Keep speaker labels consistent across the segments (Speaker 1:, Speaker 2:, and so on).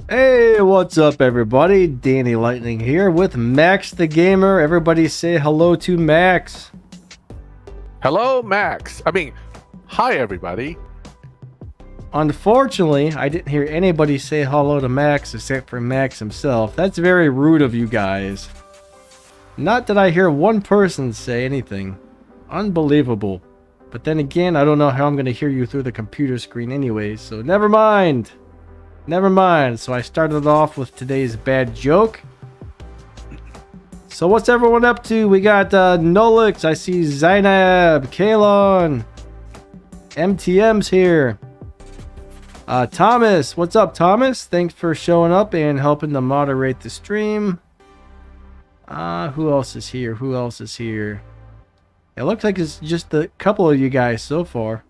Speaker 1: Hey, what's up, everybody? Danny Lightning here with Maxthegamer. Everybody say hello to Max.
Speaker 2: Hello, Max. Hi, everybody.
Speaker 1: Unfortunately, I didn't hear anybody say hello to Max except for Max himself. That's very rude of you guys. Not that I hear one person say anything. Unbelievable. But then again, I don't know how I'm going to hear you through the computer screen anyways, so never mind. Never mind. So I started off with today's bad joke. So what's everyone up to? We got Nolix, I see Zainab, Kalon, MTM's here. Thomas, what's up, Thomas? Thanks for showing up and helping to moderate the stream. Who else is here? Who else is here? It looks like it's just a couple of you guys so far.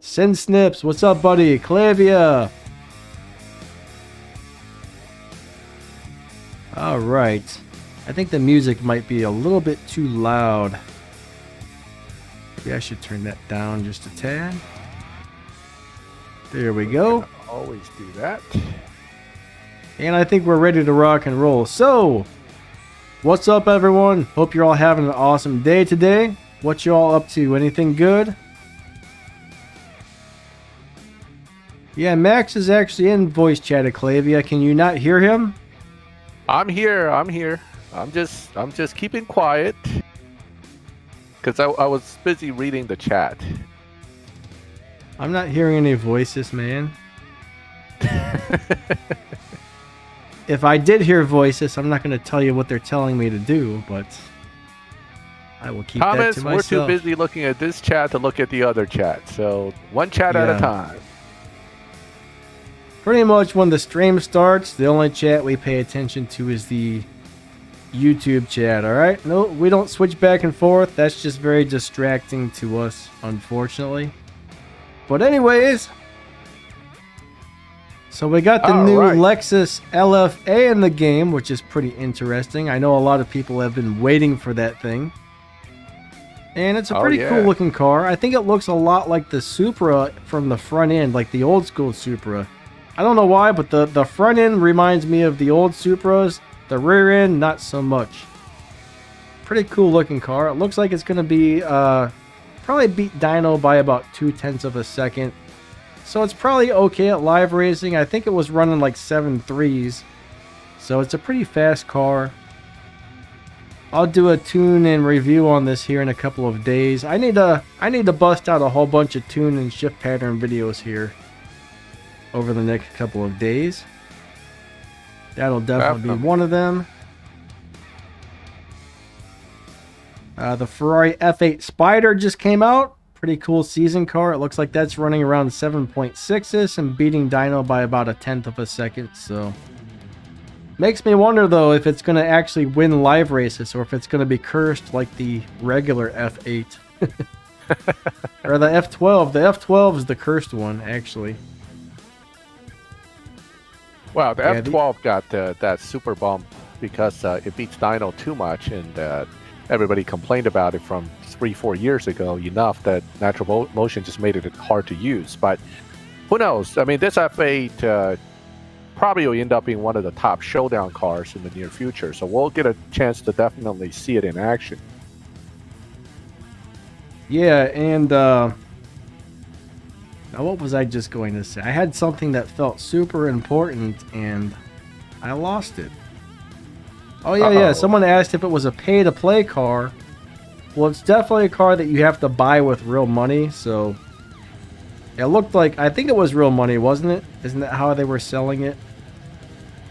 Speaker 1: Send Snips, what's up, buddy? Clavia. All right. I think the music might be a little bit too loud. Maybe I should turn that down just a tad. There we go.
Speaker 2: Always do that.
Speaker 1: And I think we're ready to rock and roll. So, what's up, everyone? Hope you're all having an awesome day today. What you all up to? Anything good? Yeah, Max is actually in voice chat at Clavia. Can you not hear him?
Speaker 2: I'm here. I'm just keeping quiet because I was busy reading the chat.
Speaker 1: I'm not hearing any voices, man. If I did hear voices, I'm not going to tell you what they're telling me to do, but I will keep that to myself.
Speaker 2: Thomas, we're too busy looking at this chat to look at the other chat, so one chat at a time.
Speaker 1: Pretty much when the stream starts, the only chat we pay attention to is the YouTube chat, alright? No, we don't switch back and forth. That's just very distracting to us, unfortunately. But anyways, so we got the new Lexus LFA in the game, which is pretty interesting. I know a lot of people have been waiting for that thing. And it's a pretty cool looking car. I think it looks a lot like the Supra from the front end, like the old school Supra. I don't know why, but the front end reminds me of the old Supras. The rear end, not so much. Pretty cool looking car. It looks like it's going to be probably beat dyno by about 0.2 of a second. So it's probably okay at live racing. I think it was running like 7.3s. So it's a pretty fast car. I'll do a tune and review on this here in a couple of days. I need to bust out a whole bunch of tune and shift pattern videos here over the next couple of days. That'll definitely be one of them. The Ferrari F8 Spider just came out. Pretty cool season car. It looks like that's running around 7.6s and beating dyno by about 1/10 of a second. So makes me wonder though if it's going to actually win live races or if it's going to be cursed like the regular F8 or the F12. The F12 is the cursed one actually.
Speaker 2: Wow, the F12 got that super bump because it beats dyno too much, and everybody complained about it from 3-4 years ago enough that natural motion just made it hard to use. But who knows? I mean, this F8 probably will end up being one of the top showdown cars in the near future, so we'll get a chance to definitely see it in action.
Speaker 1: Yeah, and now, what was I just going to say? I had something that felt super important, and I lost it. Oh, yeah, yeah. Someone asked if it was a pay-to-play car. Well, it's definitely a car that you have to buy with real money, so it looked like... I think it was real money, wasn't it? Isn't that how they were selling it?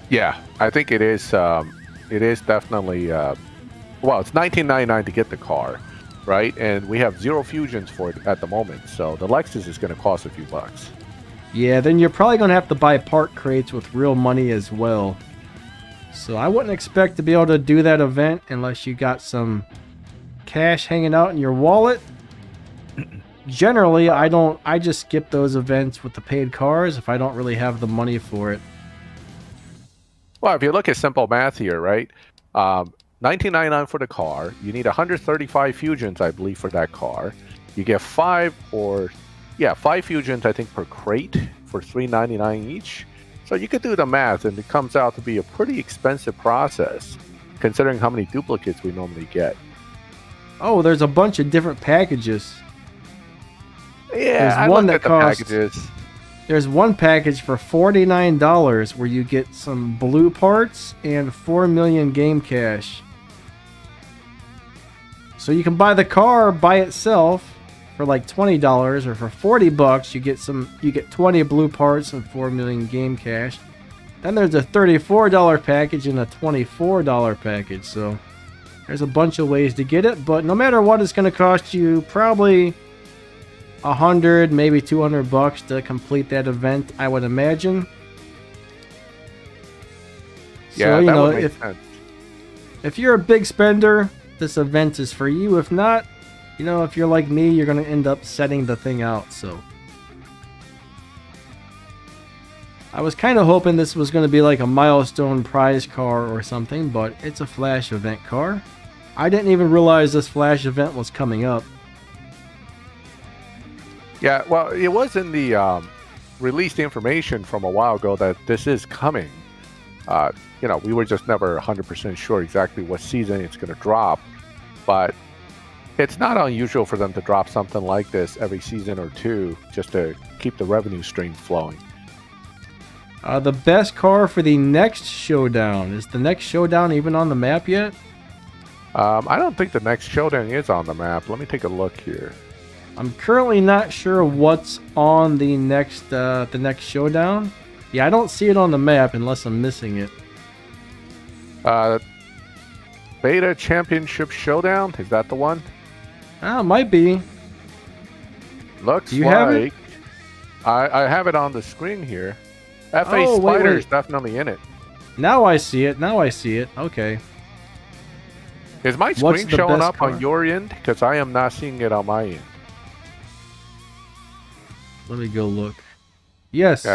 Speaker 2: Yeah, I think it is. It is definitely... well, it's $19.99 to get the car. Right, and we have 0 fusions for it at the moment, so the Lexus is going to cost a few bucks.
Speaker 1: Yeah, then you're probably going to have to buy part crates with real money as well. So I wouldn't expect to be able to do that event unless you got some cash hanging out in your wallet. Generally, I just skip those events with the paid cars if I don't really have the money for it.
Speaker 2: Well, if you look at simple math here, right? $19.99 for the car. You need 135 fusions, I believe, for that car. You get 5 fusions, I think, per crate for $3.99 each. So you could do the math, and it comes out to be a pretty expensive process, considering how many duplicates we normally get.
Speaker 1: Oh, there's a bunch of different packages.
Speaker 2: Yeah, I looked at the packages.
Speaker 1: There's one package for $49 where you get some blue parts and 4 million game cash. So you can buy the car by itself for like $20, or for $40 you get 20 blue parts and 4 million game cash. Then there's a $34 package and a $24 package. So there's a bunch of ways to get it, but no matter what, it's going to cost you probably $100, maybe $200 to complete that event, I would imagine.
Speaker 2: Yeah,
Speaker 1: so,
Speaker 2: that would make sense.
Speaker 1: If you're a big spender, this event is for you. If not, if you're like me, you're going to end up setting the thing out. So I was kind of hoping this was going to be like a milestone prize car or something, but it's a Flash event car. I didn't even realize this Flash event was coming up.
Speaker 2: Yeah, well, it was in the released information from a while ago that this is coming. We were just never 100% sure exactly what season it's going to drop, but it's not unusual for them to drop something like this every season or two just to keep the revenue stream flowing.
Speaker 1: The best car for the next Showdown. Is the next Showdown even on the map yet?
Speaker 2: I don't think the next Showdown is on the map. Let me take a look here.
Speaker 1: I'm currently not sure what's on the next Showdown. Yeah, I don't see it on the map unless I'm missing it.
Speaker 2: Beta Championship Showdown? Is that the one?
Speaker 1: Ah, might be.
Speaker 2: Looks like... have it? I have it on the screen here. FA Spider is definitely in it.
Speaker 1: Now I see it. Okay.
Speaker 2: Is my screen showing up on your end? Because I am not seeing it on my end.
Speaker 1: Let me go look. Yes.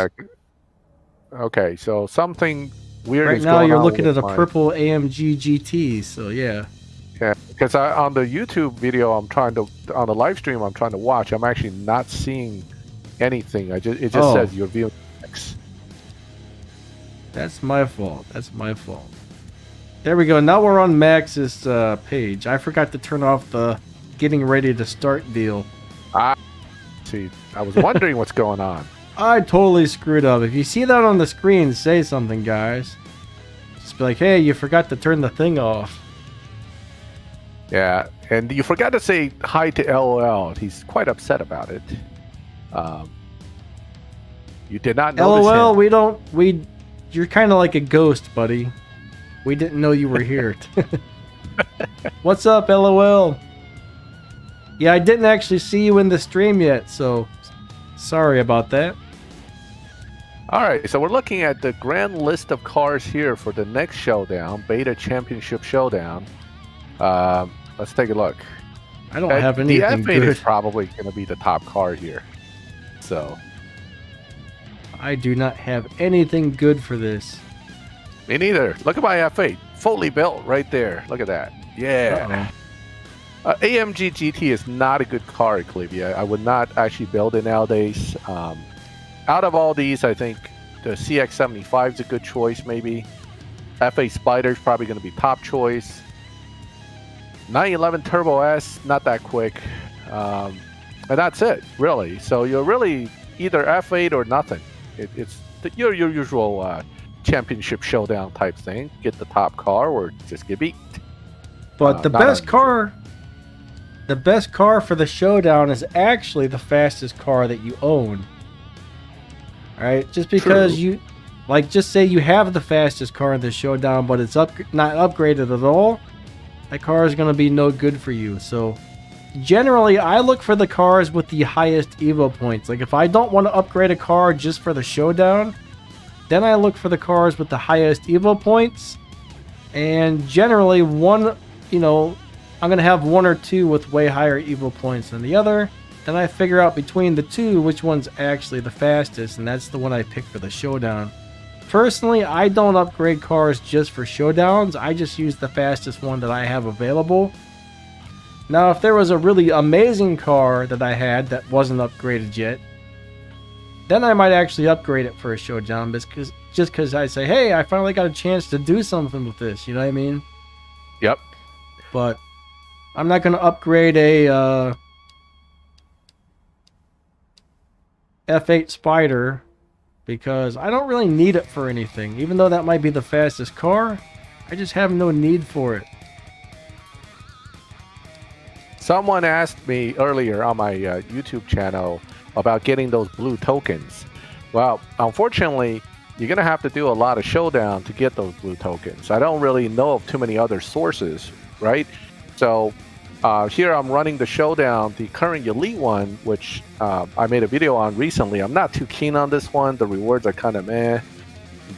Speaker 2: Okay, so something weird
Speaker 1: right
Speaker 2: is
Speaker 1: now
Speaker 2: going on.
Speaker 1: You're looking at a purple AMG GT, so yeah.
Speaker 2: Yeah, because on the YouTube video on the live stream I'm trying to watch, I'm actually not seeing anything. It just says you're viewing X.
Speaker 1: That's my fault. There we go. Now we're on Max's page. I forgot to turn off the getting ready to start deal.
Speaker 2: See, I was wondering what's going on.
Speaker 1: I totally screwed up. If you see that on the screen, say something, guys. Just be like, hey, you forgot to turn the thing off.
Speaker 2: Yeah, and you forgot to say hi to LOL. He's quite upset about it. You did not notice
Speaker 1: LOL, you're kind of like a ghost, buddy. We didn't know you were here. What's up, LOL? Yeah, I didn't actually see you in the stream yet, so sorry about that.
Speaker 2: All right, so we're looking at the grand list of cars here for the next Showdown, Beta Championship Showdown. Let's take a look.
Speaker 1: I don't have anything good.
Speaker 2: The F8 is probably going to be the top car here. So
Speaker 1: I do not have anything good for this.
Speaker 2: Me neither. Look at my F8. Fully built right there. Look at that. Yeah. AMG GT is not a good car, Eclivia. I would not actually build it nowadays. Out of all these, I think the CX-75 is a good choice, maybe. FA Spider is probably going to be top choice. 911 Turbo S, not that quick. And that's it, really. So you're really either F8 or nothing. It's your usual championship showdown type thing. Get the top car or just get beat.
Speaker 1: But the best car for the showdown is actually the fastest car that you own. All right, just because just say you have the fastest car in the showdown, but it's not upgraded at all, that car is going to be no good for you. So generally, I look for the cars with the highest Evo points. Like if I don't want to upgrade a car just for the showdown, then I look for the cars with the highest Evo points. And generally, I'm going to have one or two with way higher Evo points than the other. Then I figure out between the two which one's actually the fastest, and that's the one I pick for the showdown. Personally, I don't upgrade cars just for showdowns. I just use the fastest one that I have available. Now, if there was a really amazing car that I had that wasn't upgraded yet, then I might actually upgrade it for a showdown, just because I say, hey, I finally got a chance to do something with this. You know what I mean?
Speaker 2: Yep.
Speaker 1: But I'm not going to upgrade a F8 Spider because I don't really need it for anything. Even though that might be the fastest car, I just have no need for it.
Speaker 2: Someone asked me earlier on my YouTube channel about getting those blue tokens. Well, unfortunately, you're going to have to do a lot of Showdown to get those blue tokens. I don't really know of too many other sources, right? So here I'm running the Showdown, the current Elite one, which I made a video on recently. I'm not too keen on this one. The rewards are kind of meh.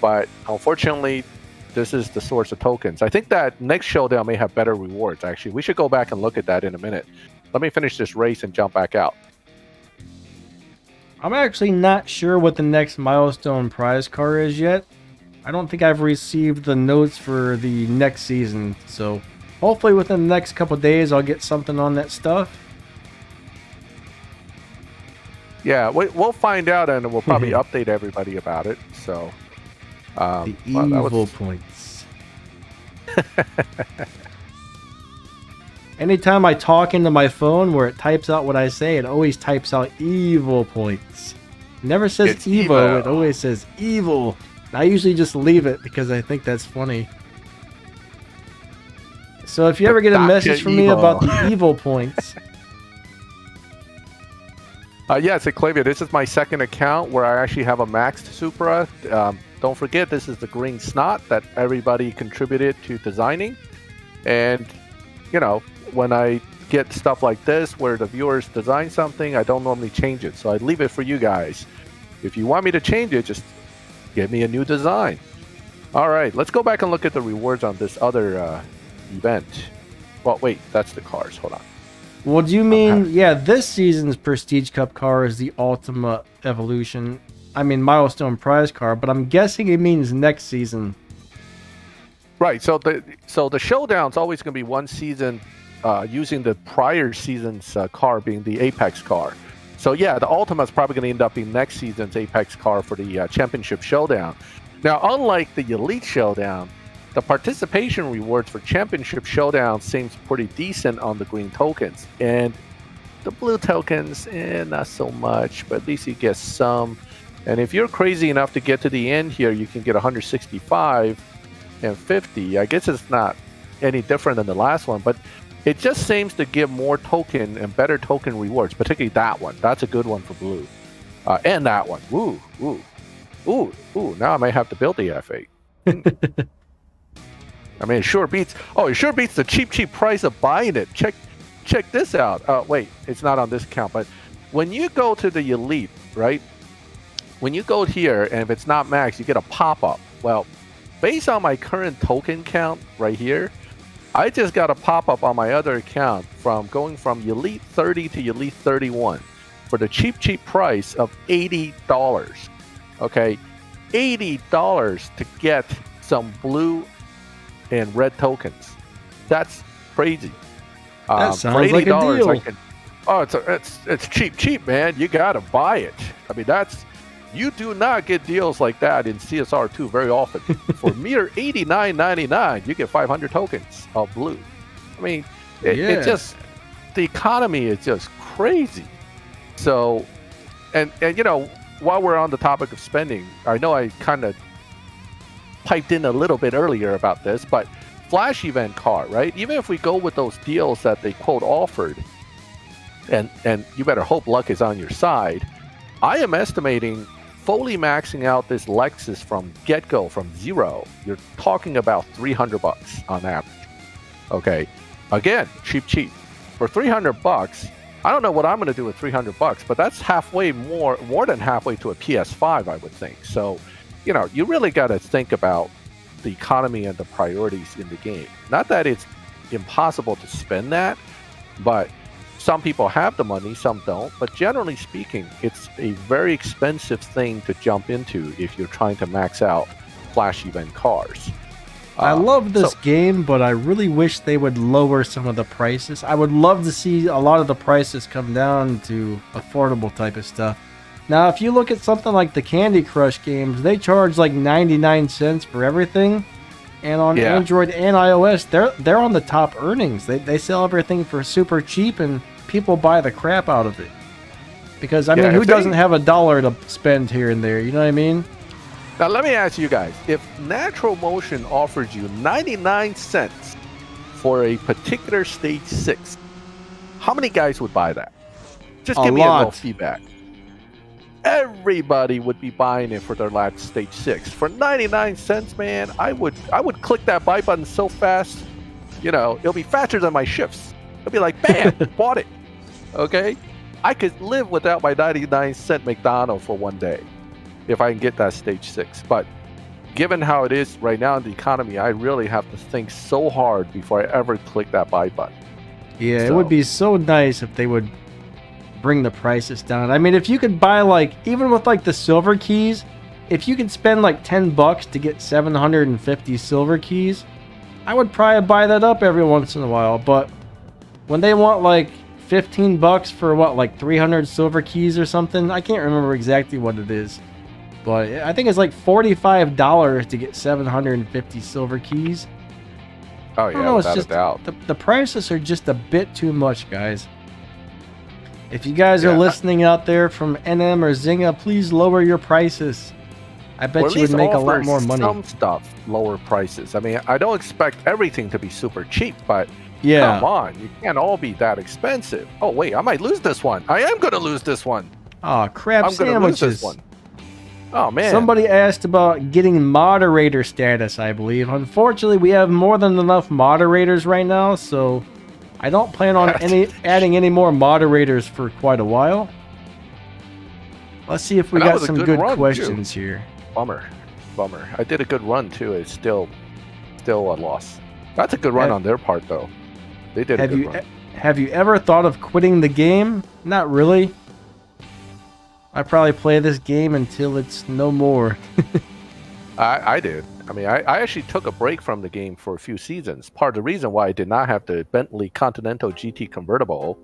Speaker 2: But unfortunately, this is the source of tokens. I think that next Showdown may have better rewards, actually. We should go back and look at that in a minute. Let me finish this race and jump back out.
Speaker 1: I'm actually not sure what the next milestone prize car is yet. I don't think I've received the notes for the next season, so hopefully within the next couple days I'll get something on that stuff.
Speaker 2: Yeah, we'll find out, and we'll probably update everybody about it. So
Speaker 1: the evil points. Anytime I talk into my phone where it types out what I say, it always types out evil points. It never says
Speaker 2: it's
Speaker 1: Evo,
Speaker 2: evil.
Speaker 1: It always says evil. I usually just leave it because I think that's funny. So if you ever get a message from me about the evil points...
Speaker 2: yes, Eclavia, this is my second account where I actually have a maxed Supra. Don't forget, this is the green snot that everybody contributed to designing. And, you know, when I get stuff like this where the viewers design something, I don't normally change it. So I leave it for you guys. If you want me to change it, just give me a new design. All right, let's go back and look at the rewards on this other event. Well, wait, that's the cars. Hold on.
Speaker 1: Well, do you mean, yeah, this season's Prestige Cup car is the Ultimate Evolution. I mean, Milestone Prize car, but I'm guessing it means next season.
Speaker 2: Right, so the Showdown's always going to be one season using the prior season's car being the Apex car. So yeah, the Ultimate's probably going to end up being next season's Apex car for the Championship Showdown. Now, unlike the Elite Showdown, the participation rewards for Championship Showdown seems pretty decent on the green tokens. And the blue tokens, not so much, but at least you get some. And if you're crazy enough to get to the end here, you can get 165 and 50. I guess it's not any different than the last one, but it just seems to give more token and better token rewards, particularly that one. That's a good one for blue. And that one. Ooh. Now I might have to build the F8. I mean, it sure beats the cheap price of buying it. Check this out. Wait, it's not on this account, but when you go to the Elite, right? When you go here, and if it's not max, you get a pop-up. Well, based on my current token count right here, I just got a pop-up on my other account from going from Elite 30 to Elite 31 for the cheap price of $80. Okay, $80 to get some blue and red tokens. That's crazy.
Speaker 1: That sounds like a deal.
Speaker 2: It's cheap, man. You gotta buy it. I mean, you do not get deals like that in CSR2 very often. For mere $89.99, you get 500 tokens of blue. I mean, it just, the economy is just crazy. So, and you know, while we're on the topic of spending, I know I kind of piped in a little bit earlier about this, but Flash event car, right? Even if we go with those deals that they quote offered, and you better hope luck is on your side, I am estimating fully maxing out this Lexus from get-go, from zero, you're talking about $300 on average. Okay, again, cheap. For $300, I don't know what I'm going to do with $300, but that's halfway more than halfway to a PS5, I would think. So, you know, you really got to think about the economy and the priorities in the game. Not that it's impossible to spend that, but some people have the money, some don't. But generally speaking, it's a very expensive thing to jump into if you're trying to max out Flash event cars.
Speaker 1: I love this game, but I really wish they would lower some of the prices. I would love to see a lot of the prices come down to affordable type of stuff. Now, if you look at something like the Candy Crush games, they charge like 99 cents for everything. And on Android and iOS, they're on the top earnings. They sell everything for super cheap, and people buy the crap out of it. Because, I mean, who doesn't have $1 to spend here and there? You know what I mean?
Speaker 2: Now, let me ask you guys. If Natural Motion offers you 99 cents for a particular Stage 6, how many guys would buy that? Just give me a little feedback. Everybody would be buying it for their last Stage 6. For 99 cents, man, I would click that buy button so fast, it'll be faster than my shifts. It'll be like, bam, bought it. Okay? I could live without my 99-cent McDonald's for one day if I can get that Stage 6. But given how it is right now in the economy, I really have to think so hard before I ever click that buy button.
Speaker 1: Yeah, it would be so nice if they would bring the prices down. I mean, if you could buy even with the silver keys, if you could spend $10 to get 750 silver keys, I would probably buy that up every once in a while. But when they want $15 for 300 silver keys or something, I can't remember exactly what it is, but I think it's $45 to get 750 silver keys.
Speaker 2: Oh yeah, without a doubt.
Speaker 1: The prices are just a bit too much, guys. If you guys are listening out there from NM or Zynga, please lower your prices. I bet you would make a lot more money.
Speaker 2: Some stuff lower prices. I mean, I don't expect everything to be super cheap, but come on, you can't all be that expensive. Oh wait, I might lose this one. I am going to lose this one.
Speaker 1: Oh, crap sandwiches. I'm going to lose this one.
Speaker 2: Oh man.
Speaker 1: Somebody asked about getting moderator status, I believe. Unfortunately, we have more than enough moderators right now, so I don't plan on adding any more moderators for quite a while. Let's see if we got some good questions here.
Speaker 2: Bummer. I did a good run too. It's still a loss. That's a good run on their part, though. They did a good run.
Speaker 1: Have you ever thought of quitting the game? Not really. I probably play this game until it's no more.
Speaker 2: I did. I mean, I actually took a break from the game for a few seasons. Part of the reason why I did not have the Bentley Continental GT convertible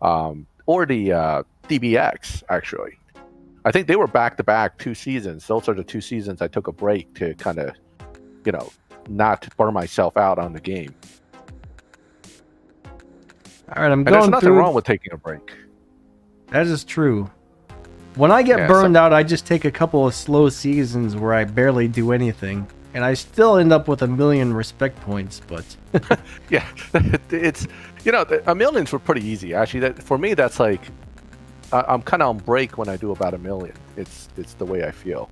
Speaker 2: or the DBX, actually. I think they were back-to-back 2 seasons. Those are the 2 seasons I took a break to kind of, not burn myself out on the game.
Speaker 1: All right, I'm going through.
Speaker 2: There's nothing wrong with taking a break.
Speaker 1: That is true. When I get burned out, I just take a couple of slow seasons where I barely do anything, and I still end up with 1 million respect points. But
Speaker 2: yeah, it's 1 millions were pretty easy actually. For me, that's I'm kind of on break when I do about 1 million. It's the way I feel.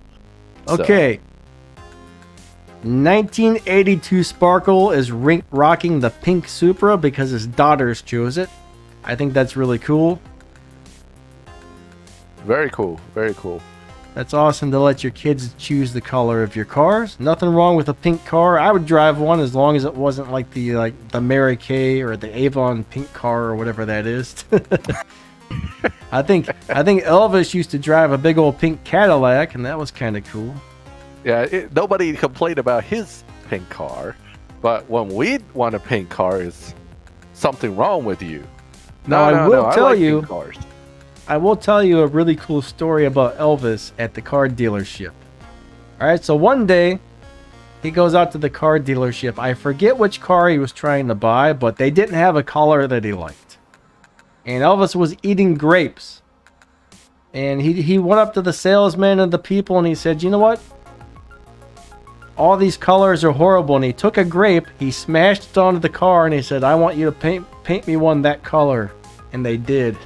Speaker 1: Okay. So. 1982 Sparkle is rocking the pink Supra because his daughters chose it. I think that's really cool.
Speaker 2: Very cool. Very cool.
Speaker 1: That's awesome to let your kids choose the color of your cars. Nothing wrong with a pink car. I would drive one as long as it wasn't like the Mary Kay or the Avon pink car or whatever that is. I think Elvis used to drive a big old pink Cadillac, and that was kind of cool.
Speaker 2: Yeah, nobody complained about his pink car, but when we want a pink car, is something wrong with you?
Speaker 1: I will tell you a really cool story about Elvis at the car dealership. All right, so one day he goes out to the car dealership. I forget which car he was trying to buy, but they didn't have a color that he liked. And Elvis was eating grapes. And he went up to the salesman and the people and he said, "You know what? All these colors are horrible." And he took a grape, he smashed it onto the car, and he said, "I want you to paint me one that color." And they did.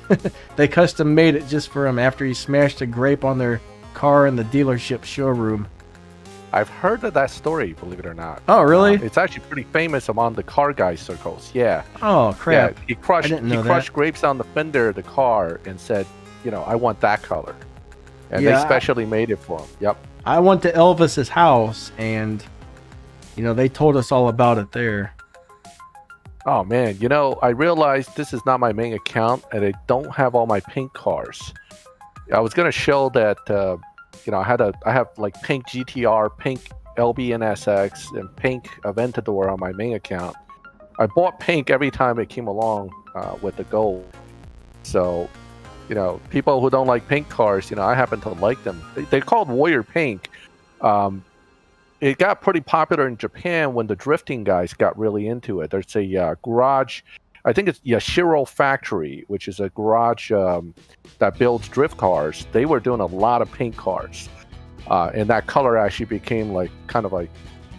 Speaker 1: They custom made it just for him after he smashed a grape on their car in the dealership showroom.
Speaker 2: I've heard of that story, believe it or not.
Speaker 1: Oh, really?
Speaker 2: It's actually pretty famous among the car guy circles. Yeah.
Speaker 1: Oh, crap.
Speaker 2: Yeah, he crushed grapes on the fender of the car and said, "I want that color." And they specially made it for him. Yep.
Speaker 1: I went to Elvis's house, and they told us all about it there.
Speaker 2: Oh man, I realized this is not my main account, and I don't have all my pink cars. I was gonna show that I have like pink GTR, pink LB&SX, and pink Aventador on my main account. I bought pink every time it came along with the gold. So people who don't like pink cars, I happen to like them. They're called Warrior Pink. It got pretty popular in Japan when the drifting guys got really into it. There's a garage, I think it's Yashiro Factory, which is a garage that builds drift cars. They were doing a lot of pink cars, and that color actually became like kind of like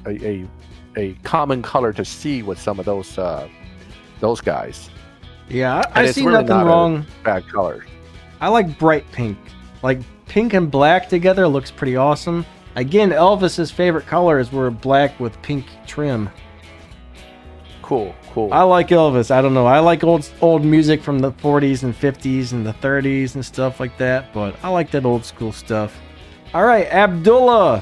Speaker 2: a common color to see with some of those guys.
Speaker 1: Yeah, I see really nothing wrong.
Speaker 2: Bad color.
Speaker 1: I like bright pink. Like pink and black together looks pretty awesome. Again, Elvis's favorite colors were black with pink trim.
Speaker 2: Cool.
Speaker 1: I like Elvis. I don't know. I like old music from the 40s and 50s and the 30s and stuff like that, but I like that old school stuff. All right, Abdullah.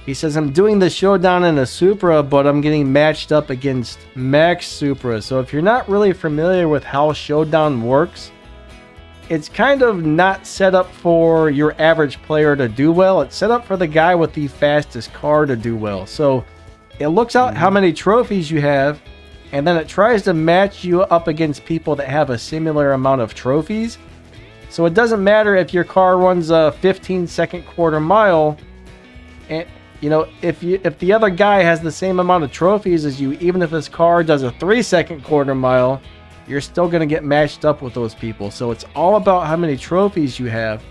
Speaker 1: He says, I'm doing the Showdown in a Supra, but I'm getting matched up against Max Supra. So if you're not really familiar with how Showdown works, it's kind of not set up for your average player to do well. It's set up for the guy with the fastest car to do well. So it looks out how many trophies you have, and then it tries to match you up against people that have a similar amount of trophies. So it doesn't matter if your car runs a 15-second quarter mile, and if the other guy has the same amount of trophies as you, even if his car does a 3-second quarter mile, you're still going to get matched up with those people. So it's all about how many trophies you have.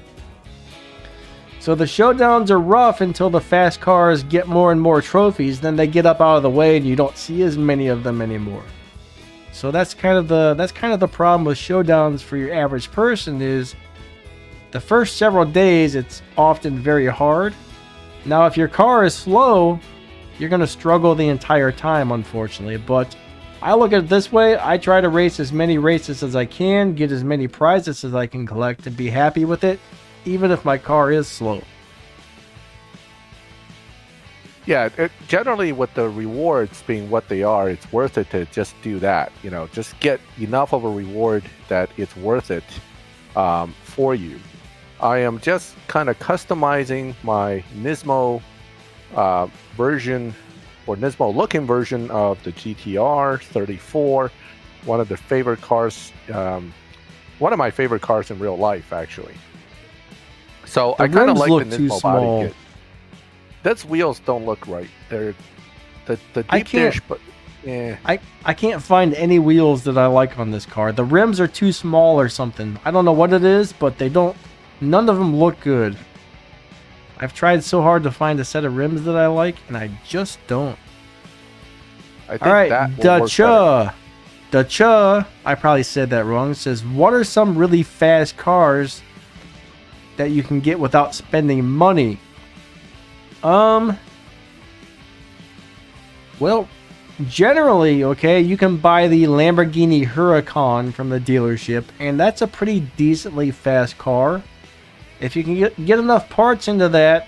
Speaker 1: So the showdowns are rough until the fast cars get more and more trophies. Then they get up out of the way and you don't see as many of them anymore. So that's kind of the problem with showdowns for your average person is the first several days it's often very hard. Now if your car is slow, you're going to struggle the entire time, unfortunately. But I look at it this way. I try to race as many races as I can, get as many prizes as I can collect, and be happy with it, even if my car is slow.
Speaker 2: Yeah, generally with the rewards being what they are, it's worth it to just do that. Just get enough of a reward that it's worth it for you. I am just kind of customizing my Nismo version, or Nismo looking version of the GTR 34, one of the favorite cars, one of my favorite cars in real life, actually. So I kind of like the Nismo body kit. Those wheels don't look right. They're the deep dish, but yeah.
Speaker 1: I can't find any wheels that I like on this car. The rims are too small or something. I don't know what it is, but none of them look good. I've tried so hard to find a set of rims that I like, and I just don't.
Speaker 2: I think all right,
Speaker 1: Dacha, I probably said that wrong, says, what are some really fast cars that you can get without spending money? Well, generally, okay, you can buy the Lamborghini Huracan from the dealership, and that's a pretty decently fast car. If you can get enough parts into that,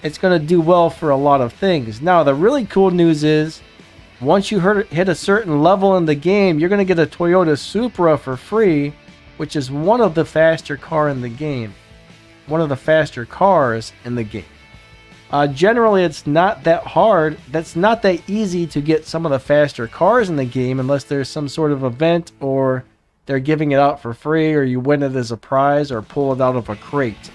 Speaker 1: it's going to do well for a lot of things. Now, the really cool news is, once you hit a certain level in the game, you're going to get a Toyota Supra for free, which is one of the faster cars in the game. Generally, it's not that hard. That's not that easy to get some of the faster cars in the game unless there's some sort of event or they're giving it out for free, or you win it as a prize, or pull it out of a crate.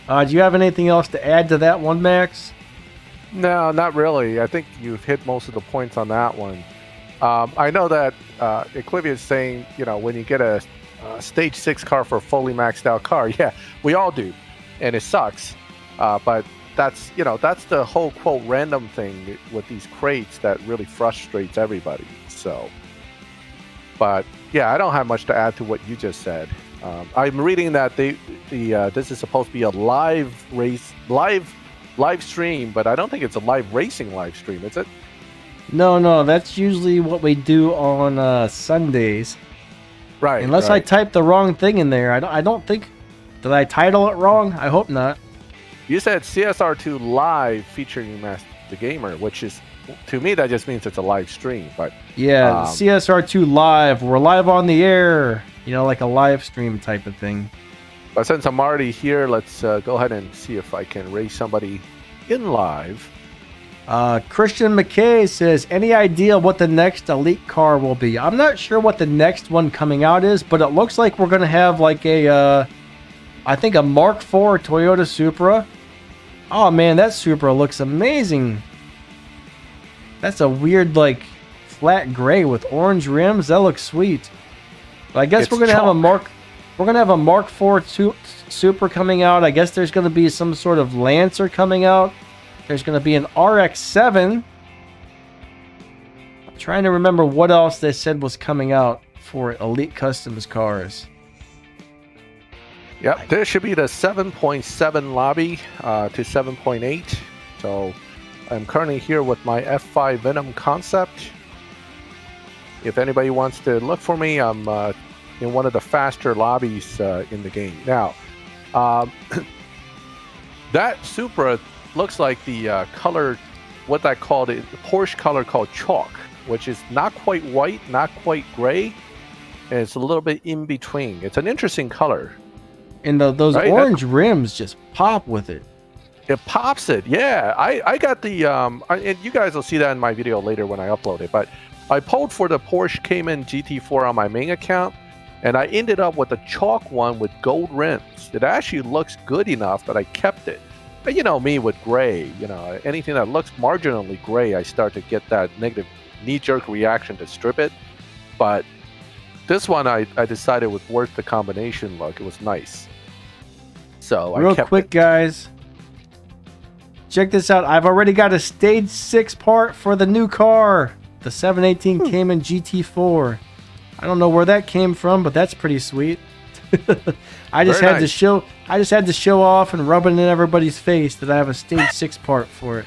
Speaker 1: Do you have anything else to add to that one, Max?
Speaker 2: No, not really. I think you've hit most of the points on that one. I know that Equivia is saying, when you get a Stage 6 car for a fully maxed out car, yeah, we all do, and it sucks. But that's the whole, quote, random thing with these crates that really frustrates everybody. So... But yeah, I don't have much to add to what you just said. I'm reading that this is supposed to be a live stream, but I don't think it's a live racing live stream, is it?
Speaker 1: No, that's usually what we do on Sundays.
Speaker 2: Right.
Speaker 1: Unless I type the wrong thing in there. I don't think. Did I title it wrong? I hope not.
Speaker 2: You said CSR2 live featuring Maxthegamer, which is, to me, that just means it's a live stream. But
Speaker 1: yeah, CSR2 live. We're live on the air. Like a live stream type of thing.
Speaker 2: But since I'm already here, let's go ahead and see if I can race somebody in live.
Speaker 1: Christian McKay says, any idea what the next elite car will be? I'm not sure what the next one coming out is, but it looks like we're going to have like a, I think a Mark IV Toyota Supra. Oh man, that Supra looks amazing. That's a weird like flat gray with orange rims. That looks sweet. But I guess we're going to have a Mark IV Supra coming out. I guess there's going to be some sort of Lancer coming out. There's going to be an RX-7. I'm trying to remember what else they said was coming out for Elite Customs cars.
Speaker 2: Yep, there should be the 7.7 lobby to 7.8. So I'm currently here with my F5 Venom concept. If anybody wants to look for me, I'm in one of the faster lobbies in the game. Now, that Supra looks like the color, what I called it, the Porsche color called chalk, which is not quite white, not quite gray, and it's a little bit in between. It's an interesting color.
Speaker 1: And those orange rims just pop with it.
Speaker 2: It pops it, yeah. I got the, and you guys will see that in my video later when I upload it, but I pulled for the Porsche Cayman GT4 on my main account, and I ended up with a chalk one with gold rims. It actually looks good enough that I kept it. But you know me with gray, anything that looks marginally gray, I start to get that negative knee-jerk reaction to strip it. But this one, I decided was worth the combination look. It was nice. So
Speaker 1: real quick, guys, check this out. I've already got a Stage 6 part for the new car, the 718 Cayman GT4. I don't know where that came from, but that's pretty sweet. I just had to show off and rub it in everybody's face that I have a Stage 6 part for it.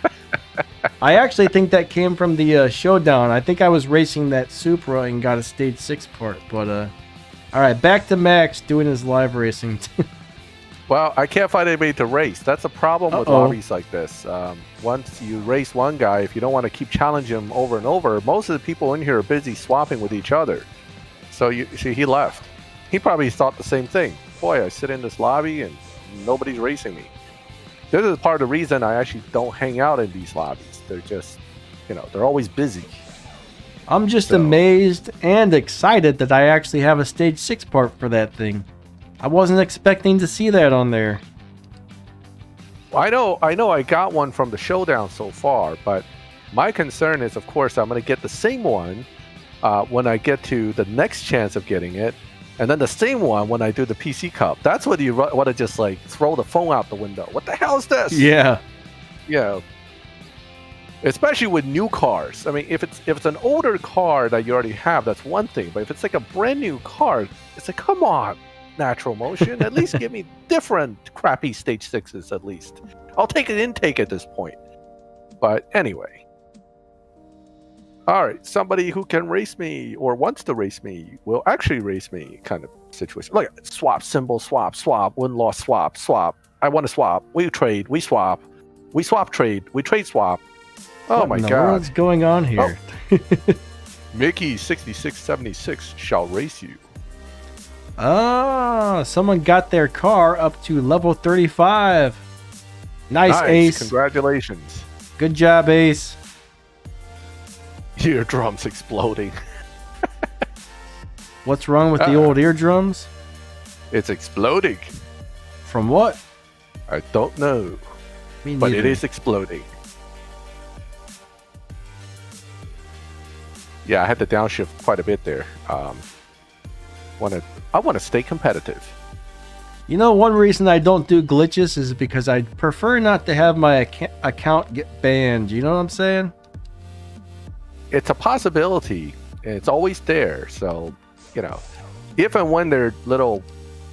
Speaker 1: I actually think that came from the Showdown. I think I was racing that Supra and got a Stage 6 part. But all right, back to Max doing his live racing.
Speaker 2: Well, I can't find anybody to race. That's a problem with lobbies like this. Once you race one guy, if you don't want to keep challenging him over and over, most of the people in here are busy swapping with each other. So you see, he left. He probably thought the same thing. Boy, I sit in this lobby and nobody's racing me. This is part of the reason I actually don't hang out in these lobbies. They're just, they're always busy.
Speaker 1: I'm just amazed and excited that I actually have a Stage 6 part for that thing. I wasn't expecting to see that on there.
Speaker 2: I know I got one from the Showdown so far, but my concern is, of course, I'm going to get the same one when I get to the next chance of getting it. And then the same one when I do the PC Cup. That's when you want to just like throw the phone out the window. What the hell is this?
Speaker 1: Yeah.
Speaker 2: Yeah. Especially with new cars. I mean, if it's an older car that you already have, that's one thing. But if it's like a brand new car, it's like, come on, Natural Motion. At least give me different crappy Stage 6s at least. I'll take an intake at this point. But anyway. All right, somebody who can race me or wants to race me will actually race me kind of situation. Look, swap, symbol, swap, win-loss, swap. I want to swap. We trade, we swap. We swap, trade. We trade, swap. Oh my God.
Speaker 1: What's going on here?
Speaker 2: Oh. Mickey 6676 shall race you.
Speaker 1: Someone got their car up to level 35. Nice, Ace.
Speaker 2: Congratulations.
Speaker 1: Good job, Ace.
Speaker 2: Eardrums exploding.
Speaker 1: What's wrong with the old eardrums?
Speaker 2: It's exploding.
Speaker 1: From what?
Speaker 2: I don't know. But it is exploding. Yeah, I had to downshift quite a bit there. I want to stay competitive.
Speaker 1: You know, one reason I don't do glitches is because I prefer not to have my account get banned. You know what I'm saying?
Speaker 2: It's a possibility. It's always there. So, if and when their little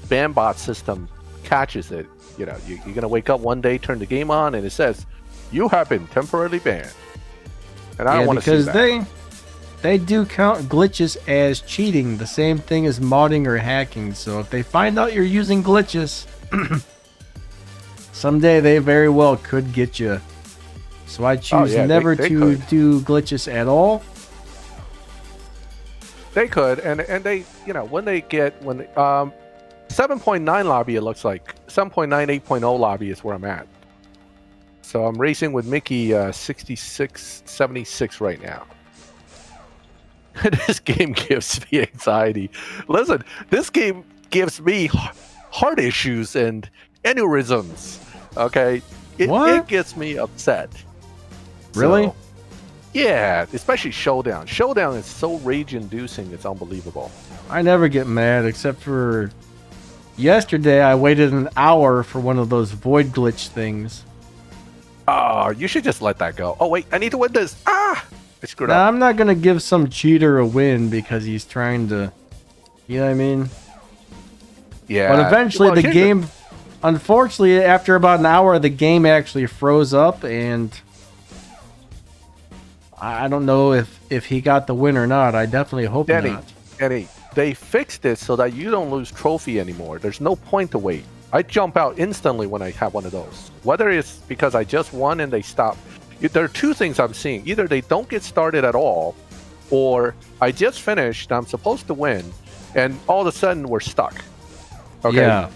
Speaker 2: ban bot system catches it, you're going to wake up one day, turn the game on, and it says, you have been temporarily banned. And I don't want to see that.
Speaker 1: Because they do count glitches as cheating, the same thing as modding or hacking. So if they find out you're using glitches, someday they very well could get you. So I choose never to do glitches at all.
Speaker 2: They could, and they, when they get 7.9 lobby, it looks like 7.9 8.0 lobby is where I'm at. So I'm racing with Mickey 6676 right now. This game gives me anxiety. Listen, this game gives me heart issues and aneurysms. Okay, it gets me upset.
Speaker 1: Really?
Speaker 2: So, yeah, especially Showdown. Showdown is so rage-inducing, it's unbelievable.
Speaker 1: I never get mad except for yesterday. I waited an hour for one of those void glitch things.
Speaker 2: Oh, you should just let that go. Oh wait, I need to win this. I screwed up.
Speaker 1: I'm not gonna give some cheater a win because he's trying to, you know what I mean?
Speaker 2: Yeah.
Speaker 1: But eventually the game, unfortunately, after about an hour, the game actually froze up, and I don't know if he got the win or not. I definitely hope not.
Speaker 2: Danny, they fixed it so that you don't lose trophy anymore. There's no point to wait. I jump out instantly when I have one of those. Whether it's because I just won and they stop. There are two things I'm seeing. Either they don't get started at all, or I just finished, I'm supposed to win, and all of a sudden we're stuck. Okay.
Speaker 1: Yeah.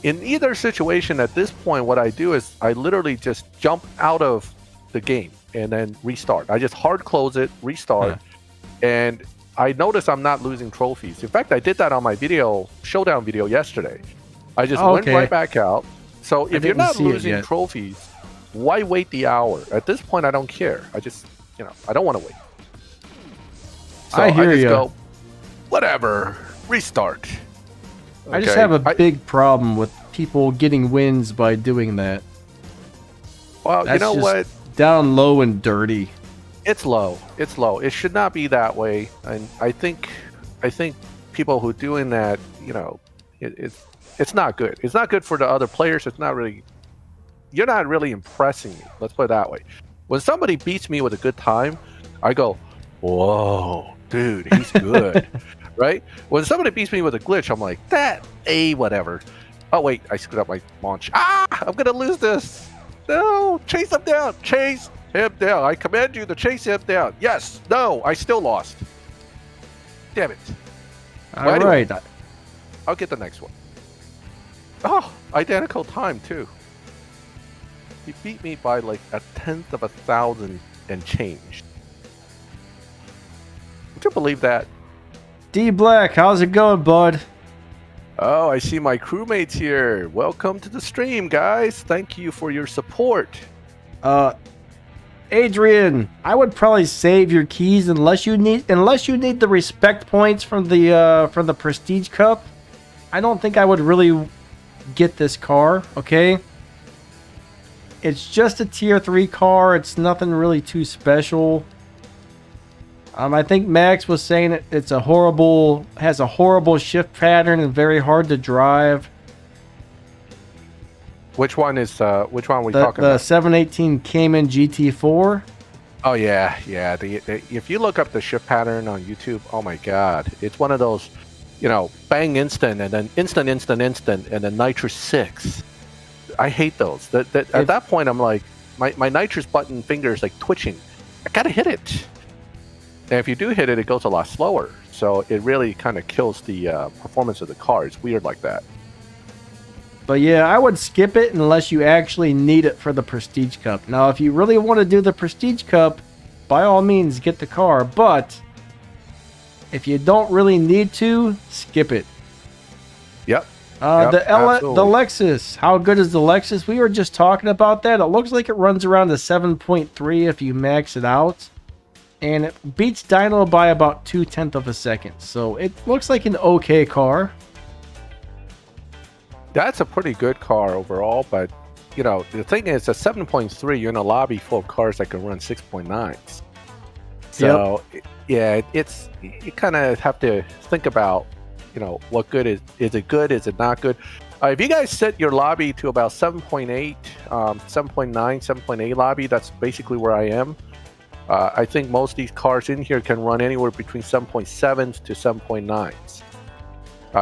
Speaker 2: In either situation at this point, what I do is I literally just jump out of the game and then restart. I just hard close it, restart, and I notice I'm not losing trophies. In fact, I did that on my Showdown video yesterday. I just went right back out. So if you're not losing trophies, why wait the hour? At this point, I don't care. I just, I don't want to wait. So
Speaker 1: I hear you.
Speaker 2: Go, whatever, restart.
Speaker 1: I just have a big problem with people getting wins by doing that.
Speaker 2: Well,
Speaker 1: That's
Speaker 2: you know what?
Speaker 1: Down low and dirty.
Speaker 2: It's low. It's low. It should not be that way. And I think people who doing that, it's not good. It's not good for the other players. It's not really. You're not really impressing me. Let's put it that way. When somebody beats me with a good time, I go, "Whoa, dude, he's good." Right? When somebody beats me with a glitch, I'm like, whatever. Oh wait, I screwed up my launch. I'm gonna lose this. No, chase him down. Chase him down. I command you to chase him down. Yes. No, I still lost. Damn it.
Speaker 1: All right.
Speaker 2: I'll get the next one. Oh, identical time too. He beat me by like 1/10 of 1,000 and change. Would you believe that?
Speaker 1: D Black, how's it going, bud?
Speaker 2: Oh, I see my crewmates here. Welcome to the stream, guys. Thank you for your support.
Speaker 1: Adrian, I would probably save your keys unless you need the respect points from the Prestige Cup. I don't think I would really get this car, okay? It's just a tier 3 car. It's nothing really too special. I think Max was saying has a horrible shift pattern and very hard to drive.
Speaker 2: Which one are we talking about?
Speaker 1: The 718 Cayman GT4.
Speaker 2: Oh yeah. If you look up the shift pattern on YouTube, oh my God, it's one of those, bang instant and then instant and then nitrous 6. I hate those. At that point, I'm like, my nitrous button finger is like twitching. I gotta hit it. And if you do hit it, it goes a lot slower. So it really kind of kills the performance of the car. It's weird like that.
Speaker 1: But yeah, I would skip it unless you actually need it for the Prestige Cup. Now, if you really want to do the Prestige Cup, by all means, get the car. But if you don't really need to, skip it.
Speaker 2: Yep.
Speaker 1: The Lexus. How good is the Lexus? We were just talking about that. It looks like it runs around the 7.3 if you max it out. And it beats Dyno by about 0.2 of a second. So it looks like an okay car.
Speaker 2: That's a pretty good car overall. But, the thing is, at 7.3, you're in a lobby full of cars that can run 6.9s. So, yeah, you kind of have to think about, what good is it good? Is it not good? If you guys set your lobby to about 7.8, 7.9, 7.8 lobby, that's basically where I am. I think most of these cars in here can run anywhere between 7.7s to 7.9s.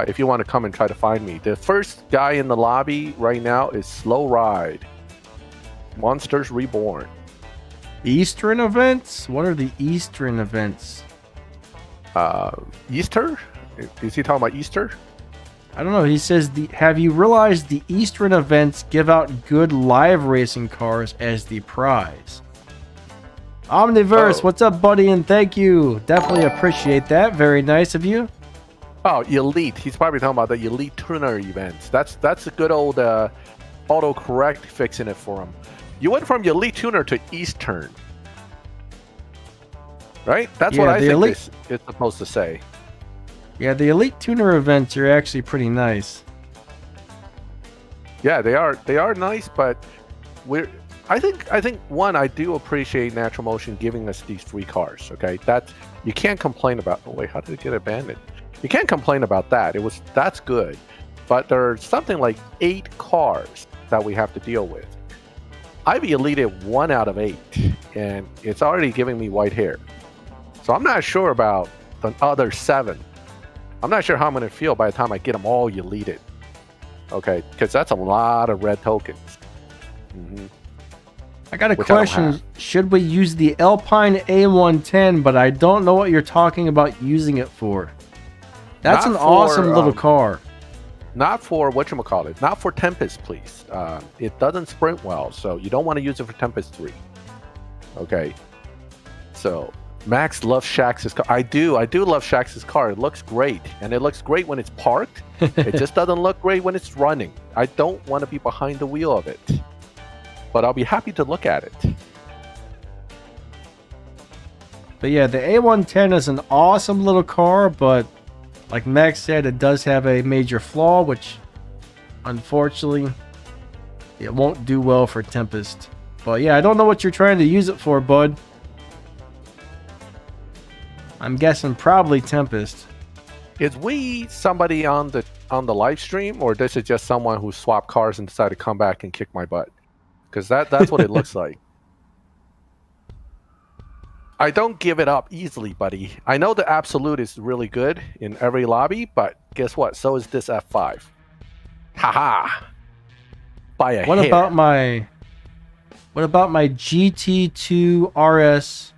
Speaker 2: If you want to come and try to find me. The first guy in the lobby right now is Slow Ride. Monsters Reborn.
Speaker 1: Eastern events? What are the Eastern events?
Speaker 2: Easter? Is he talking about Easter?
Speaker 1: I don't know. He says, have you realized the Eastern events give out good live racing cars as the prize? Omniverse, what's up, buddy? And thank you. Definitely appreciate that. Very nice of you.
Speaker 2: Oh, Elite. He's probably talking about the Elite Tuner events. That's a good old autocorrect fixing it for him. You went from Elite Tuner to Eastern. Right? That's what I think it's supposed to say.
Speaker 1: Yeah, the Elite Tuner events are actually pretty nice.
Speaker 2: Yeah, they are nice, but I think one, I do appreciate Natural Motion giving us these 3 cars. Okay, that you can't complain about. Oh wait, how did it get abandoned? You can't complain about that. That's good, but there's something like 8 cars that we have to deal with. I've deleted 1 out of 8, and it's already giving me white hair. So I'm not sure about the other 7. I'm not sure how I'm going to feel by the time I get them all deleted. Okay, because that's a lot of red tokens. Mm-hmm.
Speaker 1: I got a question. Should we use the Alpine A110? But I don't know what you're talking about using it for. That's an awesome little car.
Speaker 2: Not for whatchamacallit. Not for Tempest, please. It doesn't sprint well, so you don't want to use it for Tempest 3. Okay. So, Max loves Shax's car. I do love Shax's car. It looks great. And it looks great when it's parked. It just doesn't look great when it's running. I don't want to be behind the wheel of it. But I'll be happy to look at it.
Speaker 1: But yeah, the A110 is an awesome little car, but like Max said, it does have a major flaw, which unfortunately it won't do well for Tempest. But yeah, I don't know what you're trying to use it for, bud. I'm guessing probably Tempest.
Speaker 2: Is we somebody on the live stream, or this is just someone who swapped cars and decided to come back and kick my butt? Because that's what it looks like. I don't give it up easily, buddy. I know the Absolute is really good in every lobby, but guess what? So is this F5. Haha. By a hair.
Speaker 1: What about my GT2 RS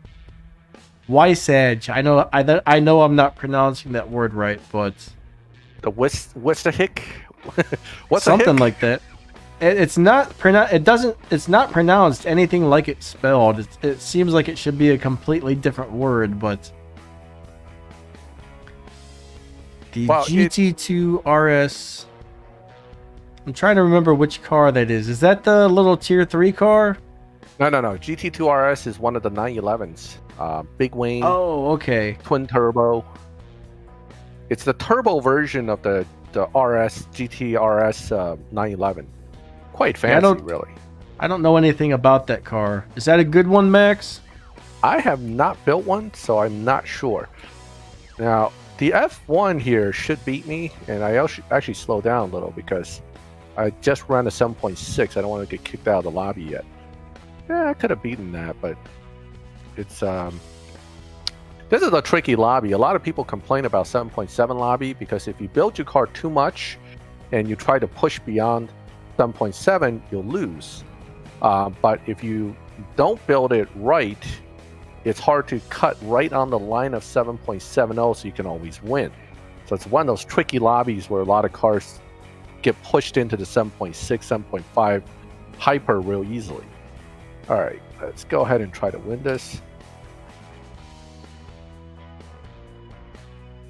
Speaker 1: Weissage? I know I'm not pronouncing that word right, but
Speaker 2: what's the hick? What's
Speaker 1: something like that. It's not pronounced anything like it's spelled. It seems like it should be a completely different word, but the GT2 RS. I'm trying to remember which car that is. Is that the little tier 3 car?
Speaker 2: No. GT2 RS is one of the 911s. Big wing.
Speaker 1: Oh, okay.
Speaker 2: Twin turbo. It's the turbo version of the RS GT RS 911. Quite fancy, really.
Speaker 1: I don't know anything about that car. Is that a good one, Max?
Speaker 2: I have not built one, so I'm not sure. Now, the F1 here should beat me, and I actually slow down a little because I just ran a 7.6. I don't want to get kicked out of the lobby yet. Yeah, I could have beaten that, but it's this is a tricky lobby. A lot of people complain about 7.7 lobby because if you build your car too much and you try to push beyond 7.7, you'll lose. But if you don't build it right, it's hard to cut right on the line of 7.70 so you can always win. So it's one of those tricky lobbies where a lot of cars get pushed into the 7.6, 7.5 hyper real easily. All right, let's go ahead and try to win this.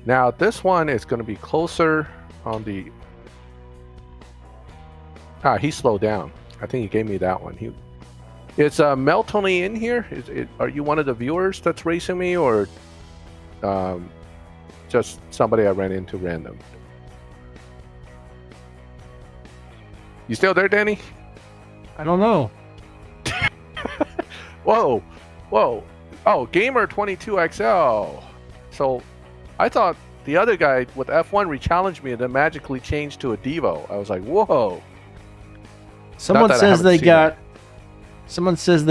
Speaker 2: Now this one is going to be closer on the... he slowed down. I think he gave me that one. Is Meltony in here? Are you one of the viewers that's racing me, or just somebody I ran into random? You still there, Danny?
Speaker 1: I don't know.
Speaker 2: Whoa. Oh, Gamer22XL. So I thought the other guy with F1 re-challenged me and then magically changed to a Devo. I was like, whoa.
Speaker 1: Someone says they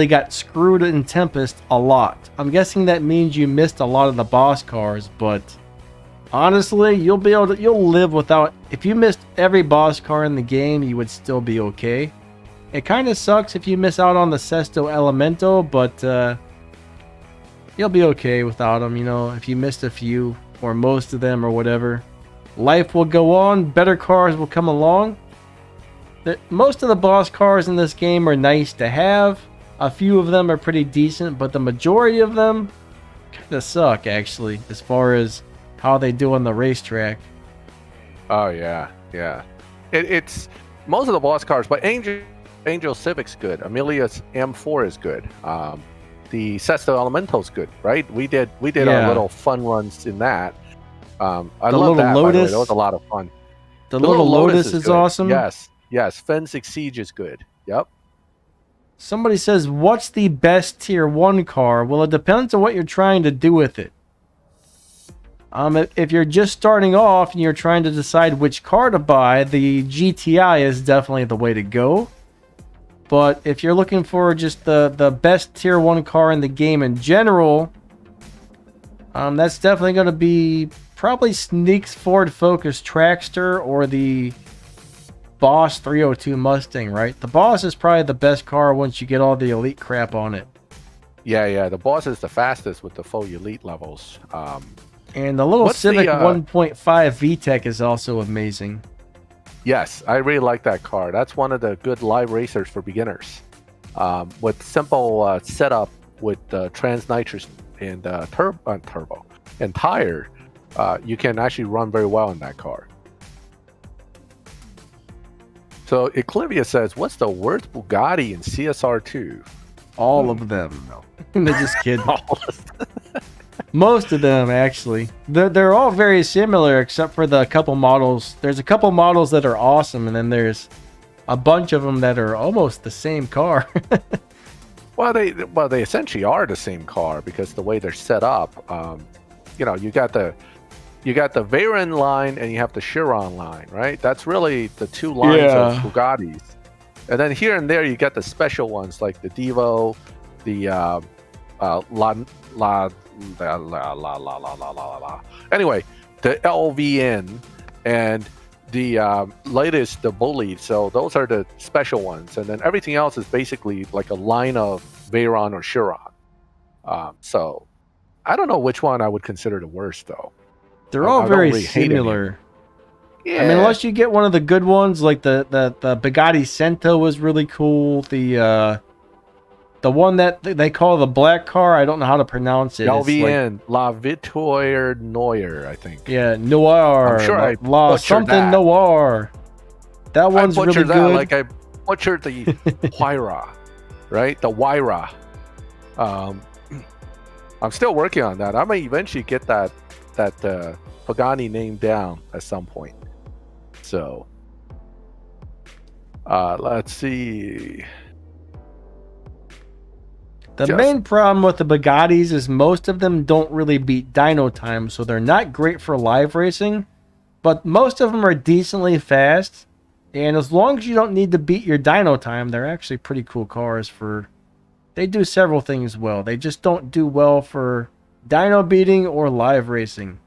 Speaker 1: got screwed in Tempest a lot. I'm guessing that means you missed a lot of the boss cars, but honestly, you'll live without. If you missed every boss car in the game, you would still be okay. It kind of sucks if you miss out on the Sesto Elemento, but you'll be okay without them. You know, if you missed a few or most of them or whatever. Life will go on. Better cars will come along. Most of the boss cars in this game are nice to have. A few of them are pretty decent, but the majority of them kind of suck, actually, as far as how they do on the racetrack.
Speaker 2: Oh, yeah. It's most of the boss cars, but Angel Civic's good. Amelia's M4 is good. The Sesto Elemental's good, right? We did our little fun runs in that. I love that. Lotus, by the way. That was a lot of fun.
Speaker 1: The little Lotus is awesome.
Speaker 2: Yes. Fensic Siege is good. Yep.
Speaker 1: Somebody says, what's the best tier 1 car? Well, it depends on what you're trying to do with it. If you're just starting off and you're trying to decide which car to buy, the GTI is definitely the way to go. But if you're looking for just the best tier 1 car in the game in general, that's definitely going to be probably Sneak's Ford Focus Trackster or the Boss 302 Mustang, right? The Boss is probably the best car once you get all the elite crap on it.
Speaker 2: Yeah. The Boss is the fastest with the full elite levels.
Speaker 1: And the little Civic 1.5 VTEC is also amazing.
Speaker 2: Yes, I really like that car. That's one of the good live racers for beginners. With simple setup with trans nitrous and turbo and tire, you can actually run very well in that car. So Eclivia says, what's the worst Bugatti in CSR2?
Speaker 1: All of them. No. They're just kidding. Most of them, actually. They're all very similar, except for the couple models. There's a couple models that are awesome, and then there's a bunch of them that are almost the same car.
Speaker 2: Well, they essentially are the same car because the way they're set up. You got the Veyron line and you have the Chiron line, right? That's really the two lines of Bugattis. And then here and there you get the special ones like the Devo, the Anyway, the LVN and the latest, the Bully. So those are the special ones, and then everything else is basically like a line of Veyron or Chiron. So I don't know which one I would consider the worst, though.
Speaker 1: They're all very similar. Yeah. I mean, unless you get one of the good ones, like the Bugatti Cento was really cool. The one that they call the black car, I don't know how to pronounce it.
Speaker 2: LVN, La Victoire Noir, I think.
Speaker 1: Yeah, Noir.
Speaker 2: I'm sure I
Speaker 1: La something that. Noir. That one's really good.
Speaker 2: Like I butchered the Huayra, right? The Huayra. I'm still working on that. I may eventually get that Pagani name down at some point. So, let's see.
Speaker 1: The main problem with the Bugattis is most of them don't really beat dyno time, so they're not great for live racing, but most of them are decently fast, and as long as you don't need to beat your dyno time, they're actually pretty cool cars they do several things well. They just don't do well for dyno beating or live racing.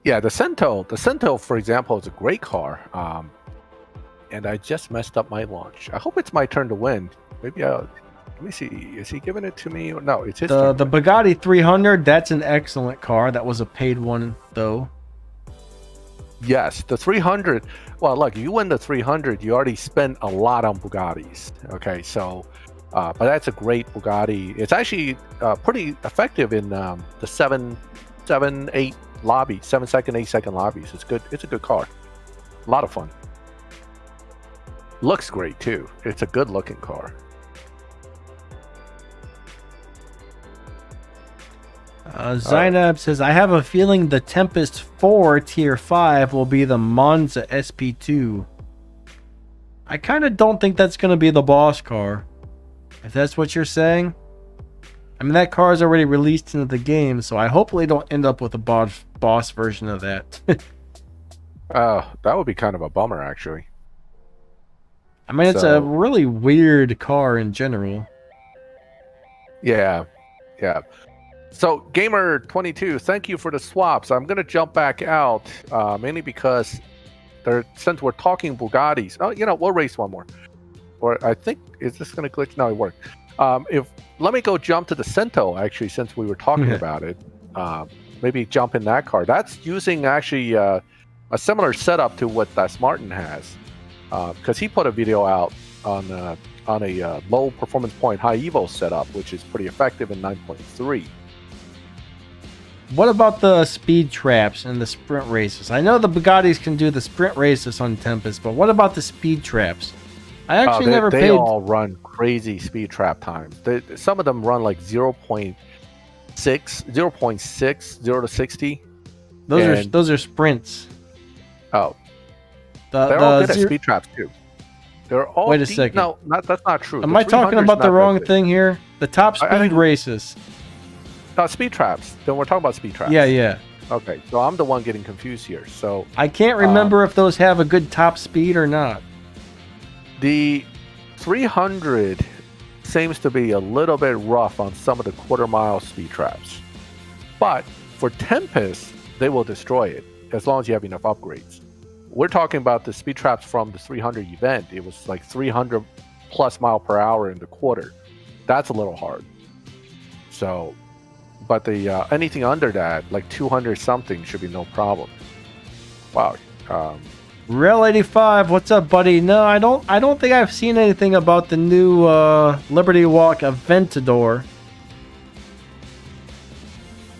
Speaker 2: Yeah, the Cento, for example, is a great car, and I just messed up my launch. I hope it's my turn to win. Maybe let me see. Is he giving it to me? No, it's his turn.
Speaker 1: The Bugatti 300, that's an excellent car. That was a paid one, though.
Speaker 2: Yes, the 300. Well, look, you win the 300, you already spent a lot on Bugattis. Okay, so, but that's a great Bugatti. It's actually pretty effective in the 7-8 lobbies, 7-second, 8-second lobbies. It's good. It's a good car. A lot of fun. Looks great too. It's a good-looking car.
Speaker 1: Zainab says, I have a feeling the Tempest 4 Tier 5 will be the Monza SP2. I kind of don't think that's going to be the boss car. If that's what you're saying. I mean, that car is already released into the game, so I hopefully don't end up with a boss version of that.
Speaker 2: That would be kind of a bummer, actually.
Speaker 1: I mean, it's a really weird car in general.
Speaker 2: Yeah. So, Gamer22, thank you for the swaps. I'm going to jump back out, mainly because since we're talking Bugattis. Oh, we'll race one more. Or I think, is this going to glitch? No, it worked. Let me go jump to the Cento, actually, since we were talking about it. Maybe jump in that car. That's using, actually, a similar setup to what that Martin has, because he put a video out on a low performance point high evo setup, which is pretty effective in 9.3.
Speaker 1: What about the speed traps and the sprint races? I know the Bugattis can do the sprint races on Tempest, but what about the speed traps? I actually never paid.
Speaker 2: They all run crazy speed trap times. Some of them run like 0.6, 0 to 60.
Speaker 1: Those are sprints.
Speaker 2: Oh, they're all good at speed traps too. They're all.
Speaker 1: Wait a second.
Speaker 2: No, that's not true.
Speaker 1: Am I talking about the wrong thing here? The top speed races.
Speaker 2: Speed traps. Then we're talking about speed traps.
Speaker 1: Yeah.
Speaker 2: Okay, so I'm the one getting confused here. So
Speaker 1: I can't remember if those have a good top speed or not.
Speaker 2: The 300 seems to be a little bit rough on some of the quarter-mile speed traps, but for Tempest, they will destroy it as long as you have enough upgrades. We're talking about the speed traps from the 300 event. It was like 300 plus mile per hour in the quarter. That's a little hard. So, but the anything under that, like 200 something, should be no problem. Wow.
Speaker 1: Real 85, what's up, buddy? No, I don't think I've seen anything about the new Liberty Walk Aventador.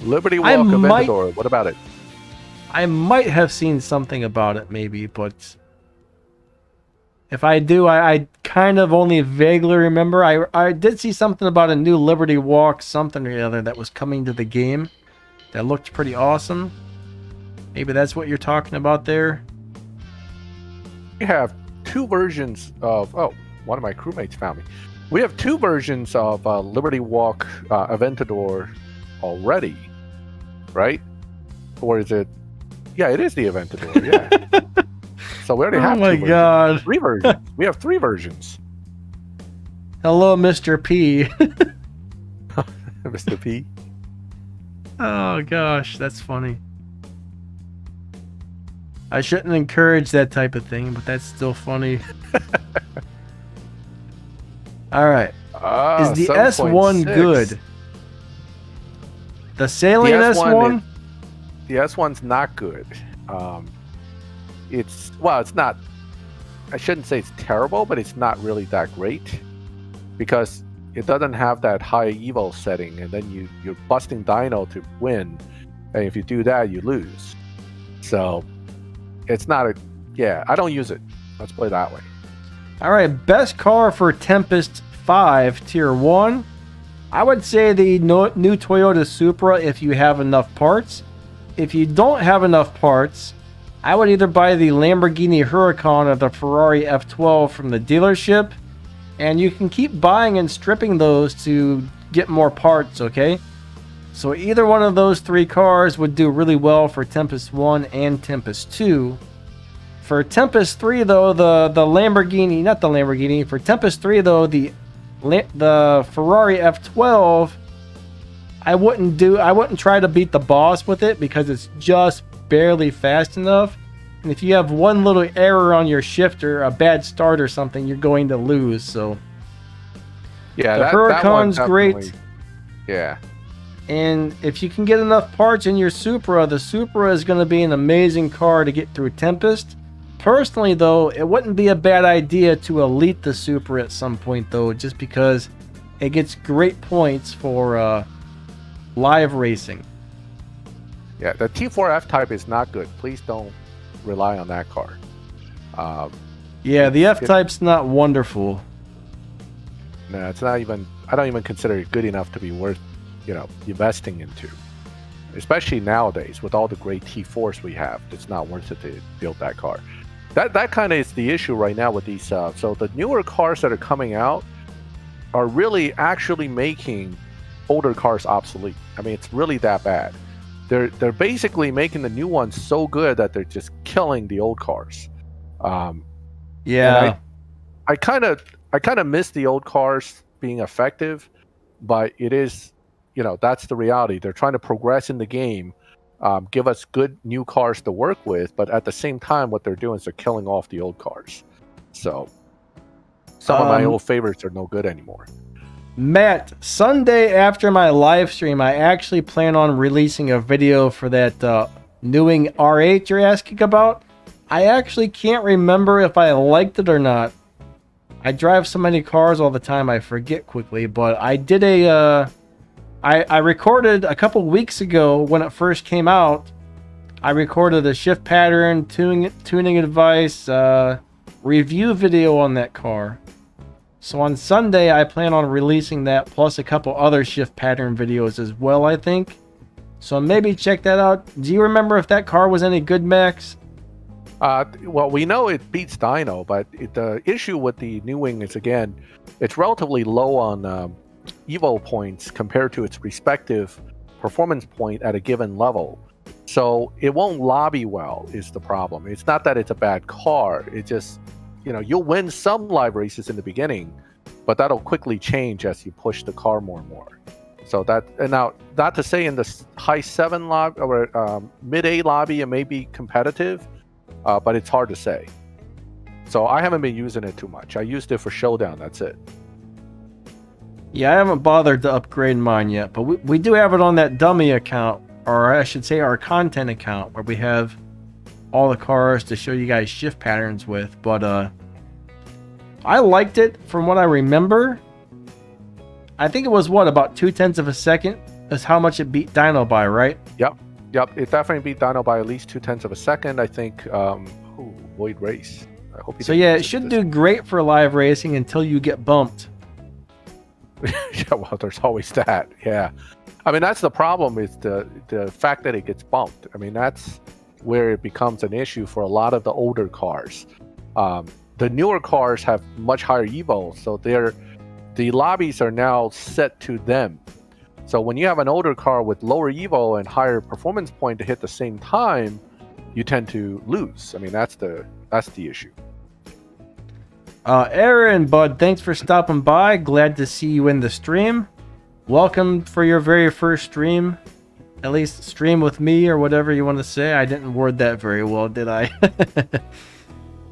Speaker 2: Liberty Walk Aventador. What about it?
Speaker 1: I might have seen something about it, maybe, but if I do, I kind of only vaguely remember. I did see something about a new Liberty Walk something or the other that was coming to the game that looked pretty awesome. Maybe that's what you're talking about there.
Speaker 2: We have two versions of... Oh, one of my crewmates found me. We have two versions of Liberty Walk Aventador already, right? Or is it... Yeah, it is the Aventador, yeah. So we already have
Speaker 1: two versions. God.
Speaker 2: 3 versions. We have 3 versions.
Speaker 1: Hello, Mr. P.
Speaker 2: Mr. P.
Speaker 1: Oh, gosh, that's funny. I shouldn't encourage that type of thing, but that's still funny. All right. Is the
Speaker 2: 7.6.
Speaker 1: S1 good? The Salient S1?
Speaker 2: The S1's not good. It's not. I shouldn't say it's terrible, but it's not really that great because it doesn't have that high evo setting, and then you're busting dyno to win, and if you do that, you lose. So it's not I don't use it. Let's play that way.
Speaker 1: All right, best car for Tempest 5 Tier 1. I would say the new Toyota Supra if you have enough parts. If you don't have enough parts, I would either buy the Lamborghini Huracan or the Ferrari F12 from the dealership, and you can keep buying and stripping those to get more parts, okay? So either one of those 3 cars would do really well for Tempest 1 and Tempest 2. For Tempest 3, though, the Lamborghini, not the Lamborghini, for Tempest 3, though, the Ferrari F12, I wouldn't try to beat the boss with it because it's just barely fast enough. And if you have one little error on your shifter, a bad start or something, you're going to lose. So
Speaker 2: yeah,
Speaker 1: the Huracan's great.
Speaker 2: Yeah.
Speaker 1: And if you can get enough parts in your Supra, the Supra is going to be an amazing car to get through Tempest. Personally, though, it wouldn't be a bad idea to elite the Supra at some point, though, just because it gets great points for live racing.
Speaker 2: Yeah, the T4 F-Type is not good. Please don't rely on that car.
Speaker 1: Yeah, the F-Type's not wonderful.
Speaker 2: No, it's not even... I don't even consider it good enough to be worth, investing into. Especially nowadays, with all the great T4s we have, it's not worth it to build that car. That kind of is the issue right now with these. So the newer cars that are coming out are really actually making older cars obsolete. I mean, it's really that bad. They're basically making the new ones so good that they're just killing the old cars.
Speaker 1: Yeah.
Speaker 2: I kind of miss the old cars being effective, but it is, that's the reality. They're trying to progress in the game, give us good new cars to work with, but at the same time, what they're doing is they're killing off the old cars. So some of my old favorites are no good anymore.
Speaker 1: Matt, Sunday after my live stream, I actually plan on releasing a video for that Newing R8 you're asking about. I actually can't remember if I liked it or not. I drive so many cars all the time I forget quickly, but I did I recorded a couple weeks ago when it first came out. I recorded a shift pattern, tuning advice, review video on that car. So on Sunday, I plan on releasing that plus a couple other shift pattern videos as well, I think. So maybe check that out. Do you remember if that car was any good, Max?
Speaker 2: Well, we know it beats dyno, but the issue with the new wing is, again, it's relatively low on Evo points compared to its respective performance point at a given level. So it won't lobby well is the problem. It's not that it's a bad car. It just, you'll win some live races in the beginning, but that'll quickly change as you push the car more and more. So and now, not to say in the high 7 lobby or mid 8 lobby it may be competitive, but it's hard to say. So I haven't been using it too much. I used it for Showdown, that's it.
Speaker 1: Yeah, I haven't bothered to upgrade mine yet, but we do have it on that dummy account, or I should say our content account, where we have all the cars to show you guys shift patterns with. But I liked it from what I remember. I think it was about 0.2 of a second is how much it beat dyno by, right?
Speaker 2: Yep. It definitely beat dyno by at least 0.2 of a second. I think Void Race. I hope. So
Speaker 1: yeah, it should do great for live racing until you get bumped.
Speaker 2: Yeah, well, there's always that. Yeah, I mean that's the problem, is the fact that it gets bumped. I mean that's where it becomes an issue for a lot of the older cars. The newer cars have much higher Evo, so the lobbies are now set to them. So when you have an older car with lower Evo and higher performance point to hit the same time, you tend to lose. I mean that's the issue.
Speaker 1: Aaron, bud, thanks for stopping by. Glad to see you in the stream. Welcome for your very first stream. At least stream with me or whatever you want to say. I didn't word that very well, did I?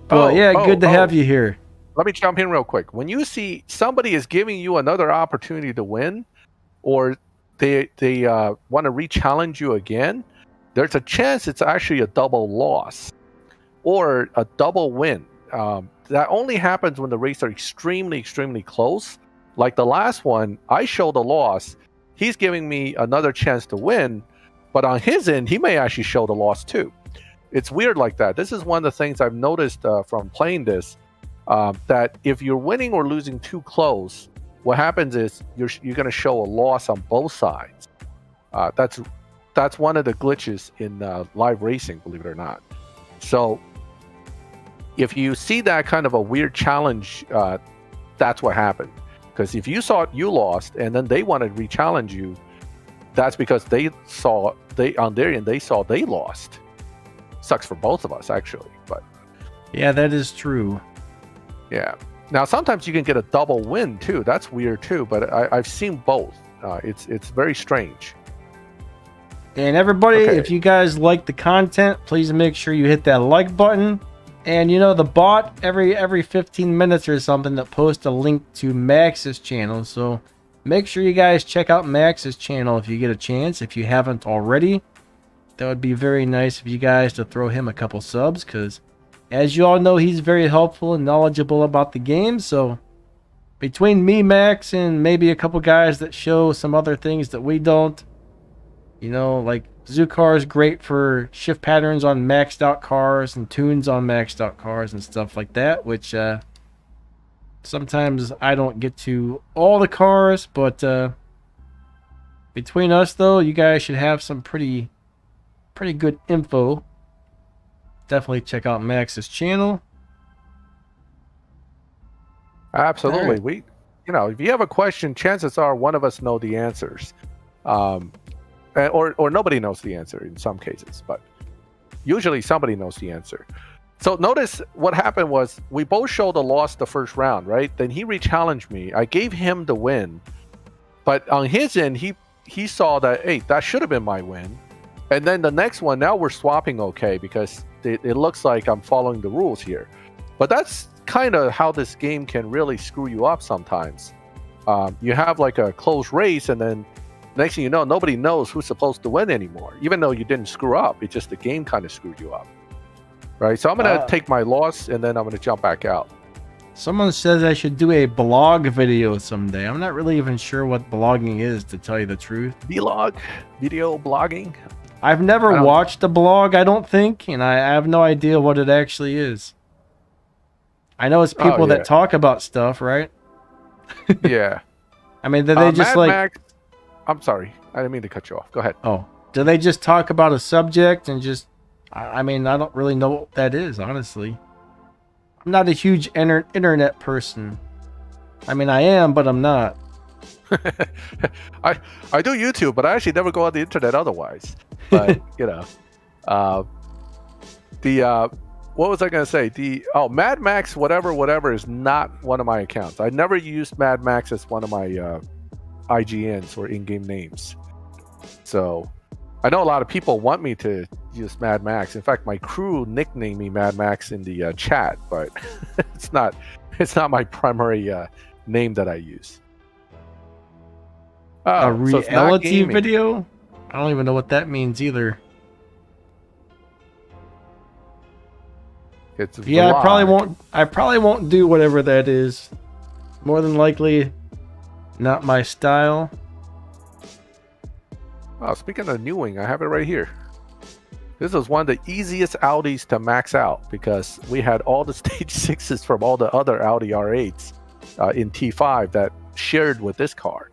Speaker 1: Good to have you here.
Speaker 2: Let me jump in real quick. When you see somebody is giving you another opportunity to win, or they want to re-challenge you again, there's a chance it's actually a double loss or a double win. That only happens when the races are extremely, extremely close. Like the last one, I showed a loss. He's giving me another chance to win, but on his end, he may actually show the loss too. It's weird like that. This is one of the things I've noticed from playing this, that if you're winning or losing too close, what happens is you're going to show a loss on both sides. That's one of the glitches in live racing, believe it or not. So if you see that kind of a weird challenge, that's what happened. Because if you saw you lost and then they wanted to re-challenge you, that's because on their end they saw they lost. Sucks for both of us, actually. But
Speaker 1: yeah, that is true.
Speaker 2: Yeah. Now sometimes you can get a double win too. That's weird too. But I've seen both. It's very strange.
Speaker 1: And everybody, if you guys like the content, please make sure you hit that like button. And the bot every 15 minutes or something that posts a link to Max's channel. So make sure you guys check out Max's channel if you get a chance. If you haven't already, that would be very nice of you guys to throw him a couple subs. Because as you all know, he's very helpful and knowledgeable about the game. So between me, Max, and maybe a couple guys that show some other things that we don't, like Zukar is great for shift patterns on maxed out cars and tunes on maxed out cars and stuff like that, which sometimes I don't get to all the cars, but between us though, you guys should have some pretty good info. Definitely check out Max's channel.
Speaker 2: Absolutely. Right. If you have a question, chances are one of us know the answers. Or nobody knows the answer in some cases, but usually somebody knows the answer. So notice what happened was we both showed a loss the first round, right? Then he re-challenged me. I gave him the win, but on his end, he saw that, hey, that should have been my win. And then the next one, now we're swapping okay because it looks like I'm following the rules here. But that's kind of how this game can really screw you up sometimes. You have like a close race and then next thing you know, nobody knows who's supposed to win anymore. Even though you didn't screw up, it's just the game kind of screwed you up, right? So I'm gonna take my loss, and then I'm gonna jump back out.
Speaker 1: Someone says I should do a blog video someday. I'm not really even sure what blogging is, to tell you the truth.
Speaker 2: Vlog, video blogging.
Speaker 1: I've never watched a blog, I don't think, and I have no idea what it actually is. I know it's people that talk about stuff, right?
Speaker 2: Yeah.
Speaker 1: I mean, do they just
Speaker 2: Mad Max, I'm sorry, I didn't mean to cut you off. Go ahead.
Speaker 1: Oh, do they just talk about a subject and just? I mean, I don't really know what that is, honestly. I'm not a huge internet person. I mean, I am, but I'm not.
Speaker 2: I do YouTube, but I actually never go on the internet otherwise. But what was I going to say? Mad Max whatever is not one of my accounts. I never used Mad Max as one of my IGNs or in-game names. So I know a lot of people want me to use Mad Max. In fact, my crew nicknamed me Mad Max in the chat, but it's not my primary name that I use.
Speaker 1: A reality video? I don't even know what that means either.
Speaker 2: It's
Speaker 1: I probably won't do whatever that is. More than likely, not my style.
Speaker 2: Oh, speaking of newing, I have it right here. This was one of the easiest Audis to max out because we had all the stage 6s from all the other Audi R8s in T5 that shared with this car.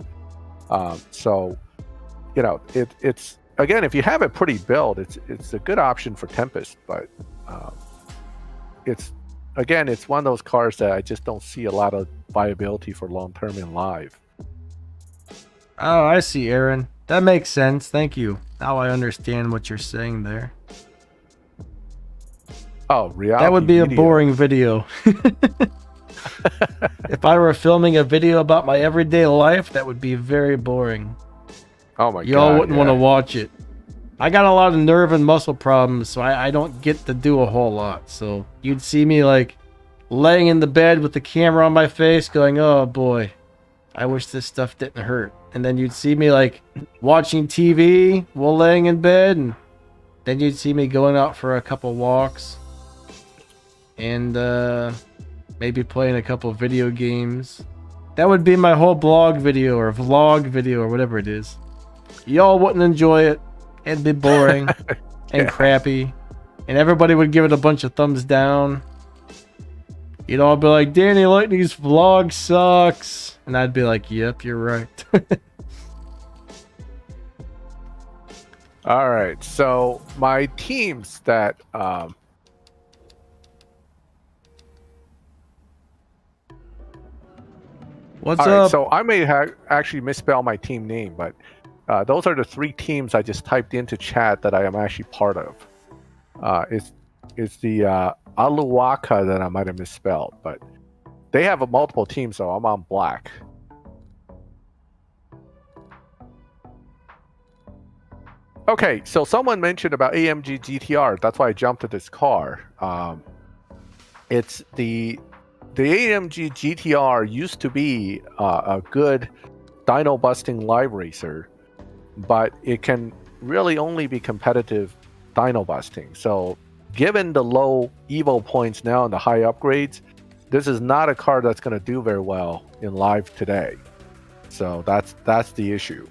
Speaker 2: So, it's again, if you have it pretty built, it's a good option for Tempest, but it's one of those cars that I just don't see a lot of viability for long term in live.
Speaker 1: Oh, I see, Aaron. That makes sense. Thank you. Now I understand what you're saying there.
Speaker 2: Oh, reality.
Speaker 1: That would be a boring video. If I were filming a video about my everyday life, that would be very boring.
Speaker 2: Oh my God.
Speaker 1: Y'all wouldn't want to watch it. I got a lot of nerve and muscle problems, so I don't get to do a whole lot. So you'd see me like laying in the bed with the camera on my face going, oh boy, I wish this stuff didn't hurt. And then you'd see me like watching TV while laying in bed, and then you'd see me going out for a couple walks and maybe playing a couple video games. That would be my whole blog video or vlog video or whatever it is. Y'all wouldn't enjoy it. It'd be boring and crappy, and everybody would give it a bunch of thumbs down. You'd all be like, Danny Lightning's vlog sucks. And I'd be like, yep, you're right.
Speaker 2: All right, so my teams that
Speaker 1: what's up?
Speaker 2: So I may actually misspell my team name, but those are the 3 teams I just typed into chat that I am actually part of. It's the Aluwaka that I might have misspelled, but they have multiple teams, so I'm on black. Okay, so someone mentioned about AMG GTR. That's why I jumped to this car. It's the AMG GTR used to be a good dyno busting live racer, but it can really only be competitive dyno busting. So given the low Evo points now and the high upgrades, this is not a car that's going to do very well in live today. So that's the issue.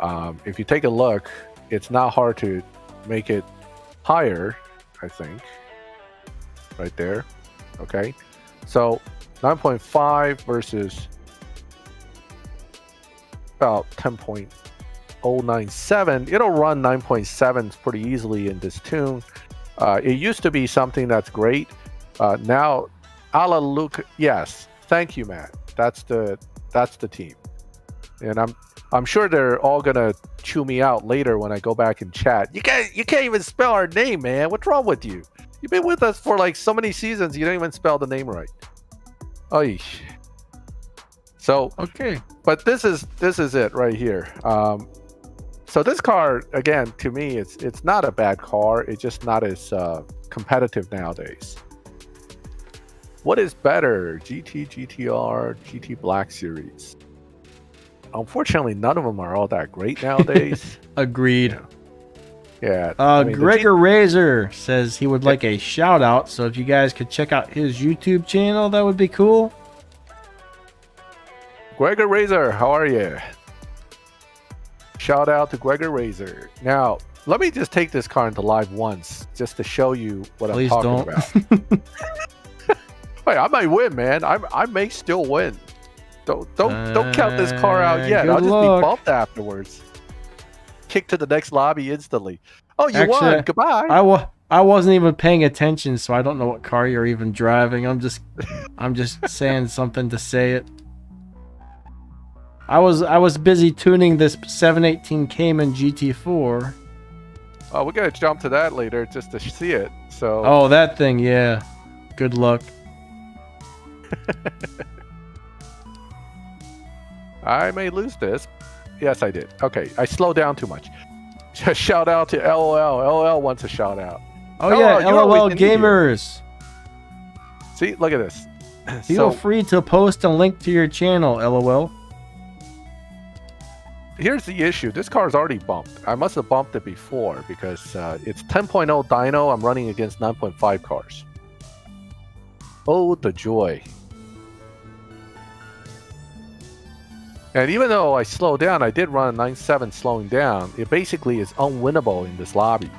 Speaker 2: If you take a look, it's not hard to make it higher, I think. Right there. Okay. So 9.5 versus about 10.097. It'll run 9.7s pretty easily in this tune. It used to be something that's great. Now, a la Luke, yes. Thank you, Matt. That's the team. And I'm sure they're all gonna chew me out later when I go back and chat. You can't even spell our name, man. What's wrong with you? You've been with us for like so many seasons. You don't even spell the name right. Oy. So
Speaker 1: okay,
Speaker 2: but this is it right here. So this car, again, to me, it's not a bad car. It's just not as competitive nowadays. What is better, GT, GTR, GT Black Series? unfortunately, none of them are all that great nowadays.
Speaker 1: Agreed.
Speaker 2: Yeah.
Speaker 1: Gregor Razor says he would like a shout out. So if you guys could check out his YouTube channel, that would be cool.
Speaker 2: Gregor Razor, how are you? Shout out to Gregor Razor. Now, let me just take this car into live once, just to show you what I'm talking about. Wait, I might win, man. I may still win. Don't count this car out yet. I'll just be bumped afterwards. Kick to the next lobby instantly. Oh, you won. Goodbye.
Speaker 1: I wasn't even paying attention, so I don't know what car you're even driving. I'm just saying something to say it. I was busy tuning this 718 Cayman GT4.
Speaker 2: Oh, we're gonna jump to that later just to see it. So.
Speaker 1: Oh, that thing, yeah. Good luck.
Speaker 2: I may lose this. Yes, I did. Okay, I slowed down too much. Shout out to LOL. LOL wants a shout out.
Speaker 1: Oh yeah, LOL gamers.
Speaker 2: See, look at this.
Speaker 1: Feel free to post a link to your channel, LOL.
Speaker 2: Here's the issue. This car is already bumped. I must have bumped it before because it's 10.0 dyno. I'm running against 9.5 cars. Oh, the joy. And even though I slowed down, I did run a 9.7 slowing down. It basically is unwinnable in this lobby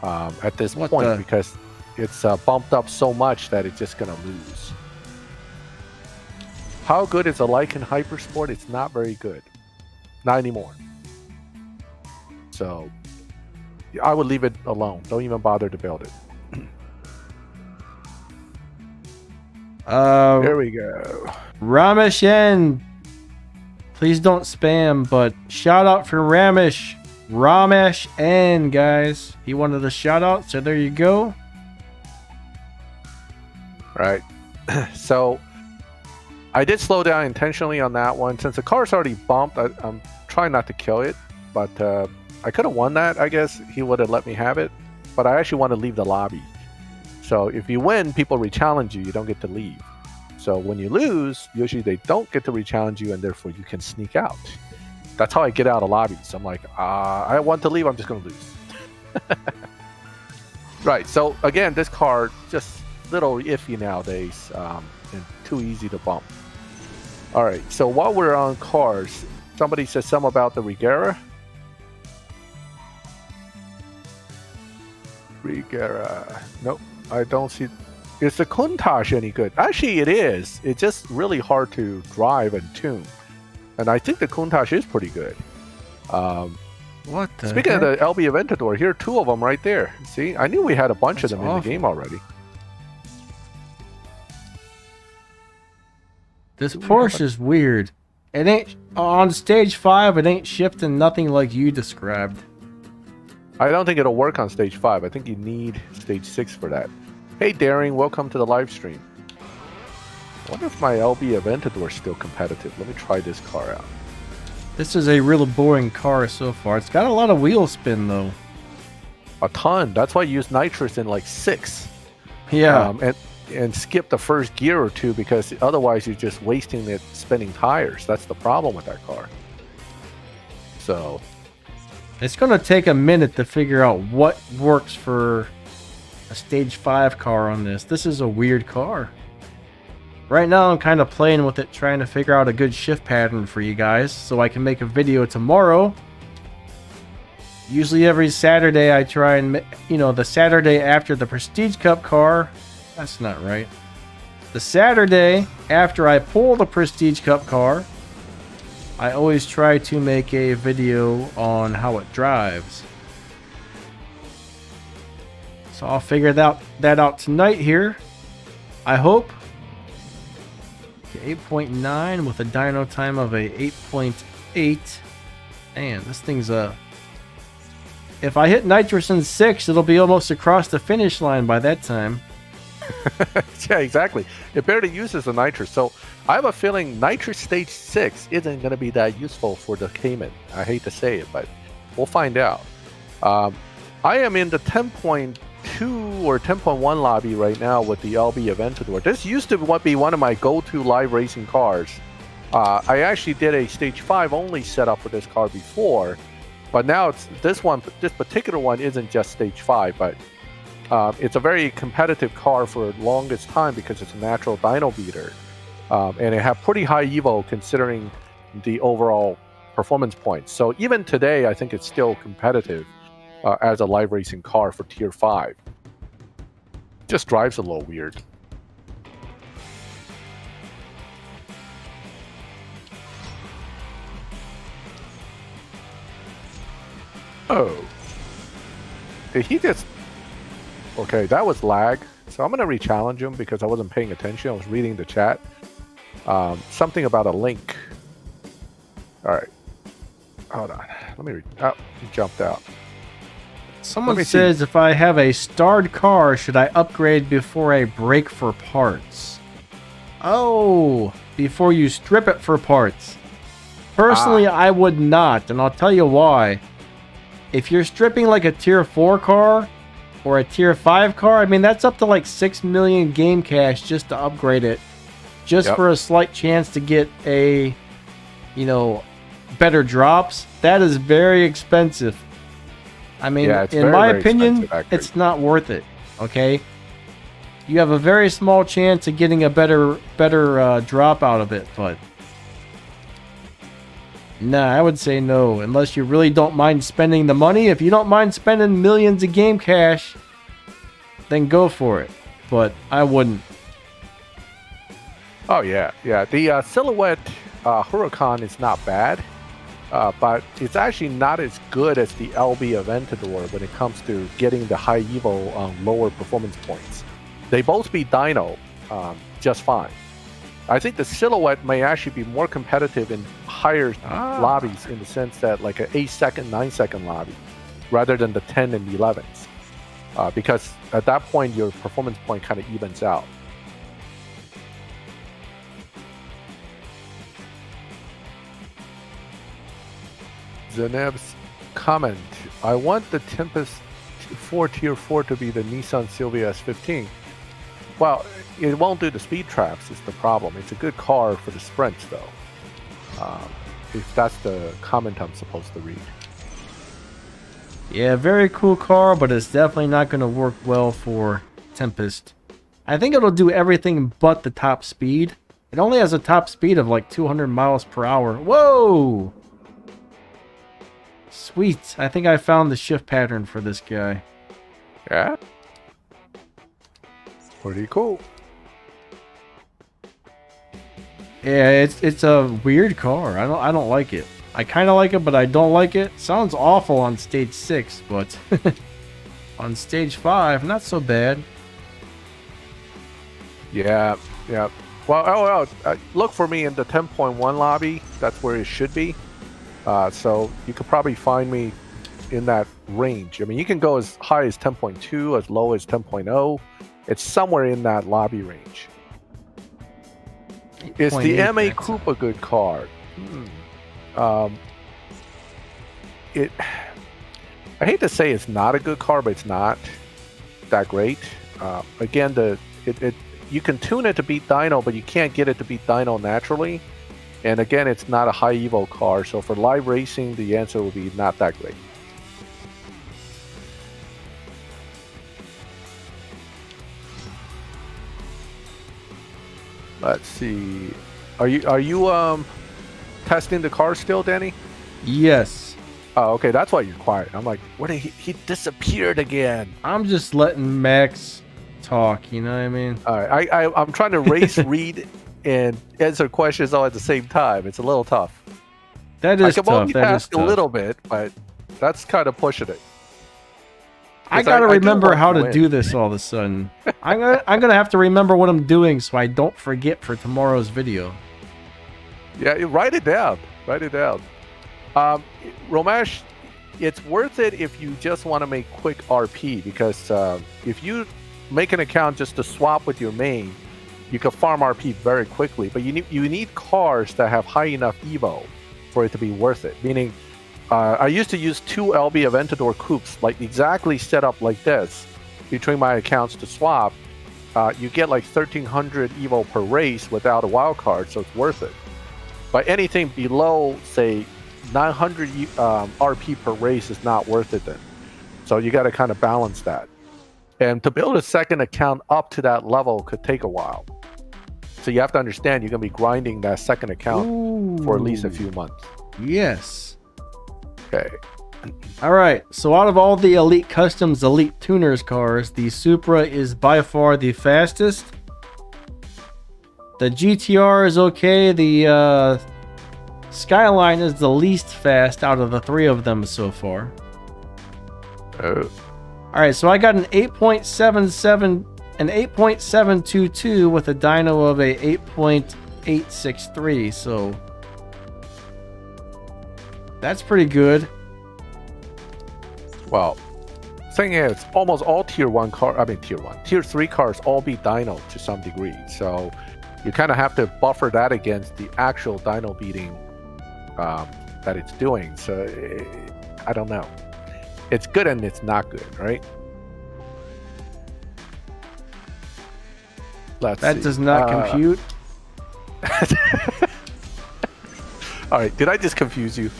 Speaker 2: at this point because it's bumped up so much that it's just going to lose. How good is a Lycan Hypersport? It's not very good. Not anymore. So I would leave it alone. Don't even bother to build it. There we go.
Speaker 1: Ramesh N. Please don't spam, but shout out for Ramesh N, guys. He wanted a shout out, so there you go.
Speaker 2: Right. So I did slow down intentionally on that one. Since the car's already bumped, I'm trying not to kill it, but I could have won that, I guess. He would have let me have it, but I actually want to leave the lobby. So if you win, people re-challenge you. You don't get to leave. So when you lose, usually they don't get to re-challenge you, and therefore you can sneak out. That's how I get out of lobbies. I'm like, I want to leave. I'm just going to lose. Right. So again, this car just little iffy nowadays, and too easy to bump. All right. So while we're on cars, somebody says something about the Regera. Regera. Nope. I don't see. Is the Countach any good? Actually, it is. It's just really hard to drive and tune. And I think the Countach is pretty good.
Speaker 1: What the
Speaker 2: Speaking
Speaker 1: heck?
Speaker 2: of the LB Aventador, here are two of them right there. See? I knew we had a bunch of them in the game already.
Speaker 1: This Porsche is weird. It ain't on stage 5. It ain't shifting nothing like you described.
Speaker 2: I don't think it'll work on stage 5. I think you need stage 6 for that. Hey Daring, welcome to the live stream. I wonder if my LB Aventador is still competitive. Let me try this car out.
Speaker 1: This is a real boring car so far. It's got a lot of wheel spin though.
Speaker 2: A ton. That's why I use nitrous in like 6.
Speaker 1: Yeah.
Speaker 2: And skip the first gear or two because otherwise you're just wasting it spinning tires. That's the problem with that car. So
Speaker 1: it's going to take a minute to figure out what works for a stage 5 car on this. This is a weird car. Right now I'm kind of playing with it, trying to figure out a good shift pattern for you guys so I can make a video tomorrow. Usually every Saturday I try and, the Saturday after the Prestige Cup car. That's not right. The Saturday after I pull the Prestige Cup car, I always try to make a video on how it drives. So I'll figure that out tonight here. I hope. 8.9 with a dyno time of a 8.8. Man, this thing's if I hit nitrous in 6, it'll be almost across the finish line by that time.
Speaker 2: Yeah, exactly. It barely uses the nitrous. So I have a feeling nitrous stage 6 isn't going to be that useful for the Cayman. I hate to say it, but we'll find out. I am in the 10.2 or 10.1 lobby right now with the LB Aventador. This used to be one of my go-to live racing cars I actually did a stage 5 only setup for this car before, but now this particular one isn't just stage 5, but it's a very competitive car for the longest time because it's a natural dyno beater, and it had pretty high evo considering the overall performance points. So even today, I think it's still competitive as a live racing car for tier 5. Just drives a little weird. Oh. Did he just... Okay, that was lag. So I'm going to re-challenge him because I wasn't paying attention. I was reading the chat. Something about a link. Alright. Hold on. Let me read. Oh, he jumped out.
Speaker 1: Someone says, if I have a starred car, should I upgrade before I break for parts? Oh, before you strip it for parts. Personally, I would not, and I'll tell you why. If you're stripping like a tier 4 car or a tier 5 car, I mean, that's up to like 6 million game cash just to upgrade it. Just for a slight chance to get a, better drops. That is very expensive. I mean, in my opinion, it's not worth it. Okay, you have a very small chance of getting a better drop out of it, but nah, I would say no, unless you really don't mind spending the money. If you don't mind spending millions of game cash, then go for it. But I wouldn't.
Speaker 2: Oh yeah. The Silhouette Huracan is not bad. But it's actually not as good as the LB Aventador when it comes to getting the high evo on lower performance points. They both beat dyno just fine. I think the Silhouette may actually be more competitive in higher lobbies in the sense that like an 8-second, 9-second lobby rather than the 10 and 11s. Because at that point your performance point kind of evens out. Zeneb's comment, I want the Tempest 4 Tier 4 to be the Nissan Silvia S15. Well, it won't do the speed traps is the problem. It's a good car for the sprints though. If that's the comment I'm supposed to read.
Speaker 1: Yeah, very cool car, but it's definitely not going to work well for Tempest. I think it'll do everything but the top speed. It only has a top speed of like 200 miles per hour. Whoa! Sweet. I think I found the shift pattern for this guy.
Speaker 2: Yeah? Pretty cool.
Speaker 1: Yeah, it's a weird car. I don't like it. I kind of like it, but I don't like it. Sounds awful on stage 6, but on stage 5, not so bad.
Speaker 2: Yeah. Well, look for me in the 10.1 lobby. That's where it should be. So you could probably find me in that range. I mean, you can go as high as 10.2, as low as 10.0. It's somewhere in that lobby range. Is the MA Coupe a good car? I hate to say it's not a good car, but it's not that great. Again, you can tune it to beat dyno, but you can't get it to beat dyno naturally. And again, it's not a high evo car, so for live racing, the answer will be not that great. Let's see. Are you testing the car still, Danny?
Speaker 1: Yes.
Speaker 2: Oh, okay. That's why you're quiet. I'm like, what? He disappeared again.
Speaker 1: I'm just letting Max talk. You know what I mean?
Speaker 2: All right. I'm trying to read, and answer questions all at the same time. It's a little tough.
Speaker 1: That is tough.
Speaker 2: I can multitask a little bit, but that's kind of pushing it.
Speaker 1: I gotta remember how to do this all of a sudden. I'm gonna have to remember what I'm doing so I don't forget for tomorrow's video.
Speaker 2: Yeah, write it down. Write it down. Romesh, it's worth it if you just want to make quick RP, because if you make an account just to swap with your main, you can farm RP very quickly. But you need cars that have high enough evo for it to be worth it. Meaning, I used to use 2 LB Aventador coupes, like exactly set up like this, between my accounts to swap. You get like 1300 evo per race without a wild card, so it's worth it. But anything below, say, 900 RP per race is not worth it then. So you got to kind of balance that. And to build a second account up to that level could take a while. So you have to understand you're going to be grinding that second account for at least a few months.
Speaker 1: Yes.
Speaker 2: Okay.
Speaker 1: All right. So out of all the Elite Customs Elite Tuners cars, the Supra is by far the fastest. The GTR is okay. The Skyline is the least fast out of the three of them so far.
Speaker 2: Oh.
Speaker 1: All right, so I got an 8.77, an 8.722 with a dyno of a 8.863. So that's pretty good.
Speaker 2: Well, thing is, almost all tier 3 cars all beat dyno to some degree. So you kind of have to buffer that against the actual dyno beating that it's doing. So I don't know. It's good and it's not good, right? That
Speaker 1: does not compute.
Speaker 2: All right, did I just confuse you?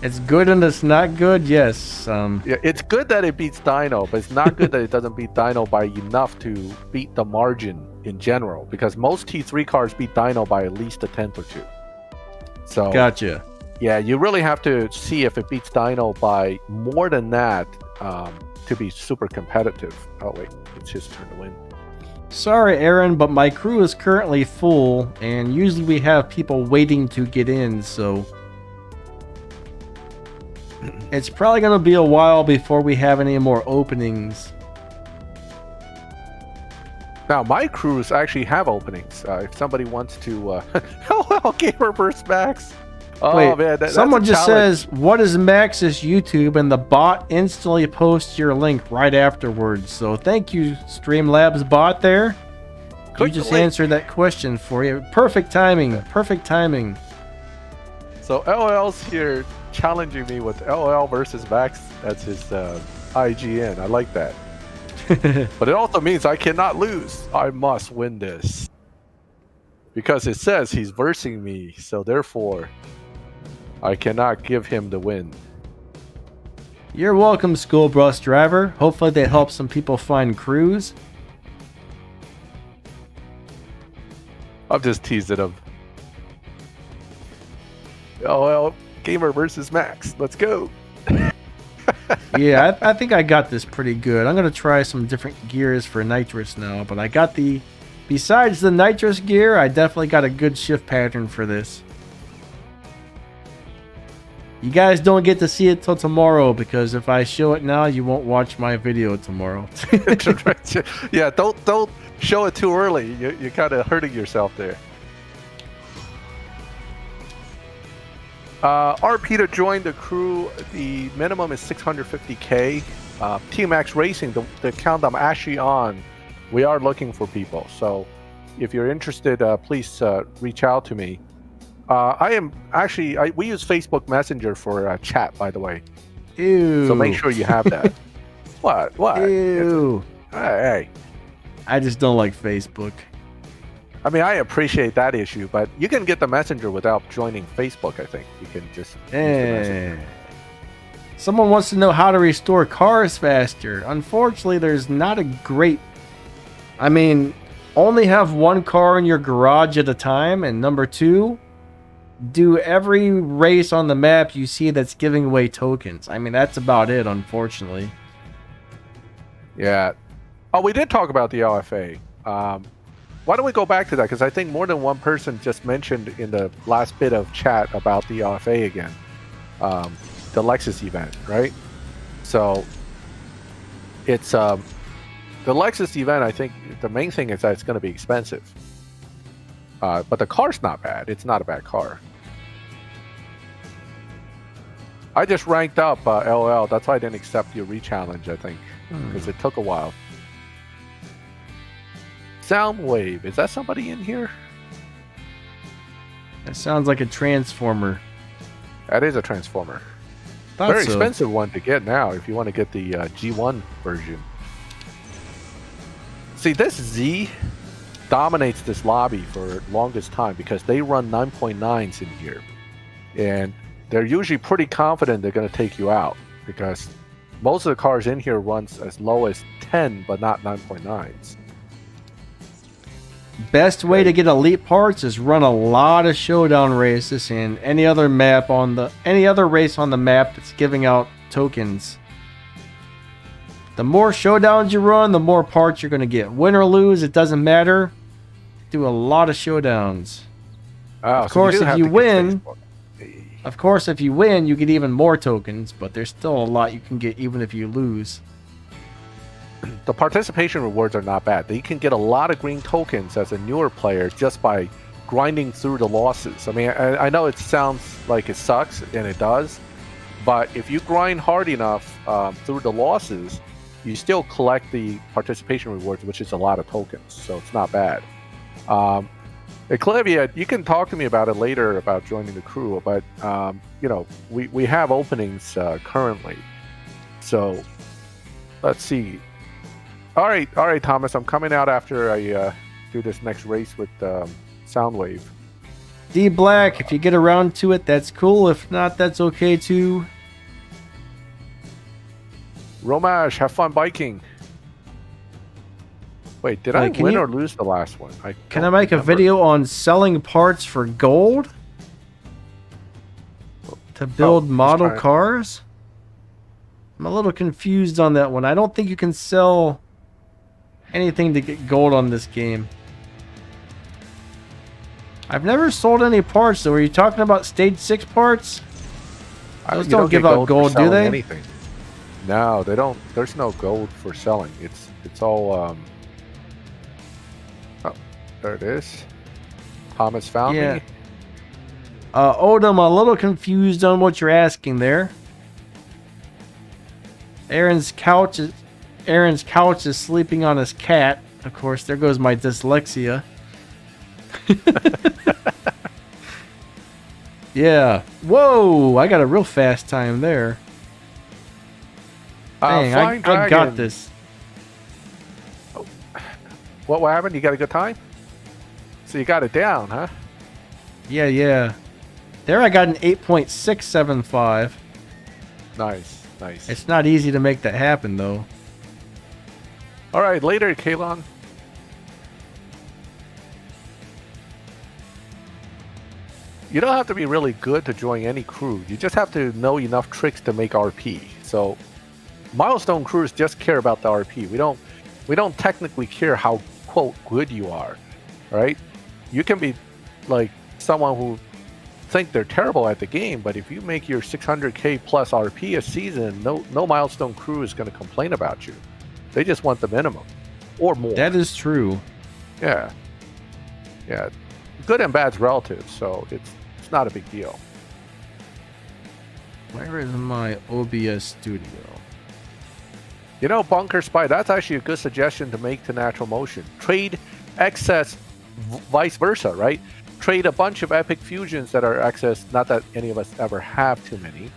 Speaker 1: It's good and it's not good, yes.
Speaker 2: Yeah, it's good that it beats dyno, but it's not good that it doesn't beat dyno by enough to beat the margin in general, because most T3 cars beat dyno by at least a tenth or two. So
Speaker 1: gotcha.
Speaker 2: Yeah, you really have to see if it beats dyno by more than that to be super competitive. Oh wait, it's his turn to win.
Speaker 1: Sorry, Aaron, but my crew is currently full, and usually we have people waiting to get in, so it's probably going to be a while before we have any more openings.
Speaker 2: Now, my crews actually have openings. If somebody wants to... LOL Gamer vs. Max. Oh,
Speaker 1: wait,
Speaker 2: man,
Speaker 1: someone just says, what is Max's YouTube? And the bot instantly posts your link right afterwards. So thank you, Streamlabs bot there. You just answered that question for you. Perfect timing. Perfect timing.
Speaker 2: So LOL's here challenging me with LOL versus Max as his IGN. I like that. But it also means I cannot lose. I must win this. Because it says he's versing me. So therefore... I cannot give him the win.
Speaker 1: You're welcome, school bus driver. Hopefully they help some people find crews.
Speaker 2: I'm just teasing him. LOL Gamer versus Max. Let's go.
Speaker 1: Yeah, I think I got this pretty good. I'm going to try some different gears for nitrous now. But I got the... Besides the nitrous gear, I definitely got a good shift pattern for this. You guys don't get to see it till tomorrow, because if I show it now, you won't watch my video tomorrow.
Speaker 2: Yeah, don't show it too early. You're kind of hurting yourself there. RP to join the crew, the minimum is 650K. TMAX Racing, the account I'm actually on, we are looking for people. So if you're interested, please reach out to me. I am actually, we use Facebook Messenger for chat, by the way.
Speaker 1: Ew.
Speaker 2: So make sure you have that. What?
Speaker 1: Ew.
Speaker 2: Hey.
Speaker 1: I just don't like Facebook.
Speaker 2: I mean, I appreciate that issue, but you can get the Messenger without joining Facebook, I think. You can just use the Messenger.
Speaker 1: Someone wants to know how to restore cars faster. Unfortunately, there's not a great... I mean, only have one car in your garage at a time, and number two... do every race on the map you see that's giving away tokens. I mean, that's about it, unfortunately.
Speaker 2: Yeah. Oh, we did talk about the LFA. Why don't we go back to that? Because I think more than one person just mentioned in the last bit of chat about the LFA again. The Lexus event, right? So, it's... the Lexus event, I think the main thing is that it's going to be expensive. But the car's not bad. It's not a bad car. I just ranked up LOL. That's why I didn't accept your re-challenge, I think. Because it took a while. Soundwave. Is that somebody in here?
Speaker 1: That sounds like a transformer.
Speaker 2: That is a transformer. Very expensive one to get now if you want to get the G1 version. See, this Z dominates this lobby for longest time because they run 9.9s in here, and they're usually pretty confident they're going to take you out because most of the cars in here runs as low as 10 but not 9.9s.
Speaker 1: Best way to get elite parts is run a lot of showdown races and any other race on the map that's giving out tokens. The more showdowns you run, the more parts you're going to get. Win or lose, it doesn't matter. Do a lot of showdowns. Of course, if you win, you get even more tokens, but there's still a lot you can get even if you lose.
Speaker 2: The participation rewards are not bad. You can get a lot of green tokens as a newer player just by grinding through the losses. I mean, I know it sounds like it sucks, and it does, but if you grind hard enough through the losses, you still collect the participation rewards, which is a lot of tokens, so it's not bad. Eclivia, you can talk to me about it later about joining the crew, but we have openings currently. So let's see. All right, Thomas, I'm coming out after I do this next race with Soundwave.
Speaker 1: D Black, if you get around to it, that's cool. If not, that's okay too.
Speaker 2: Romaj, have fun biking. Wait, did I win or lose the last one?
Speaker 1: Can I make a video on selling parts for gold to build model cars? I'm a little confused on that one. I don't think you can sell anything to get gold on this game. I've never sold any parts, though. Are you talking about stage 6 parts? Those don't give out gold, do they?
Speaker 2: Anything. No, they don't. There's no gold for selling. It's all oh, there it is. Thomas found me.
Speaker 1: Odom, a little confused on what you're asking there. Aaron's couch is sleeping on his cat. Of course, there goes my dyslexia. Yeah. Whoa, I got a real fast time there. Dang, I got this.
Speaker 2: Oh. What happened? You got a good time? So you got it down, huh?
Speaker 1: Yeah. There I got an 8.675.
Speaker 2: Nice.
Speaker 1: It's not easy to make that happen, though.
Speaker 2: All right, later, Kalon. You don't have to be really good to join any crew. You just have to know enough tricks to make RP. So, milestone crews just care about the RP. We don't technically care how quote good you are, right? You can be like someone who think they're terrible at the game, but if you make your 600k plus RP a season, no milestone crew is going to complain about you. They just want the minimum or more.
Speaker 1: That is true.
Speaker 2: Yeah. Good and bad's relative, so it's not a big deal.
Speaker 1: Where is my OBS studio?
Speaker 2: Bunker Spy, that's actually a good suggestion to make to Natural Motion. Trade excess vice versa, right? Trade a bunch of epic fusions that are excess, not that any of us ever have too many,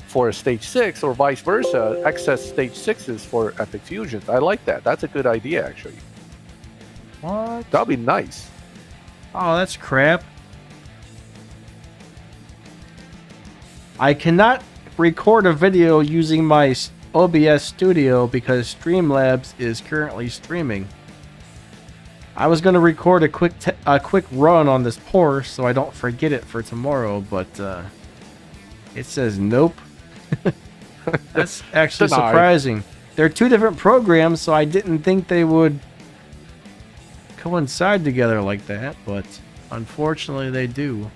Speaker 2: for a stage 6, or vice versa, excess stage 6s for epic fusions. I like that. That's a good idea, actually.
Speaker 1: What?
Speaker 2: That'll be nice.
Speaker 1: Oh, that's crap. I cannot record a video using my OBS studio because Streamlabs is currently streaming. I was going to record a quick run on this Porsche so I don't forget it for tomorrow, but it says nope. That's actually surprising. They're two different programs, so I didn't think they would coincide together like that, but unfortunately they do.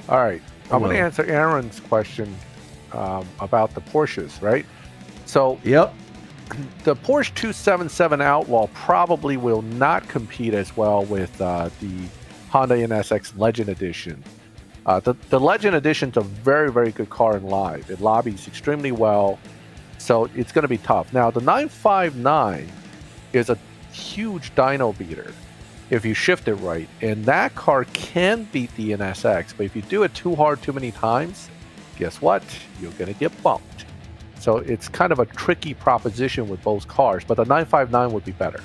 Speaker 2: All right. I'm going to answer Aaron's question about the Porsches, right? So,
Speaker 1: yep.
Speaker 2: The Porsche 277 Outlaw probably will not compete as well with the Honda NSX Legend Edition. The Legend Edition is a very, very good car in live. It lobbies extremely well, so it's going to be tough. Now, the 959 is a huge dyno beater if you shift it right, and that car can beat the NSX, but if you do it too hard too many times, guess what? You're going to get bumped. So it's kind of a tricky proposition with both cars, but the 959 would be better.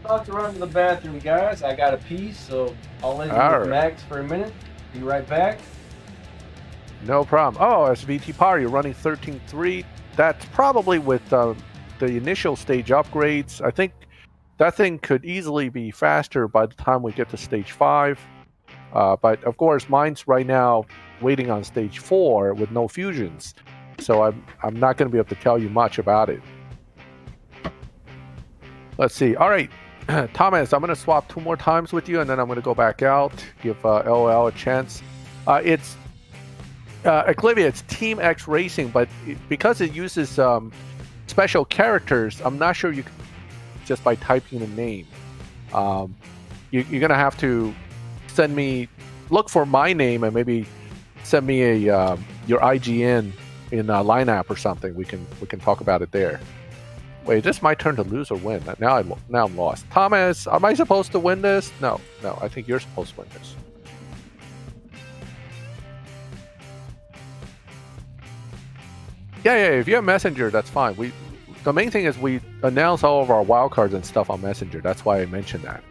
Speaker 1: about to run to the bathroom, guys. I got a pee, so I'll let you with Max for a minute. Be right back.
Speaker 2: No problem. Oh, SVT Power, you're running 13.3. That's probably with the initial stage upgrades. I think that thing could easily be faster by the time we get to stage 5. But of course, mine's right now waiting on stage 4 with no fusions. So I'm not going to be able to tell you much about it. Let's see. All right, Thomas, I'm going to swap 2 more times with you, and then I'm going to go back out, give LOL a chance. It's Eclivia, it's Team X Racing, but because it uses special characters, I'm not sure you can just by typing the name. You're going to have to send me, look for my name, and maybe send me your IGN in a line app or something. We can talk about it there. Wait, is this my turn to lose or win? Now I'm lost. Thomas, am I supposed to win this? No, I think you're supposed to win this. Yeah, if you have Messenger, that's fine. The main thing is we announce all of our wildcards and stuff on Messenger. That's why I mentioned that.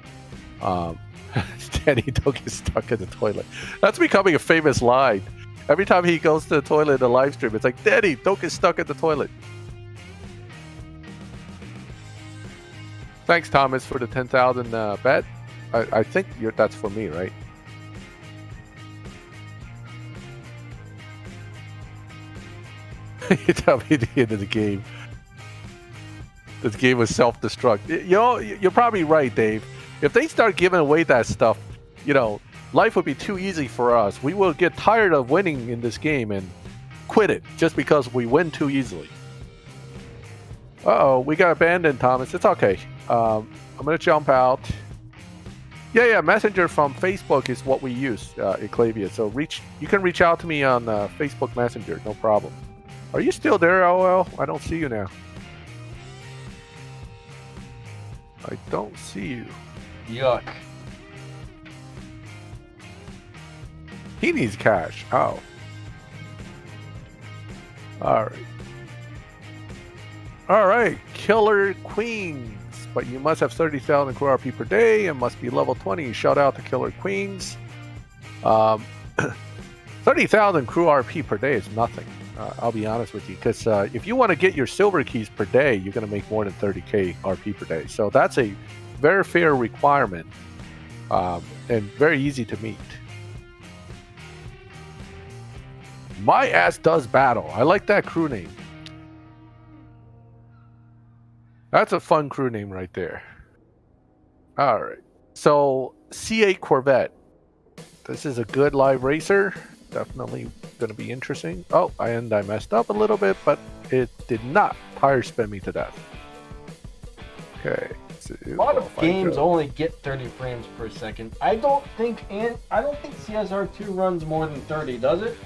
Speaker 2: Danny, don't get stuck in the toilet. That's becoming a famous line. Every time he goes to the toilet in the live stream, it's like, Danny, don't get stuck in the toilet. Thanks, Thomas, for the 10,000 bet. I think that's for me, right? You tell me the end of the game. This game was self-destruct. You're probably right, Dave. If they start giving away that stuff, life would be too easy for us. We will get tired of winning in this game and quit it just because we win too easily. Uh-oh, we got abandoned, Thomas. It's okay. I'm going to jump out. Yeah, Messenger from Facebook is what we use, Eclavia. So you can reach out to me on Facebook Messenger, no problem. Are you still there, LOL? I don't see you now. I don't see you.
Speaker 1: Yuck.
Speaker 2: He needs cash. Oh. All right. Killer Queens. But you must have 30,000 crew RP per day and must be level 20. Shout out to Killer Queens. 30,000 crew RP per day is nothing. I'll be honest with you, because if you want to get your silver keys per day, you're going to make more than 30k RP per day. So that's a very fair requirement and very easy to meet. My ass does battle. I like that crew name. That's a fun crew name right there. All right. So C8 Corvette. This is a good live racer. Definitely going to be interesting. Oh, I messed up a little bit, but it did not tire spin me to death. Okay.
Speaker 1: A lot of games only get 30 frames per second. I don't think CSR2 runs more than 30, does it?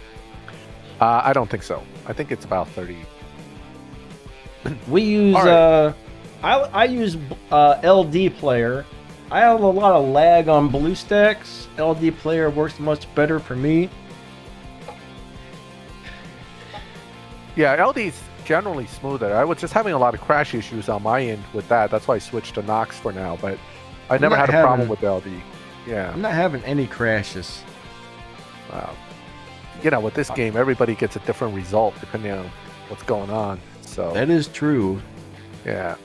Speaker 2: I don't think so. I think it's about 30.
Speaker 1: We use I use LD Player. I have a lot of lag on BlueStacks. LD Player works much better for me.
Speaker 2: Yeah, LD's generally smoother. I was just having a lot of crash issues on my end with that. That's why I switched to Nox for now, but I never had a problem with LD. Yeah.
Speaker 1: I'm not having any crashes.
Speaker 2: Wow. With this game, everybody gets a different result depending on what's going on. So
Speaker 1: that is true.
Speaker 2: Yeah.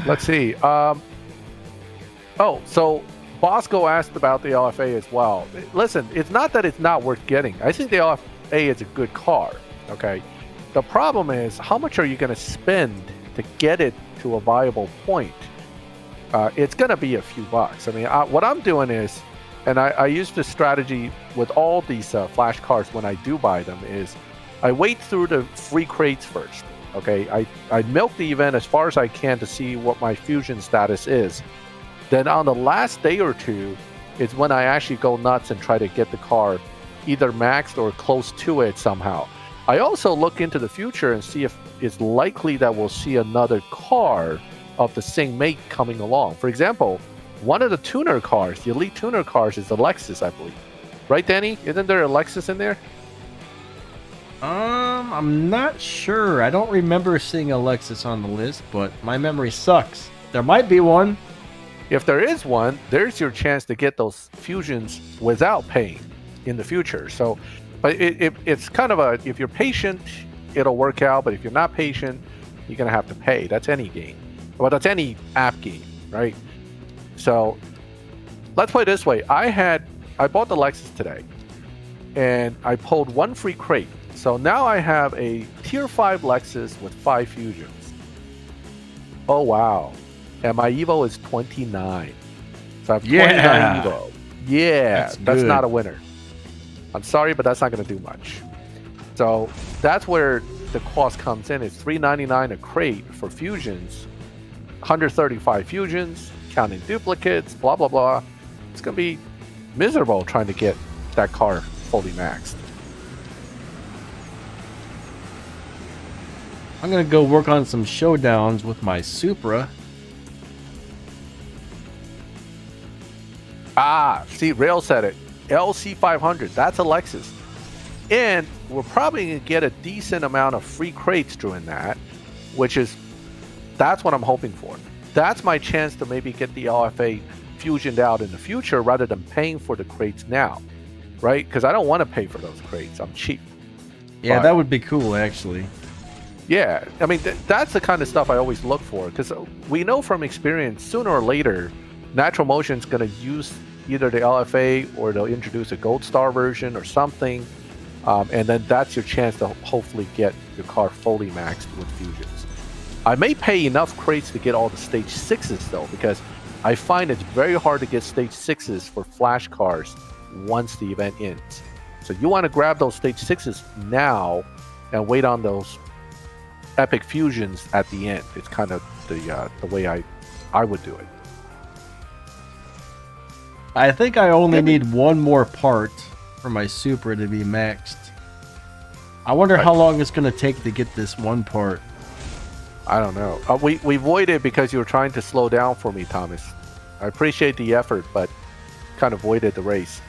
Speaker 2: Let's see. So Bosco asked about the LFA as well. Listen, it's not that it's not worth getting. I think the LFA is a good car. Okay. The problem is, how much are you going to spend to get it to a viable point? It's going to be a few bucks. I mean, what I'm doing is, and I use this strategy with all these flash cars when I do buy them, is I wait through the free crates first. Okay, I milk the event as far as I can to see what my fusion status is. Then on the last day or two is when I actually go nuts and try to get the car either maxed or close to it somehow. I also look into the future and see if it's likely that we'll see another car of the same make coming along. For example, one of the tuner cars, the elite tuner cars, is the Lexus, I believe. Right, Danny? Isn't there a Lexus in there?
Speaker 1: I'm not sure. I don't remember seeing a Lexus on the list, but my memory sucks. There might be one.
Speaker 2: If there is one, there's your chance to get those Fusions without paying in the future. So, but it's kind of a, if you're patient, it'll work out. But if you're not patient, you're going to have to pay. That's any game. Well, that's any app game, right? So let's play it this way. I bought the Lexus today, and I pulled one free crate. So now I have a tier 5 Lexus with 5 Fusions. Oh, wow. And my Evo is 29. So I have 29 Evo. Yeah, that's not a winner. I'm sorry, but that's not going to do much. So that's where the cost comes in. It's $3.99 a crate for Fusions, 135 Fusions, counting duplicates, blah, blah, blah. It's going to be miserable trying to get that car fully maxed.
Speaker 1: I'm going to go work on some showdowns with my Supra.
Speaker 2: See, Rail said it. LC500, that's a Lexus. And we're probably going to get a decent amount of free crates during that, that's what I'm hoping for. That's my chance to maybe get the LFA fusioned out in the future rather than paying for the crates now, right? Because I don't want to pay for those crates. I'm cheap.
Speaker 1: Yeah, that would be cool, actually.
Speaker 2: Yeah, I mean, that's the kind of stuff I always look for, because we know from experience, sooner or later, Natural Motion's going to use either the LFA or they'll introduce a Gold Star version or something, and then that's your chance to hopefully get your car fully maxed with Fusions. I may pay enough crates to get all the Stage 6s though, because I find it's very hard to get Stage 6s for Flash cars once the event ends. So you want to grab those Stage 6s now and wait on those Epic Fusions at the end. It's kind of the way I would do it.
Speaker 1: I think I only need one more part for my Supra to be maxed. I wonder how long it's going to take to get this one part.
Speaker 2: I don't know. We voided because you were trying to slow down for me, Thomas. I appreciate the effort, but kind of voided the race.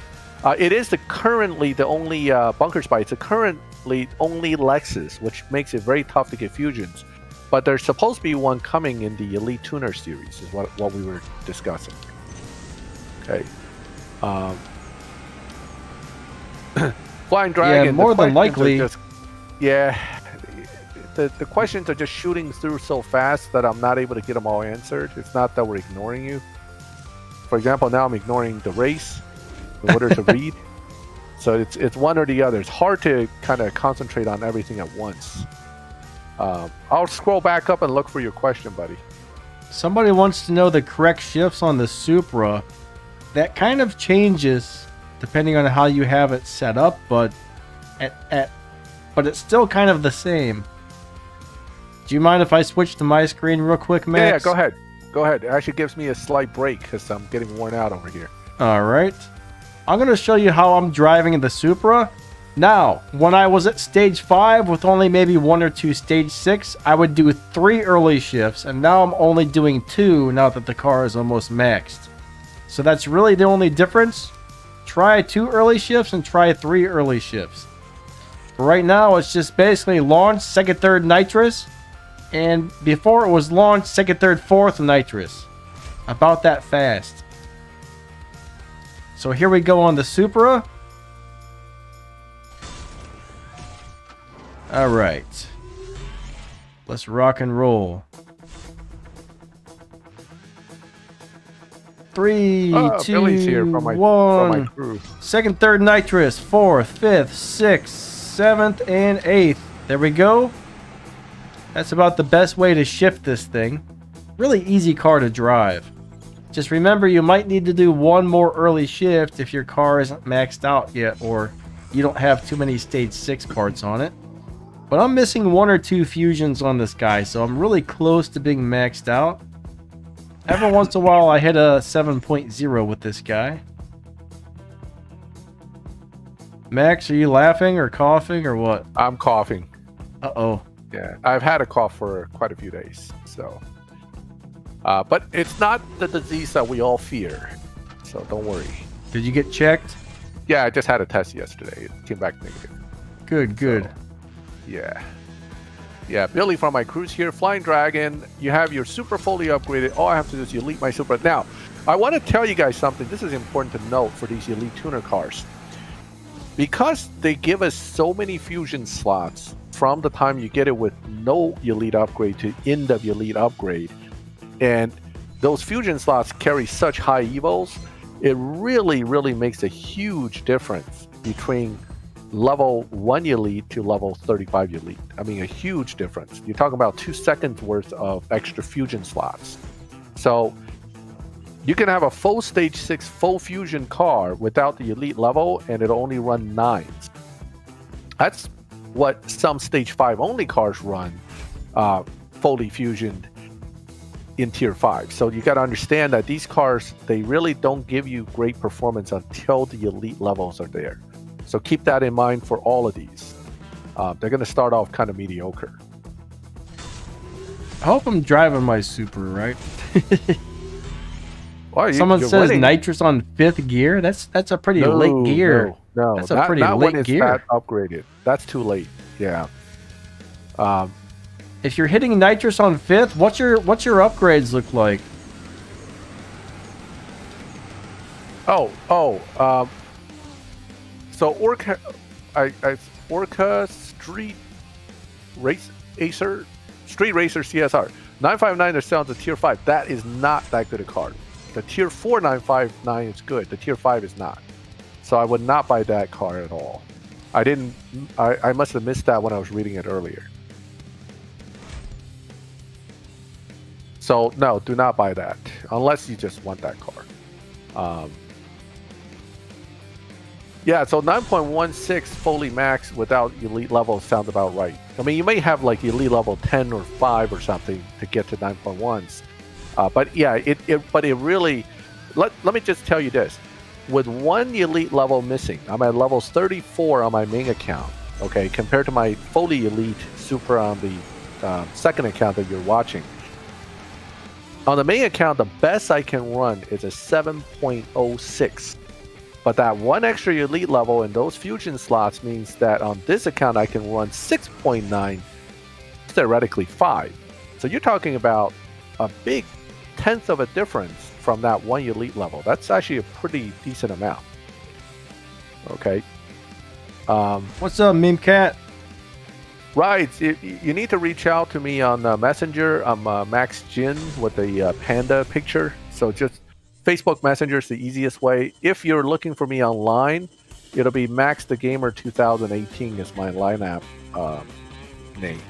Speaker 2: It is currently the only Bunker Spy. It's the currently only Lexus, which makes it very tough to get Fusions. But there's supposed to be one coming in the Elite Tuner series, is what we were discussing. Okay. Flying Dragon.
Speaker 1: Yeah, more than likely.
Speaker 2: The questions are just shooting through so fast that I'm not able to get them all answered. It's not that we're ignoring you. For example, now I'm ignoring the race in order to read. So it's one or the other. It's hard to kind of concentrate on everything at once. I'll scroll back up and look for your question, buddy.
Speaker 1: Somebody wants to know the correct shifts on the Supra. That kind of changes depending on how you have it set up, but but it's still kind of the same. Do you mind if I switch to my screen real quick, Max?
Speaker 2: Yeah, go ahead. Go ahead. It actually gives me a slight break because I'm getting worn out over here.
Speaker 1: All right. I'm going to show you how I'm driving in the Supra. Now, when I was at stage 5 with only maybe 1 or 2 stage 6, I would do 3 early shifts, and now I'm only doing 2 now that the car is almost maxed. So that's really the only difference. Try 2 early shifts and try 3 early shifts. But right now, it's just basically launch, second, third nitrous, and before it was launched, second, third, fourth nitrous. About that fast. So here we go on the Supra. All right. Let's rock and roll. 3, 2,
Speaker 2: Billy's here from my
Speaker 1: 1.
Speaker 2: crew.
Speaker 1: Second, third nitrous, 4th, 5th, 6th, 7th, and 8th. There we go. That's about the best way to shift this thing. Really easy car to drive. Just remember, you might need to do 1 more early shift if your car isn't maxed out yet, or you don't have too many stage 6 parts on it. But I'm missing 1 or 2 fusions on this guy, so I'm really close to being maxed out. Every once in a while, I hit a 7.0 with this guy. Max, are you laughing or coughing or what?
Speaker 2: I'm coughing.
Speaker 1: Uh-oh.
Speaker 2: Yeah, I've had a cough for quite a few days, so. But it's not the disease that we all fear, so don't worry.
Speaker 1: Did you get checked?
Speaker 2: Yeah, I just had a test yesterday. It came back negative.
Speaker 1: Good, good.
Speaker 2: So, Yeah. Yeah, Billy from my cruise here, Flying Dragon. You have your Super fully upgraded. All I have to do is Elite my Super. Now, I want to tell you guys something. This is important to note for these Elite Tuner cars. Because they give us so many fusion slots from the time you get it with no Elite upgrade to end of Elite upgrade, and those fusion slots carry such high evos, it really, really makes a huge difference between level 1 Elite to level 35 Elite. I mean, a huge difference. You're talking about 2 seconds worth of extra fusion slots. So you can have a full stage 6 full fusion car without the Elite level, and it'll only run 9s. That's what some stage 5 only cars run, fully fusioned in tier 5. So you got to understand that these cars, they really don't give you great performance until the Elite levels are there. So keep that in mind for all of these. They're going to start off kind of mediocre.
Speaker 1: I hope I'm driving my Super right.
Speaker 2: Well,
Speaker 1: Someone says winning. Nitrous on 5th gear. That's a pretty late gear.
Speaker 2: No,
Speaker 1: that's a pretty late gear.
Speaker 2: That upgraded. That's too late. Yeah.
Speaker 1: If you're hitting nitrous on 5th, what's your upgrades look like?
Speaker 2: So Orca Street Racer CSR 959 is selling to tier 5. That is not that good a card. The tier 4 959 is good. The tier 5 is not. So I would not buy that car at all. I must have missed that when I was reading it earlier. So no, do not buy that unless you just want that car. Yeah, so 9.16 fully max without Elite level sounds about right. I mean, you may have like Elite level 10 or 5 or something to get to 9.1s. But yeah, it really, let me just tell you this. With 1 Elite level missing, I'm at levels 34 on my main account, okay, compared to my fully Elite Super on the second account that you're watching. On the main account, the best I can run is a 7.06. But that 1 extra Elite level and those fusion slots means that on this account I can run 6.9, theoretically 5. So you're talking about a big 1/10 of a difference from that 1 Elite level. That's actually a pretty decent amount. Okay.
Speaker 1: What's up, Meme Cat?
Speaker 2: Right. You need to reach out to me on Messenger. I'm Max Jin with the panda picture. So just Facebook Messenger is the easiest way. If you're looking for me online, it'll be Maxthegamer 2018 is my lineup name.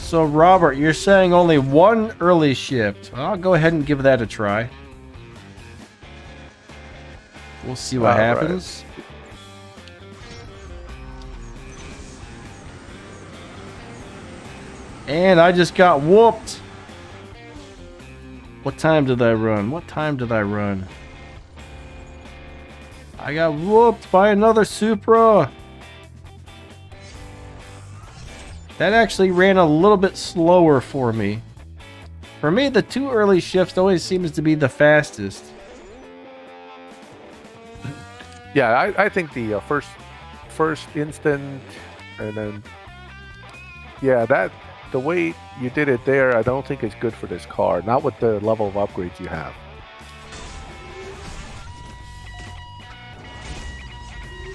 Speaker 1: So Robert, you're saying only 1 early shift. I'll go ahead and give that a try. We'll see what happens. Right. And I just got whooped. What time did I run? I got whooped by another Supra. That actually ran a little bit slower for me. For me, the 2 early shifts always seems to be the fastest.
Speaker 2: Yeah, I think the first instant, and then the way you did it there, I don't think it's good for this car. Not with the level of upgrades you have.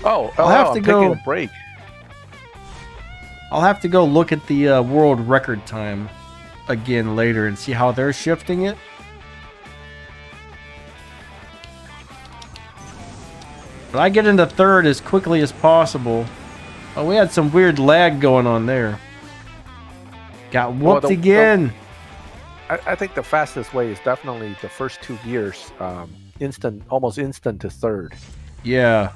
Speaker 2: I'll have to go taking a break.
Speaker 1: I'll have to go look at the world record time again later and see how they're shifting it. But I get into 3rd as quickly as possible. Oh, we had some weird lag going on there. Got whooped again.
Speaker 2: I think the fastest way is definitely the first 2 gears, almost instant to 3rd.
Speaker 1: Yeah.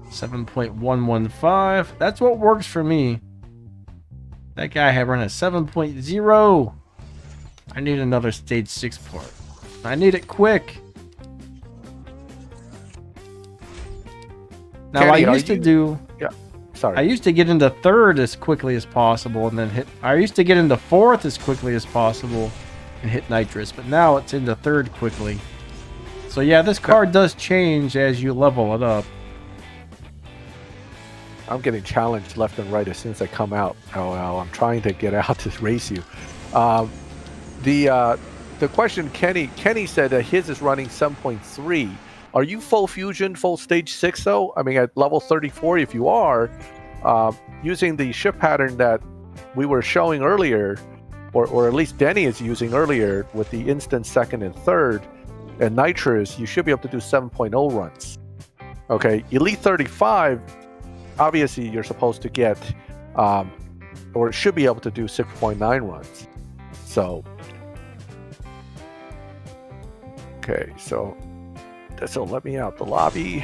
Speaker 1: 7.115. That's what works for me. That guy had run a 7.0. I need another stage 6 part. I need it quick. Now, Kenny, I used to do...
Speaker 2: Yeah, sorry.
Speaker 1: I used to get into 3rd as quickly as possible and then hit... I used to get into 4th as quickly as possible and hit nitrous, but now it's into 3rd quickly. So yeah, this car does change as you level it up.
Speaker 2: I'm getting challenged left and right as soon as I come out. I'm trying to get out to race you. The question, Kenny said that his is running 7.3. Are you full fusion, full stage 6 though? I mean, at level 34, if you are, using the shift pattern that we were showing earlier, or at least Denny is using earlier with the instant second and third and nitrous, you should be able to do 7.0 runs. Okay, Elite 35, obviously you're supposed to get, or should be able to do 6.9 runs. So, okay, so this'll let me out the lobby.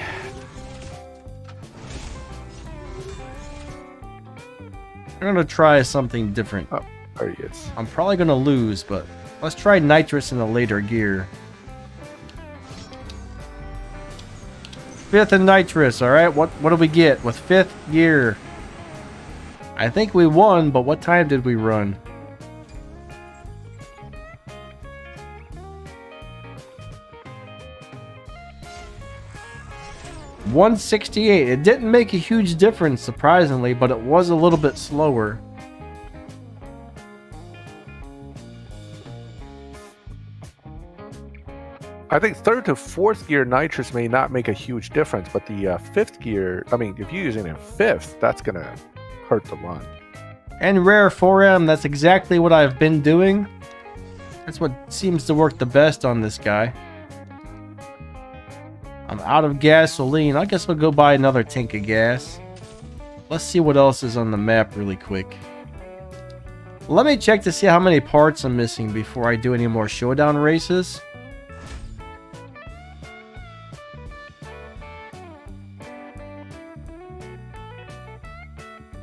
Speaker 1: I'm gonna try something different.
Speaker 2: Oh, there he is.
Speaker 1: I'm probably gonna lose, but let's try nitrous in a later gear. 5th and nitrous, alright? What do we get with 5th gear? I think we won, but what time did we run? $168. It didn't make a huge difference, surprisingly, but it was a little bit slower.
Speaker 2: I think 3rd to 4th gear nitrous may not make a huge difference, but the 5th gear, I mean, if you're using it in 5th, that's going to hurt the run.
Speaker 1: And rare 4M, that's exactly what I've been doing. That's what seems to work the best on this guy. I'm out of gasoline. I guess we'll go buy another tank of gas. Let's see what else is on the map really quick. Let me check to see how many parts I'm missing before I do any more showdown races.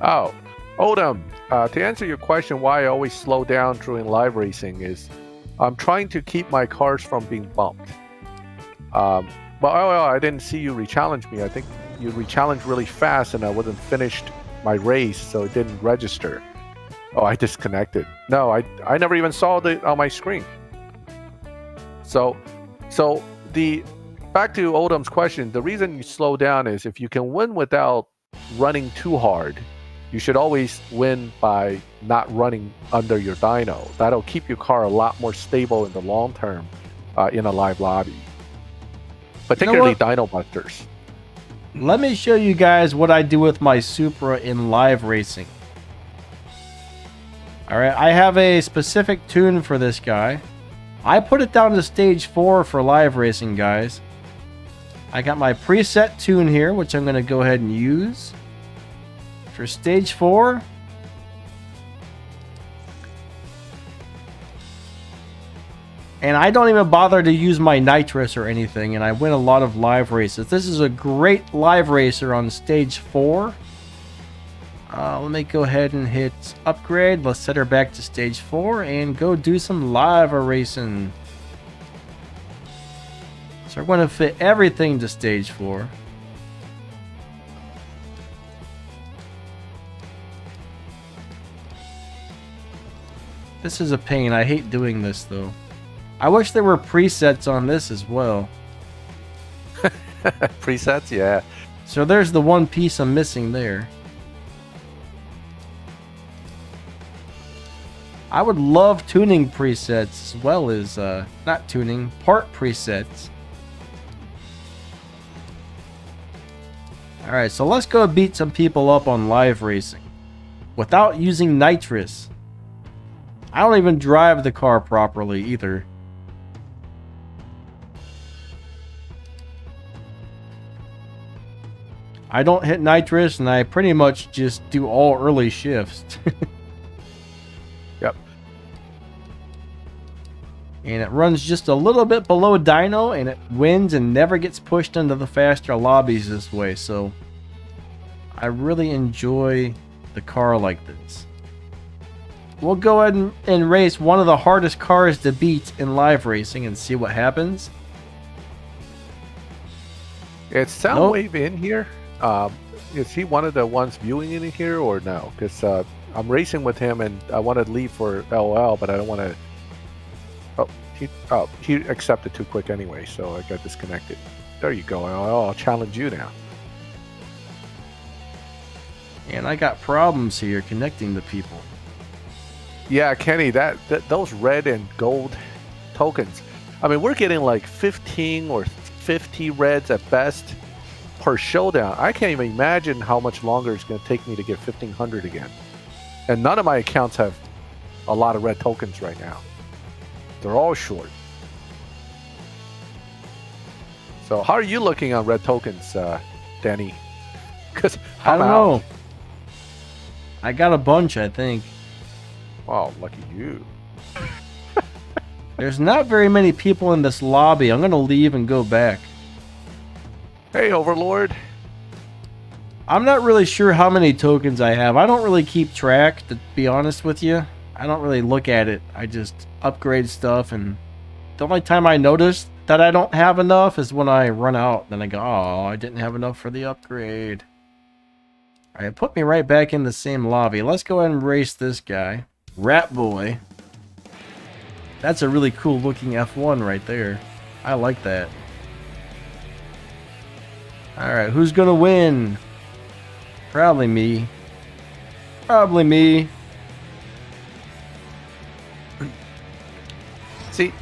Speaker 2: Oh, Odom, to answer your question why I always slow down during live racing is I'm trying to keep my cars from being bumped. Well, I didn't see you re-challenge me. I think you re-challenged really fast and I wasn't finished my race, so it didn't register. Oh, I disconnected. No, I never even saw it on my screen. So the back to Odom's question, the reason you slow down is if you can win without running too hard, you should always win by not running under your dyno. That'll keep your car a lot more stable in the long term in a live lobby. Particularly dyno busters.
Speaker 1: Let me show you guys what I do with my Supra in live racing. Alright, I have a specific tune for this guy. I put it down to stage 4 for live racing, guys. I got my preset tune here, which I'm going to go ahead and use. For stage 4, and I don't even bother to use my nitrous or anything, and I win a lot of live races. This is a great live racer on stage 4. Let me go ahead and hit upgrade. Let's set her back to stage 4 and go do some live racing. So we're going to fit everything to stage 4. This is a pain. I hate doing this, though. I wish there were presets on this as well.
Speaker 2: Presets? Yeah.
Speaker 1: So there's the one piece I'm missing there. I would love tuning presets as well as, not tuning, part presets. Alright, so let's go beat some people up on live racing. Without using nitrous. I don't even drive the car properly either. I don't hit nitrous and I pretty much just do all early shifts.
Speaker 2: Yep.
Speaker 1: And it runs just a little bit below dyno and it wins and never gets pushed into the faster lobbies this way. So I really enjoy the car like this. We'll go ahead and race one of the hardest cars to beat in live racing and see what happens.
Speaker 2: Is Soundwave in here? Is he one of the ones viewing in here or no? Because I'm racing with him and I want to leave for LOL, but I don't want to... he accepted too quick anyway, so I got disconnected. There you go, LOL. I'll challenge you now.
Speaker 1: And I got problems here connecting the people.
Speaker 2: Yeah, Kenny, that those red and gold tokens, I mean, we're getting like 15 or 50 reds at best per showdown. I can't even imagine how much longer it's going to take me to get 1,500 again. And none of my accounts have a lot of red tokens right now. They're all short. So how are you looking on red tokens, Danny? Because
Speaker 1: I don't know. I got a bunch, I think.
Speaker 2: Wow, lucky you.
Speaker 1: There's not very many people in this lobby. I'm going to leave and go back.
Speaker 2: Hey, Overlord.
Speaker 1: I'm not really sure how many tokens I have. I don't really keep track, to be honest with you. I don't really look at it. I just upgrade stuff, and the only time I notice that I don't have enough is when I run out. Then I go, oh, I didn't have enough for the upgrade. All right, put me right back in the same lobby. Let's go ahead and race this guy. Rat Boy. That's a really cool looking F1 right there. I like that. Alright, who's gonna win? Probably me. Probably me.
Speaker 2: See,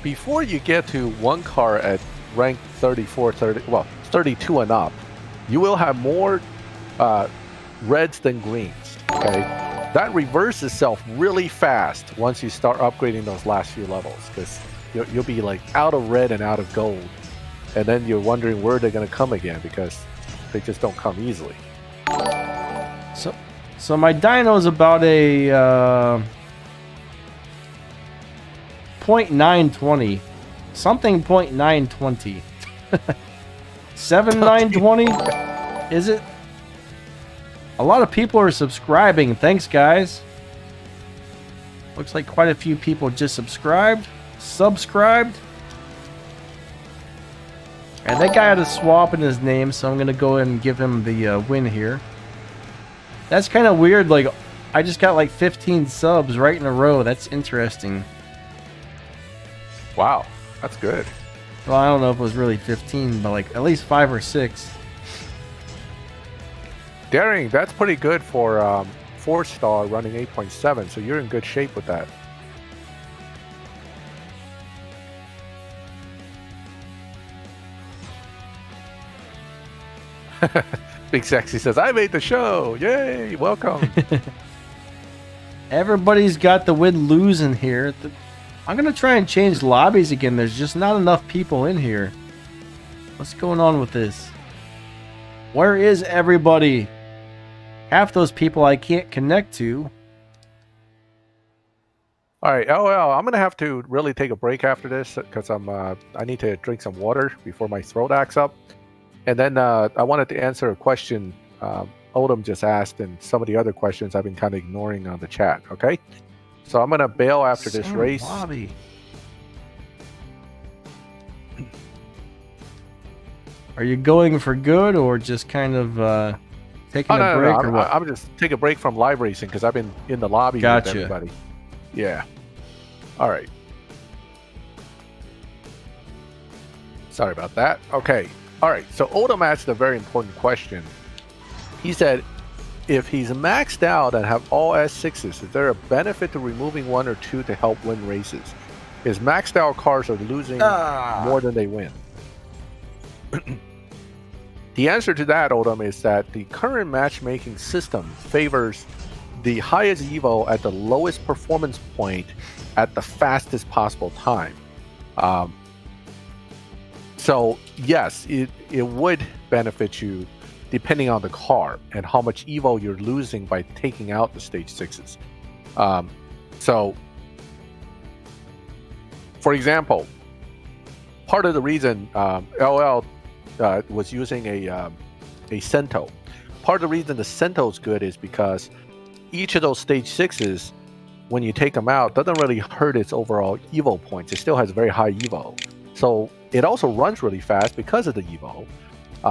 Speaker 2: before you get to one car at rank 34, 32 and up, you will have more reds than greens, okay? That reverses itself really fast once you start upgrading those last few levels, because you'll be like out of red and out of gold, and then you're wondering where they're going to come again, because they just don't come easily.
Speaker 1: So my dyno is about a 0.920, something 0.920, 7920. Is it? A lot of people are subscribing. Thanks, guys. Looks like quite a few people just subscribed. And that guy had a swap in his name, so I'm going to go ahead and give him the win here. That's kind of weird. Like, I just got like 15 subs right in a row. That's interesting.
Speaker 2: Wow, that's good.
Speaker 1: Well, I don't know if it was really 15, but like at least 5 or 6.
Speaker 2: Daring, that's pretty good for 4-star running 8.7, so you're in good shape with that. Big Sexy says, I made the show! Yay! Welcome!
Speaker 1: Everybody's got the win-lose in here. I'm going to try and change lobbies again. There's just not enough people in here. What's going on with this? Where is everybody? Half those people I can't connect to.
Speaker 2: All right, I'm gonna have to really take a break after this because I need to drink some water before my throat acts up. And then I wanted to answer a question Odom just asked, and some of the other questions I've been kind of ignoring on the chat. Okay, so I'm gonna bail after this race.
Speaker 1: Lobby. Are you going for good or just kind of? Taking a break or what?
Speaker 2: I'm just taking a break from live racing because I've been in the lobby with everybody. Yeah. All right. Sorry about that. Okay. All right. So Odom asked a very important question. He said, if he's maxed out and have all S6s, is there a benefit to removing one or two to help win races? His maxed out cars are losing more than they win. The answer to that, Odom, is that the current matchmaking system favors the highest evo at the lowest performance point at the fastest possible time. So yes, it would benefit you depending on the car and how much evo you're losing by taking out the stage 6s. So, for example, part of the reason LL was using a Cento. Part of the reason the Cento is good is because each of those stage 6s, when you take them out, doesn't really hurt its overall evo points. It still has very high evo. So it also runs really fast because of the evo.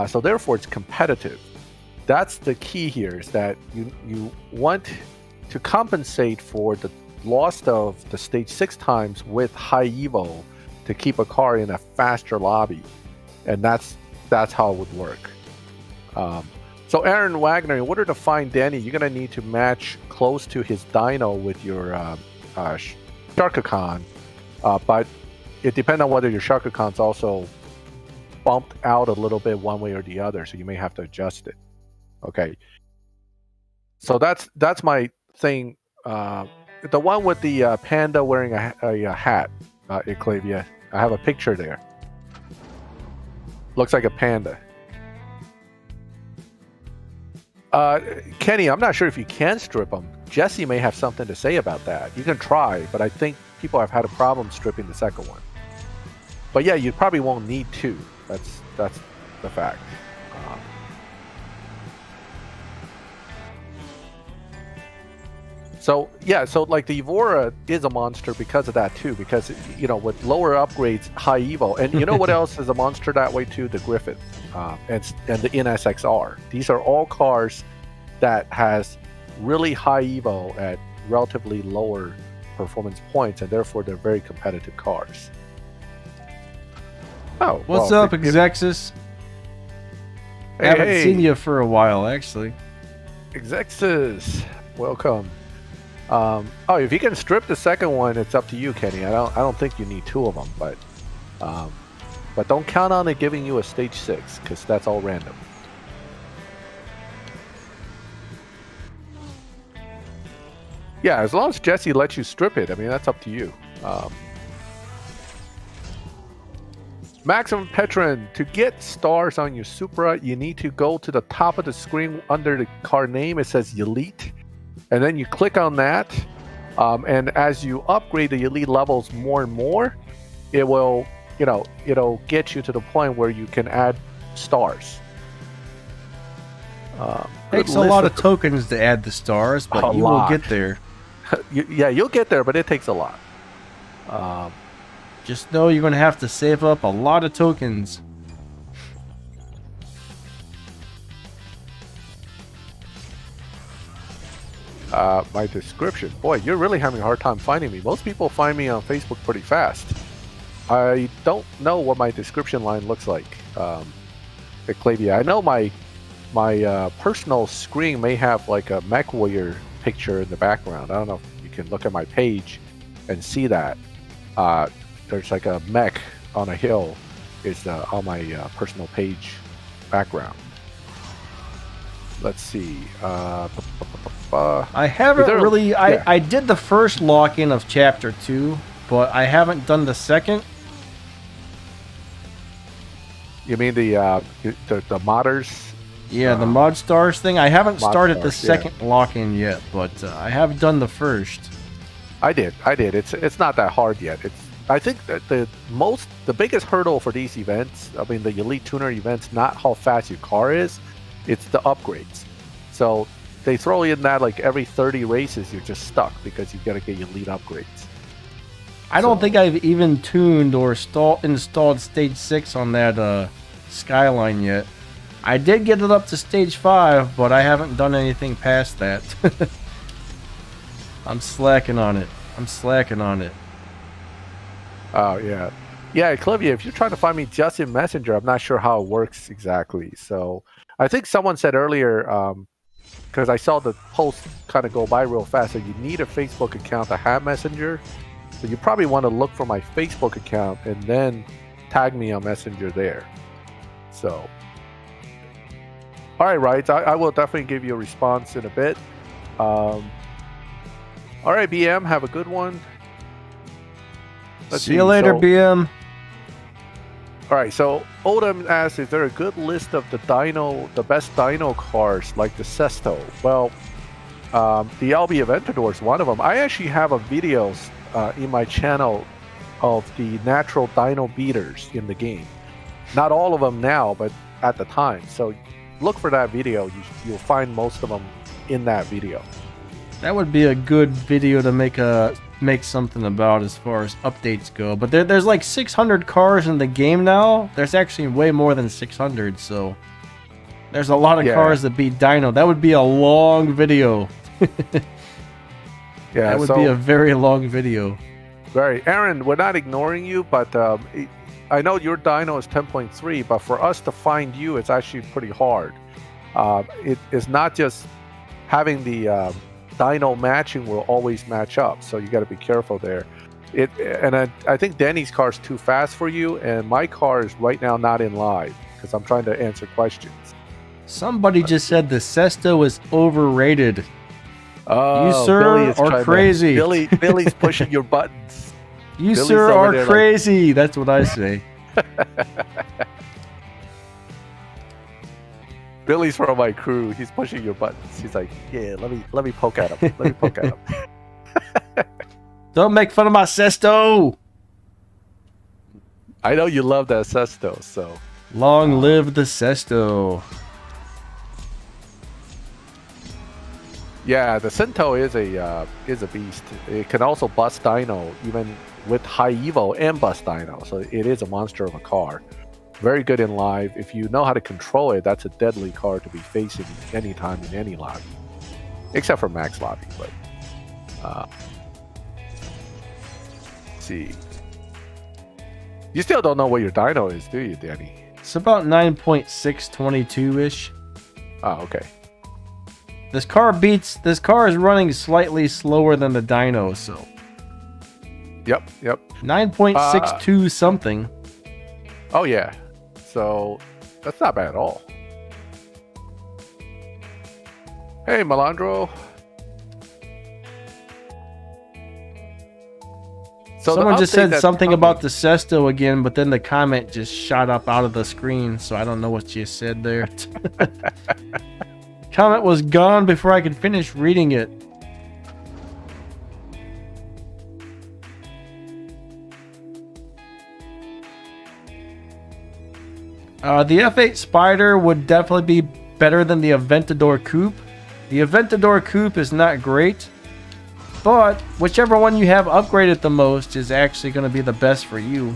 Speaker 2: So therefore it's competitive. That's the key here, is that you want to compensate for the loss of the stage 6 times with high evo to keep a car in a faster lobby. And that's how it would work. So Aaron Wagner, in order to find Danny, you're gonna need to match close to his dyno with your Sharkacon, but it depends on whether your Sharkacon's also bumped out a little bit one way or the other, so you may have to adjust it. Okay. So that's my thing. The one with the panda wearing a hat, Eclavia. I have a picture there. Looks like a panda. Kenny, I'm not sure if you can strip them. Jesse may have something to say about that. You can try, but I think people have had a problem stripping the second one. But yeah, you probably won't need two. That's the fact. So like the Evora is a monster because of that too, because with lower upgrades, high evo, and you know what else is a monster that way too? The Griffin, and the NSXR. These are all cars that has really high evo at relatively lower performance points, and therefore they're very competitive cars. Oh,
Speaker 1: what's up, Exexus? I haven't seen you for a while, actually.
Speaker 2: Exexus, welcome. If you can strip the second one, it's up to you, Kenny. I don't think you need two of them, but don't count on it giving you a stage 6 because that's all random. Yeah, as long as Jesse lets you strip it, I mean that's up to you. Maximum Petron, to get stars on your Supra, you need to go to the top of the screen under the car name. It says Elite. And then you click on that, and as you upgrade the elite levels more and more, it will, it'll get you to the point where you can add stars.
Speaker 1: Takes a lot of tokens to add the stars, but you will get there.
Speaker 2: You'll get there, but it takes a lot.
Speaker 1: Just know you're going to have to save up a lot of tokens.
Speaker 2: My description. Boy, you're really having a hard time finding me. Most people find me on Facebook pretty fast. I don't know what my description line looks like. Eclavia. I know my personal screen may have like a Mech Warrior picture in the background. I don't know if you can look at my page and see that. There's like a mech on a hill is on my personal page background. Let's see.
Speaker 1: I haven't really. I did the first lock-in of Chapter 2, but I haven't done the second.
Speaker 2: You mean the modders?
Speaker 1: Yeah, the mod stars thing. I haven't started the second lock-in yet, but I have done the first.
Speaker 2: I did. It's not that hard yet. I think that the biggest hurdle for these events, I mean the Elite Tuner events, not how fast your car is, it's the upgrades. So they throw in that like every 30 races you're just stuck because you got to get elite upgrades.
Speaker 1: I don't think I've even tuned or installed stage 6 on that Skyline yet. I did get it up to stage 5, but I haven't done anything past that. I'm slacking on it.
Speaker 2: Oh, yeah. Yeah, Eclavia, if you're trying to find me just in Messenger, I'm not sure how it works exactly. So I think someone said earlier, because I saw the post kind of go by real fast, that you need a Facebook account to have Messenger. So you probably want to look for my Facebook account and then tag me on Messenger there. So, all right, right. I will definitely give you a response in a bit. All right, BM, have a good one.
Speaker 1: See you later, BM.
Speaker 2: All right, so Odom asks, is there a good list of the best dyno cars like the Sesto? Well, the LB Aventador is one of them. I actually have a video in my channel of the natural dyno beaters in the game. Not all of them now, but at the time. So look for that video. You'll find most of them in that video.
Speaker 1: That would be a good video to make something about as far as updates go. But there's like 600 cars in the game now. There's actually way more than 600, so there's a lot of cars that beat dyno. That would be a long video.
Speaker 2: Yeah,
Speaker 1: that would be a very long video.
Speaker 2: Very. Aaron, we're not ignoring you, but I know your dyno is 10.3, but for us to find you, it's actually pretty hard. It is not just having the dyno matching will always match up, so you got to be careful there. I think Danny's car is too fast for you, and my car is right now not in live because I'm trying to answer questions.
Speaker 1: Somebody just said the Sesto is overrated.
Speaker 2: Oh,
Speaker 1: you, sir, are crazy.
Speaker 2: Billy's pushing your buttons.
Speaker 1: You, Billy's sir, are crazy. That's what I say.
Speaker 2: Billy's from my crew. He's pushing your buttons. He's like, yeah, let me poke at him. Let me poke at him.
Speaker 1: Don't make fun of my Sesto.
Speaker 2: I know you love that Sesto, so.
Speaker 1: Long live the Sesto.
Speaker 2: Yeah, the Cento is a beast. It can also bust dyno even with high evo and bust dyno. So it is a monster of a car. Very good in live. If you know how to control it, that's a deadly car to be facing anytime in any lobby, except for max lobby. But let's see, you still don't know what your dyno is, do you, Danny?
Speaker 1: It's about 9.622 ish.
Speaker 2: Oh, okay.
Speaker 1: This car is running slightly slower than the dyno, so.
Speaker 2: Yep.
Speaker 1: 9.62 something.
Speaker 2: Oh yeah. So that's not bad at all. Hey, Melandro.
Speaker 1: So someone just said something about the Sesto again, but then the comment just shot up out of the screen, so I don't know what you said there. Comment was gone before I could finish reading it. The F8 Spider would definitely be better than the Aventador Coupe. The Aventador Coupe is not great, but whichever one you have upgraded the most is actually going to be the best for you.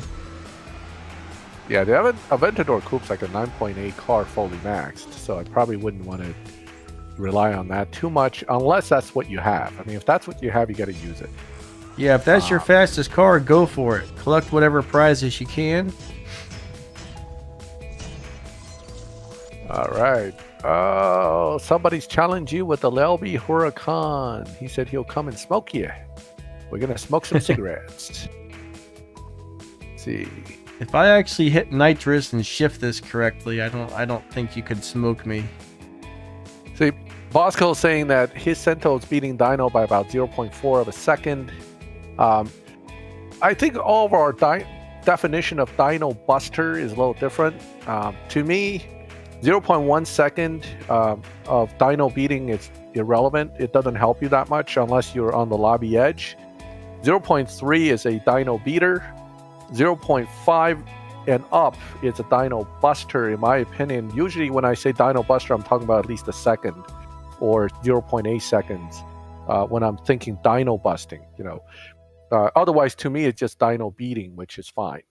Speaker 2: Yeah, the Aventador Coupe's like a 9.8 car fully maxed, so I probably wouldn't want to rely on that too much unless that's what you have. I mean, if that's what you have, you got to use it.
Speaker 1: Yeah, if that's your fastest car, go for it. Collect whatever prizes you can.
Speaker 2: All right. Oh, somebody's challenged you with the Lelby Huracan. He said he'll come and smoke you. We're gonna smoke some cigarettes. Let's see.
Speaker 1: If I actually hit nitrous and shift this correctly, I don't think you could smoke me.
Speaker 2: See, Bosco's saying that his Cento is beating dyno by about 0.4 of a second. I think all of our definition of dyno buster is a little different. To me, 0.1 second of dyno beating is irrelevant. It doesn't help you that much unless you're on the lobby edge. 0.3 is a dyno beater. 0.5 and up is a dyno buster, in my opinion. Usually when I say dyno buster, I'm talking about at least a second or 0.8 seconds when I'm thinking dyno busting. Otherwise, to me, it's just dyno beating, which is fine.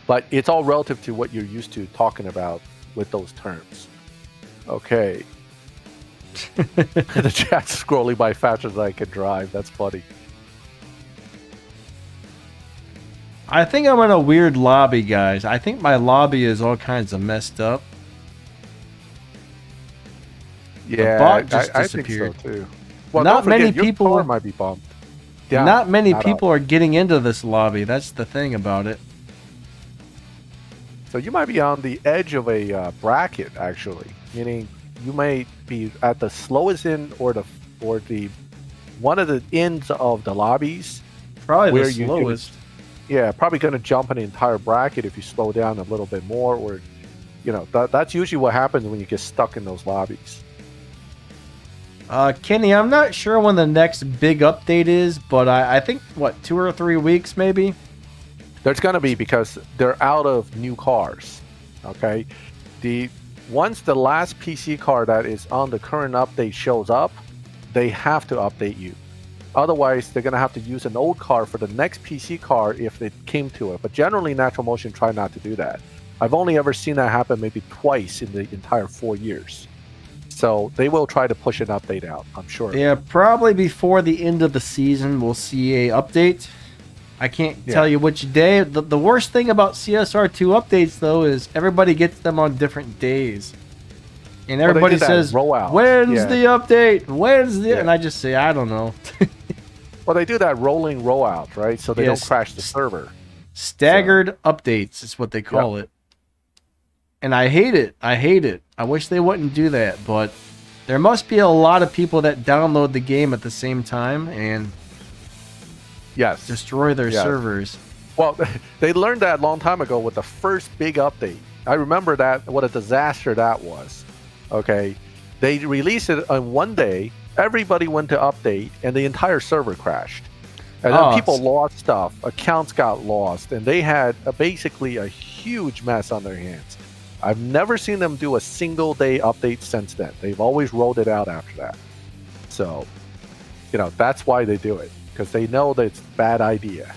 Speaker 2: But it's all relative to what you're used to talking about with those terms. Okay. The chat's scrolling by faster than I can drive. That's funny.
Speaker 1: I think I'm in a weird lobby, guys. I think my lobby is all kinds of messed up.
Speaker 2: Yeah,
Speaker 1: the bot just disappeared.
Speaker 2: I think so too. Well,
Speaker 1: not many people
Speaker 2: might be bumped.
Speaker 1: Yeah, not many people are getting into this lobby. That's the thing about it.
Speaker 2: So you might be on the edge of a bracket, actually, meaning you may be at the slowest end or the one of the ends of the lobbies.
Speaker 1: Probably the slowest.
Speaker 2: Probably going to jump an entire bracket if you slow down a little bit more, or that's usually what happens when you get stuck in those lobbies.
Speaker 1: Kenny, I'm not sure when the next big update is, but I think 2 or 3 weeks maybe.
Speaker 2: There's going to be, because they're out of new cars. Okay, once the last PC car that is on the current update shows up, they have to update you. Otherwise, they're going to have to use an old car for the next PC car if it came to it. But generally, Natural Motion try not to do that. I've only ever seen that happen maybe twice in the entire 4 years. So they will try to push an update out, I'm sure.
Speaker 1: Yeah, probably before the end of the season, we'll see a update. I can't tell you which day. The worst thing about CSR2 updates, though, is everybody gets them on different days. And everybody says, when's the update? When's the... And I just say, I don't know.
Speaker 2: Well, they do that rolling rollout, right? So they don't crash the server.
Speaker 1: Staggered updates is what they call it. And I hate it. I wish they wouldn't do that, but there must be a lot of people that download the game at the same time and destroy their servers.
Speaker 2: Well, they learned that a long time ago with the first big update. I remember that, what a disaster that was. Okay, they released it on one day, everybody went to update, and the entire server crashed. And then people lost stuff, accounts got lost, and they had basically a huge mess on their hands. I've never seen them do a single day update since then. They've always rolled it out after that. So, that's why they do it, because they know that it's a bad idea.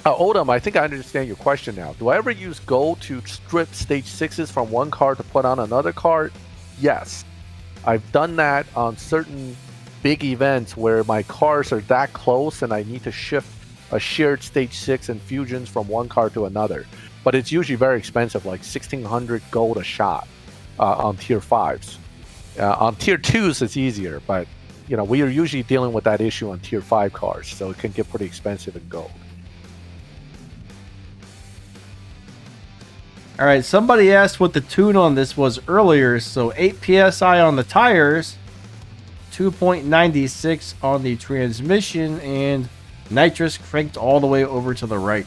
Speaker 2: Odom, I think I understand your question now. Do I ever use gold to strip stage 6s from one car to put on another car? Yes. I've done that on certain big events where my cars are that close and I need to shift a shared stage 6 infusions from one car to another. But it's usually very expensive, like 1,600 gold a shot on tier 5s. On tier 2s, it's easier, but we are usually dealing with that issue on tier 5 cars, so it can get pretty expensive in gold.
Speaker 1: All right, somebody asked what the tune on this was earlier. So 8 PSI on the tires, 2.96 on the transmission, and nitrous cranked all the way over to the right.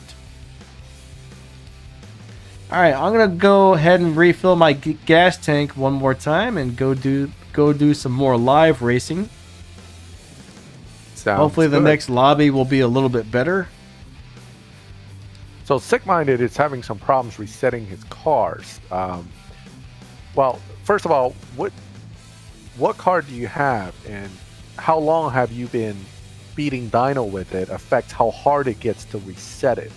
Speaker 1: All right, I'm going to go ahead and refill my gas tank one more time and go do some more live racing. Hopefully the next lobby will be a little bit better.
Speaker 2: So Sick-Minded is having some problems resetting his cars. Well, first of all, what car do you have, and how long have you been beating dyno with it affects how hard it gets to reset it.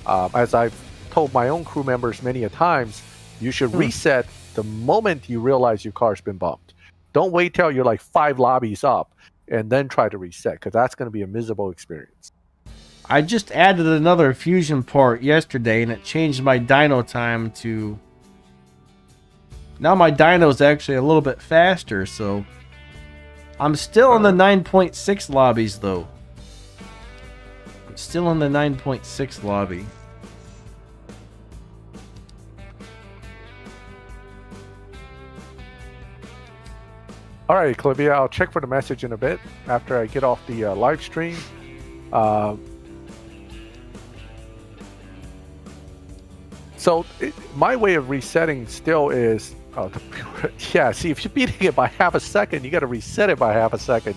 Speaker 2: As I've told my own crew members many a times, you should reset the moment you realize your car's been bumped. Don't wait till you're like 5 lobbies up and then try to reset, because that's going to be a miserable experience.
Speaker 1: I just added another fusion part yesterday, and it changed my dyno time to... Now my dyno is actually a little bit faster, so... I'm still in the 9.6 lobbies, though. I'm still in the 9.6 lobby.
Speaker 2: All right, Clivia, I'll check for the message in a bit after I get off the live stream. My way of resetting still is, see, if you're beating it by half a second, you got to reset it by half a second.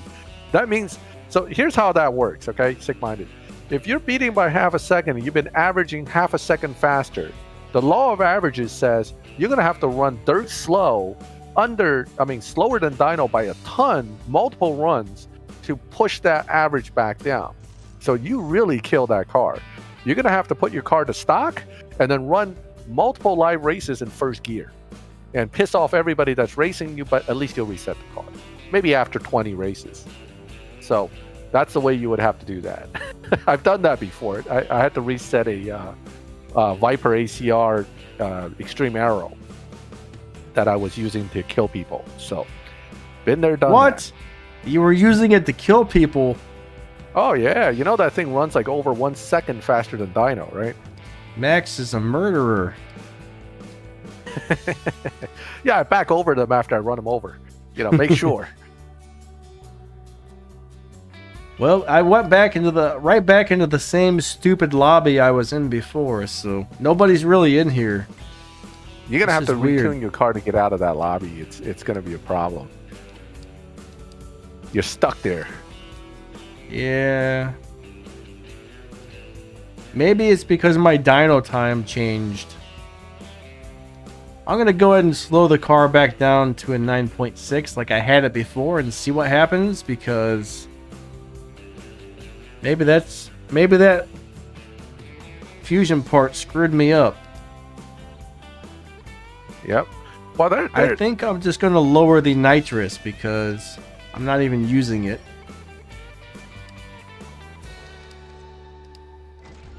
Speaker 2: That means, so here's how that works, okay, Sick-Minded. If you're beating by half a second and you've been averaging half a second faster, the law of averages says you're going to have to run dirt slow, slower than dyno by a ton, multiple runs, to push that average back down. So you really kill that car. You're going to have to put your car to stock and then run multiple live races in first gear and piss off everybody that's racing you, but at least you'll reset the car. Maybe after 20 races. So that's the way you would have to do that. I've done that before. I had to reset a Viper ACR Extreme Aero that I was using to kill people. So, been there, done that.
Speaker 1: You were using it to kill people?
Speaker 2: Oh, yeah. You know that thing runs like over 1 second faster than dyno, right?
Speaker 1: Max is a murderer.
Speaker 2: Yeah, I back over them after I run them over. Make sure.
Speaker 1: Well, I went back into the same stupid lobby I was in before, so nobody's really in here.
Speaker 2: You're gonna have to retune your car to get out of that lobby. It's gonna be a problem. You're stuck there.
Speaker 1: Yeah. Maybe it's because my dyno time changed. I'm gonna go ahead and slow the car back down to a 9.6 like I had it before and see what happens, because maybe that fusion part screwed me up.
Speaker 2: Yep. Well,
Speaker 1: I think I'm just gonna lower the nitrous because I'm not even using it.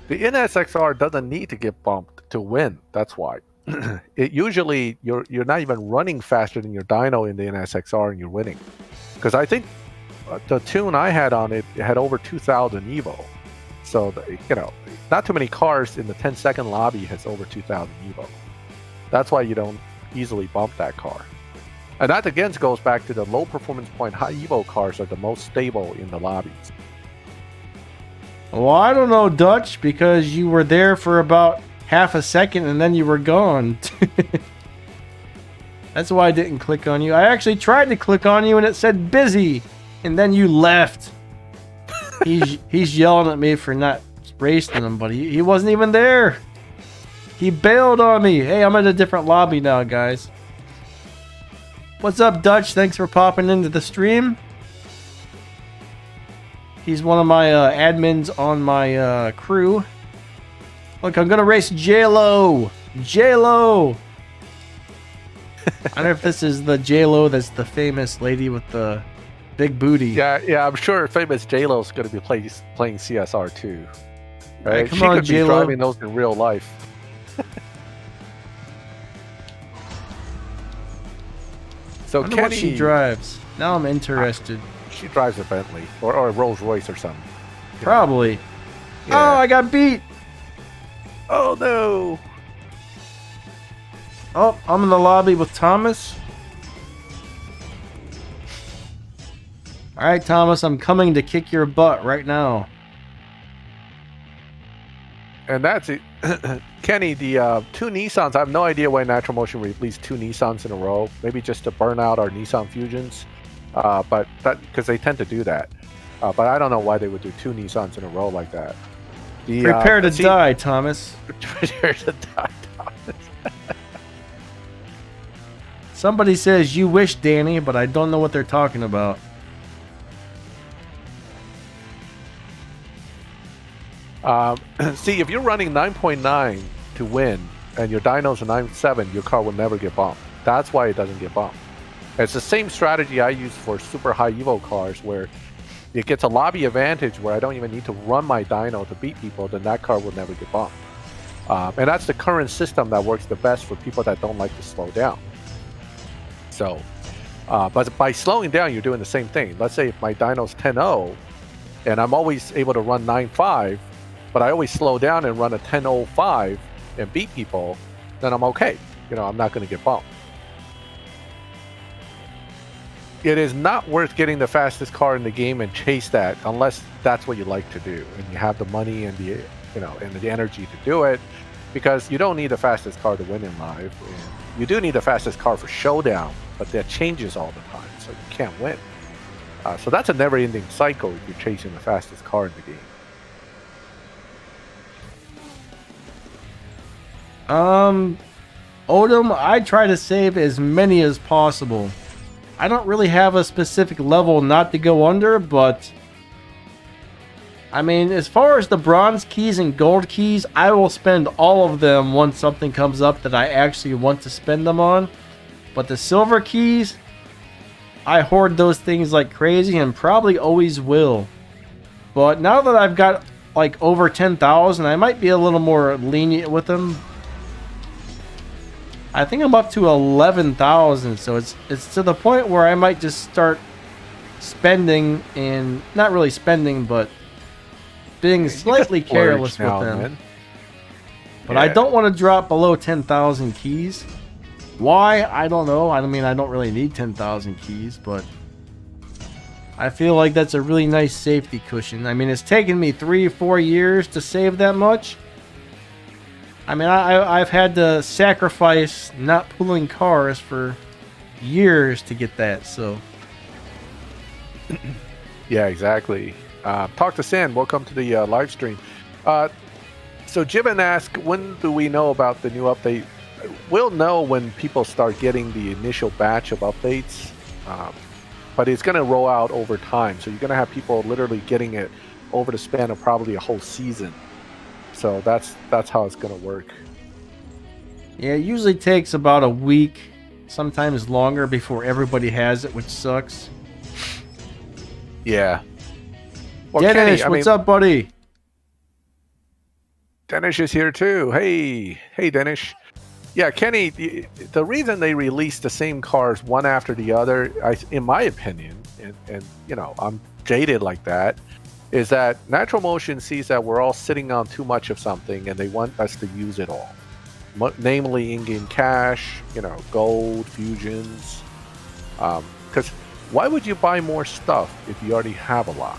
Speaker 2: The NSXR doesn't need to get bumped to win. That's why. usually you're not even running faster than your dyno in the NSXR and you're winning. Because I think the tune I had on it had over 2,000 Evo. So, not too many cars in the 10-second lobby has over 2,000 Evo. That's why you don't easily bump that car. And that again goes back to the low performance point, high Evo cars are the most stable in the lobbies.
Speaker 1: Well, I don't know, Dutch, because you were there for about half a second and then you were gone. That's why I didn't click on you. I actually tried to click on you and it said busy, and then you left. He's yelling at me for not racing him, but he wasn't even there. He bailed on me. Hey, I'm in a different lobby now, guys. What's up, Dutch? Thanks for popping into the stream. He's one of my admins on my crew. Look, I'm gonna race J-Lo. J-Lo. I don't know if this is the J-Lo that's the famous lady with the big booty.
Speaker 2: Yeah, I'm sure famous J-Lo's going to be playing CSR2. Right?
Speaker 1: Come
Speaker 2: she
Speaker 1: on,
Speaker 2: could be
Speaker 1: J-Lo.
Speaker 2: driving those in real life. So
Speaker 1: I wonder what she drives. Now I'm interested.
Speaker 2: She drives a Bentley or a Rolls Royce or something.
Speaker 1: Probably.
Speaker 2: Yeah.
Speaker 1: Oh, I got beat.
Speaker 2: Oh no.
Speaker 1: Oh, I'm in the lobby with Thomas. All right, Thomas, I'm coming to kick your butt right now.
Speaker 2: And that's it. Kenny, the two Nissans, I have no idea why Natural Motion released two Nissans in a row. Maybe just to burn out our Nissan Fusions. But that because they tend to do that. But I don't know why they would do two Nissans in a row like that.
Speaker 1: Prepare to die, Thomas.
Speaker 2: Prepare to die, Thomas.
Speaker 1: Somebody says, you wish, Danny, but I don't know what they're talking about.
Speaker 2: See, if you're running 9.9 to win and your dyno's a 9.7, your car will never get bumped. That's why it doesn't get bumped. It's the same strategy I use for super high Evo cars where it gets a lobby advantage where I don't even need to run my dyno to beat people, then that car will never get bumped. And that's the current system that works the best for people that don't like to slow down. So, but by slowing down, you're doing the same thing. Let's say if my dyno's 10.0 and I'm always able to run 9.5, but I always slow down and run a 10.05 and beat people, then I'm okay. I'm not going to get bumped. It is not worth getting the fastest car in the game and chase that unless that's what you like to do and you have the money and the and the energy to do it, because you don't need the fastest car to win in live. And you do need the fastest car for Showdown, but that changes all the time, so you can't win. So that's a never-ending cycle if you're chasing the fastest car in the game.
Speaker 1: Odom, I try to save as many as possible. I don't really have a specific level not to go under, but I mean, as far as the bronze keys and gold keys, I will spend all of them once something comes up that I actually want to spend them on. But the silver keys, I hoard those things like crazy and probably always will. But now that I've got like over 10,000, I might be a little more lenient with them. I think I'm up to 11,000, so it's to the point where I might just start spending, and not really spending, but being slightly careless with them. Man. But yeah. I don't want to drop below 10,000 keys. Why? I don't know. I mean, I don't really need 10,000 keys, but I feel like that's a really nice safety cushion. I mean, it's taken me 3-4 years to save that much. I mean, I've had to sacrifice not pulling cars for years to get that, so.
Speaker 2: Yeah, exactly. Talk to Sam. Welcome to the live stream. So Jiven asked, when do we know about the new update? We'll know when people start getting the initial batch of updates, but it's going to roll out over time. So you're going to have people literally getting it over the span of probably a whole season. So that's how it's going to work.
Speaker 1: Yeah, it usually takes about a week, sometimes longer, before everybody has it, which sucks.
Speaker 2: Yeah. Well,
Speaker 1: Dennis, what's up, buddy?
Speaker 2: Dennis is here too. Hey, Dennis. Yeah, Kenny, the reason they released the same cars one after the other, in my opinion, and you know, I'm jaded like that, is that Natural Motion sees that we're all sitting on too much of something and they want us to use it all. Namely in-game cash, you know, gold, fusions. Because why would you buy more stuff if you already have a lot,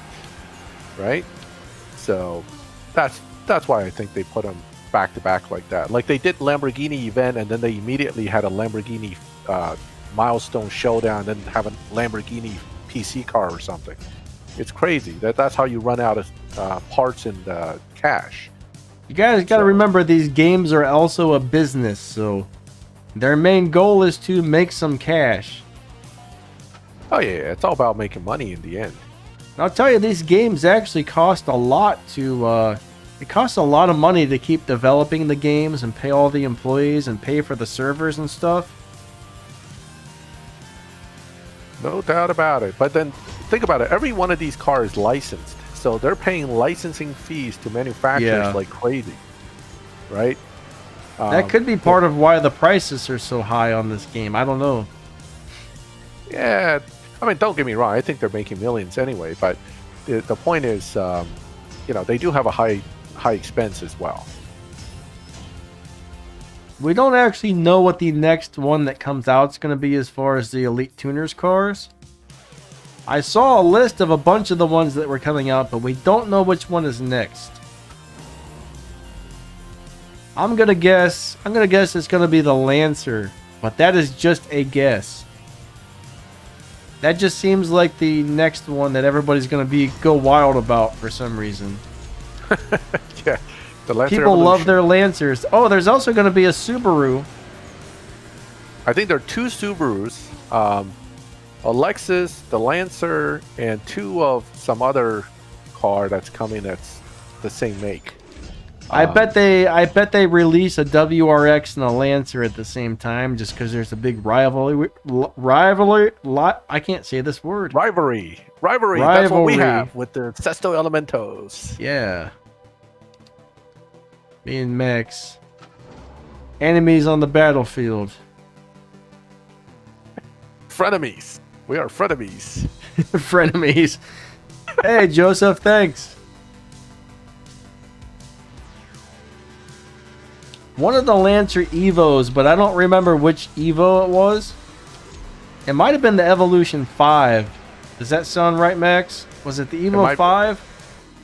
Speaker 2: right? So that's why I think they put them back to back like that. Like they did Lamborghini event and then they immediately had a Lamborghini milestone showdown, and then have a Lamborghini PC car or something. It's crazy. That's how you run out of parts and cash.
Speaker 1: You guys got to remember, these games are also a business, so their main goal is to make some cash.
Speaker 2: Oh yeah, it's all about making money in the end.
Speaker 1: And I'll tell you, these games actually cost a lot to. It costs a lot of money to keep developing the games and pay all the employees and pay for the servers and stuff.
Speaker 2: No doubt about it. But then think about it. Every one of these cars is licensed. So they're paying licensing fees to manufacturers like crazy, right?
Speaker 1: That could be part of why the prices are so high on this game. I don't know.
Speaker 2: Yeah, I mean, don't get me wrong. I think they're making millions anyway. But the point is, you know, they do have a high expense as well.
Speaker 1: We don't actually know what the next one that comes out is going to be as far as the Elite Tuners cars. I saw a list of a bunch of the ones that were coming out, but we don't know which one is next. I'm gonna guess it's gonna be the Lancer, but that is just a guess. That just seems like the next one that everybody's gonna go wild about for some reason.
Speaker 2: Yeah, the Lancer
Speaker 1: People
Speaker 2: Evolution.
Speaker 1: love their Lancers. Oh, there's also gonna be a Subaru.
Speaker 2: I think there are two Subarus. A Lexus, the Lancer, and two of some other car that's coming that's the same make.
Speaker 1: I bet they release a WRX and a Lancer at the same time, just because there's a big rivalry. I can't say this word.
Speaker 2: Rivalry. That's what we have with the Sesto Elementos.
Speaker 1: Yeah. Me and Max. Enemies on the battlefield.
Speaker 2: Frenemies. We are frenemies.
Speaker 1: Frenemies. Hey, Joseph, thanks. One of the Lancer Evos, but I don't remember which Evo it was. It might have been the Evolution 5. Does that sound right, Max? Was it the Evo 5?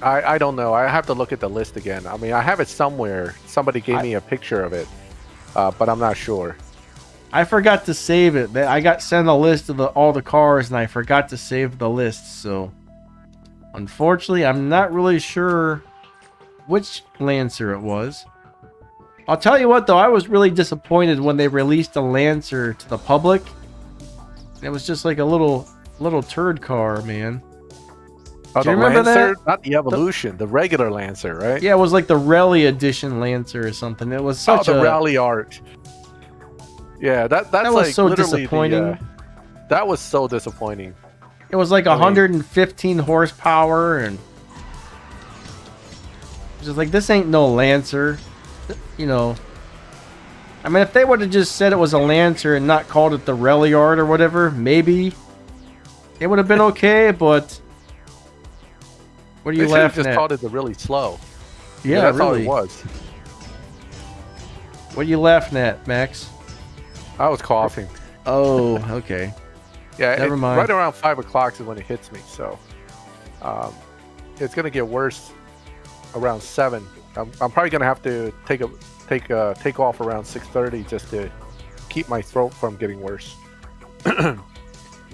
Speaker 2: I don't know. I have to look at the list again. I mean, I have it somewhere. Somebody gave me a picture of it, but I'm not sure.
Speaker 1: I forgot to save it. I got sent a list of all the cars, and I forgot to save the list. So, unfortunately, I'm not really sure which Lancer it was. I'll tell you what, though, I was really disappointed when they released a Lancer to the public. It was just like a little turd car, man.
Speaker 2: Oh, do you remember Lancer? That? Not the Evolution, the regular Lancer, right?
Speaker 1: Yeah, it was like the Rally Edition Lancer or something. It was such
Speaker 2: the Rally Art. Yeah, that was like
Speaker 1: so disappointing.
Speaker 2: That was so disappointing.
Speaker 1: It was like 115 horsepower, and just like, this ain't no Lancer, you know. I mean, if they would have just said it was a Lancer and not called it the Rally Art or whatever, maybe it would have been okay. But what are you laughing at?
Speaker 2: They just called it the Really Slow.
Speaker 1: Yeah,
Speaker 2: that's
Speaker 1: really.
Speaker 2: all it was.
Speaker 1: What are you laughing at, Max?
Speaker 2: I was coughing.
Speaker 1: Oh, okay.
Speaker 2: Yeah,
Speaker 1: never mind.
Speaker 2: Right around 5 o'clock is when it hits me, so it's gonna get worse around 7. I'm probably gonna have to take off around 6:30 just to keep my throat from getting worse.
Speaker 1: All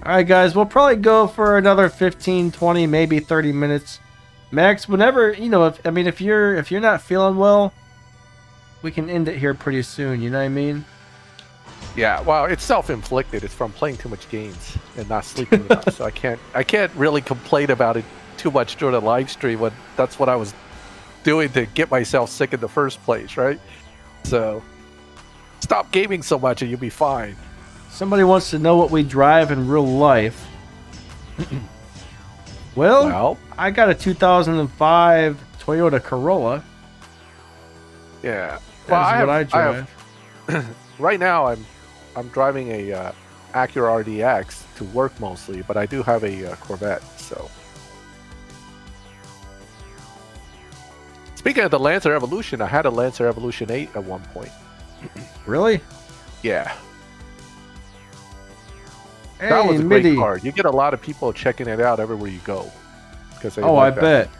Speaker 1: right, guys, we'll probably go for another 15, 20, maybe 30 minutes. Max, whenever, you know, if you're not feeling well, we can end it here pretty soon. You know what I mean?
Speaker 2: Yeah, well, it's self-inflicted. It's from playing too much games and not sleeping enough. So I can't really complain about it too much during the live stream when that's what I was doing to get myself sick in the first place, right? So stop gaming so much and you'll be fine.
Speaker 1: Somebody wants to know what we drive in real life. Well, I got a 2005 Toyota Corolla.
Speaker 2: Yeah.
Speaker 1: That's what I drive.
Speaker 2: right now I'm driving a Acura RDX to work mostly, but I do have a Corvette. So, speaking of the Lancer Evolution, I had a Lancer Evolution 8 at one point.
Speaker 1: Really?
Speaker 2: Yeah.
Speaker 1: Hey,
Speaker 2: that was a great car. You get a lot of people checking it out everywhere you go.
Speaker 1: I bet.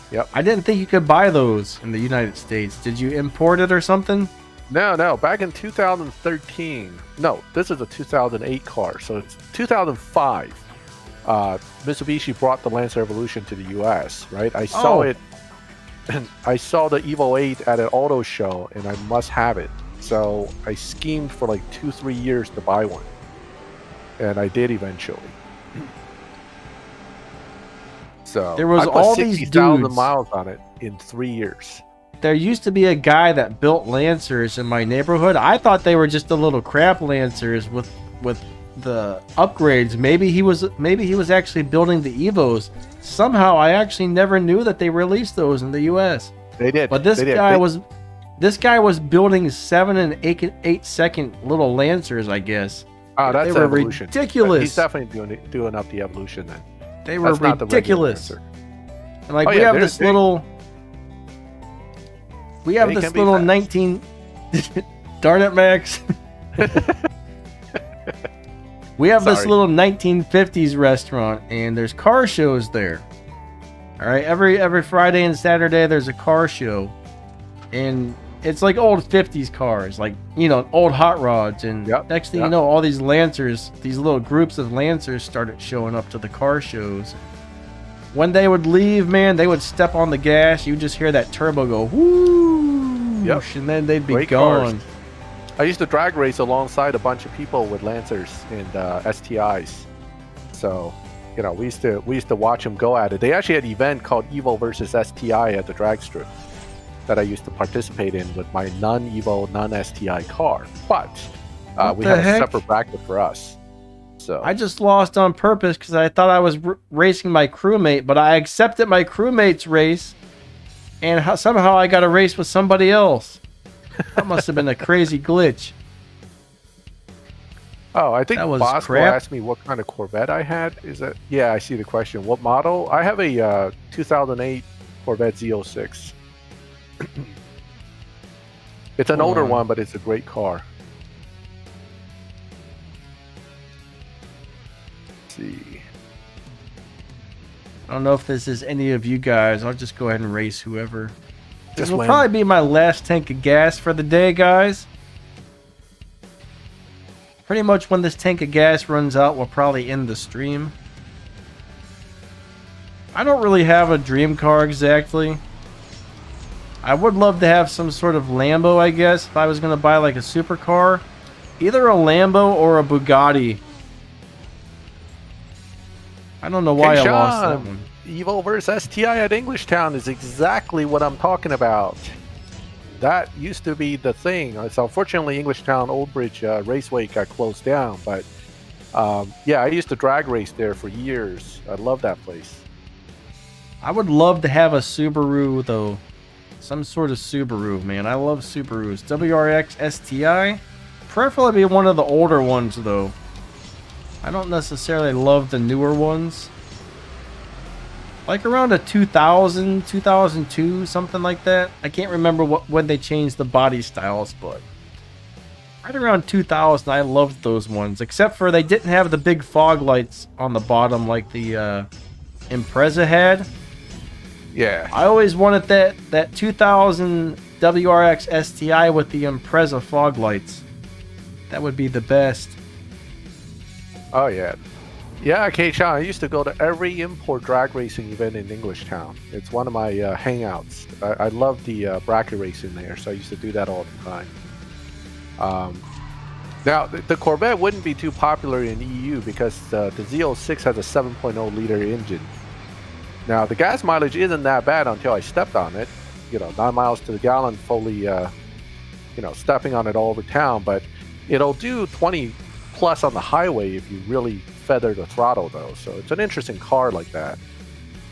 Speaker 2: Yep.
Speaker 1: I didn't think you could buy those in the United States. Did you import it or something?
Speaker 2: No. Back in 2013. No, this is a 2008 car. So it's 2005. Mitsubishi brought the Lancer Evolution to the U.S., right? I saw it. And I saw the Evo 8 at an auto show, and I must have it. So I schemed for like 2-3 years to buy one. And I did eventually. So
Speaker 1: there was
Speaker 2: I put
Speaker 1: all these
Speaker 2: 60,000 miles on it in 3 years.
Speaker 1: There used to be a guy that built Lancers in my neighborhood. I thought they were just the little crap Lancers with the upgrades. Maybe he was actually building the Evos. Somehow I actually never knew that they released those in the US.
Speaker 2: They did.
Speaker 1: But this guy was building 7 and 8 second little Lancers, I guess.
Speaker 2: Oh, that's
Speaker 1: they were
Speaker 2: evolution.
Speaker 1: Ridiculous.
Speaker 2: He's definitely doing up the evolution then.
Speaker 1: They were ridiculous. And like we have this little 19 darn it, Max. We have this little 1950s restaurant, and there's car shows there. All right, every Friday and Saturday there's a car show, and it's like old 50s cars, like, you know, old hot rods. And next thing you know, all these Lancers, these little groups of Lancers started showing up to the car shows. When they would leave, man, they would step on the gas. You just hear that turbo go whoo, and then they'd be gone.
Speaker 2: Cars. I used to drag race alongside a bunch of people with Lancers and STIs. So, you know, we used to watch them go at it. They actually had an event called Evo versus STI at the drag strip that I used to participate in with my non-Evo, non-STI car. But we had a separate bracket for us. So
Speaker 1: I just lost on purpose because I thought I was racing my crewmate, but I accepted my crewmate's race, and somehow I got a race with somebody else. That must have been a crazy glitch.
Speaker 2: Oh, I think Bosco asked me what kind of Corvette I had. Is that? Yeah, I see the question. What model? I have a 2008 Corvette Z06. It's an older one, but it's a great car. Let's see.
Speaker 1: I don't know if this is any of you guys. I'll just go ahead and race whoever. This will probably be my last tank of gas for the day, guys. Pretty much when this tank of gas runs out, we'll probably end the stream. I don't really have a dream car exactly. I would love to have some sort of Lambo, I guess, if I was going to buy like a supercar. Either a Lambo or a Bugatti. I don't know why I lost that one.
Speaker 2: Evo versus STI at Englishtown is exactly what I'm talking about. That used to be the thing. So unfortunately, Englishtown Old Bridge Raceway got closed down. But yeah, I used to drag race there for years. I love that place.
Speaker 1: I would love to have a Subaru, though. Some sort of Subaru, man. I love Subarus. WRX STI. Preferably one of the older ones, though. I don't necessarily love the newer ones. Like around a 2000, 2002, something like that. I can't remember when they changed the body styles, but right around 2000, I loved those ones. Except for they didn't have the big fog lights on the bottom like the Impreza had.
Speaker 2: Yeah.
Speaker 1: I always wanted that 2000 WRX STI with the Impreza fog lights. That would be the best.
Speaker 2: Oh, yeah. Yeah, K-Chan, I used to go to every import drag racing event in Englishtown. It's one of my hangouts. I love the bracket racing there, so I used to do that all the time. Now, the Corvette wouldn't be too popular in EU because the Z06 has a 7.0 liter engine. Now, the gas mileage isn't that bad until I stepped on it. You know, 9 miles to the gallon, fully, you know, stepping on it all over town. But it'll do 20 plus on the highway if you really feather the throttle, though. So it's an interesting car like that.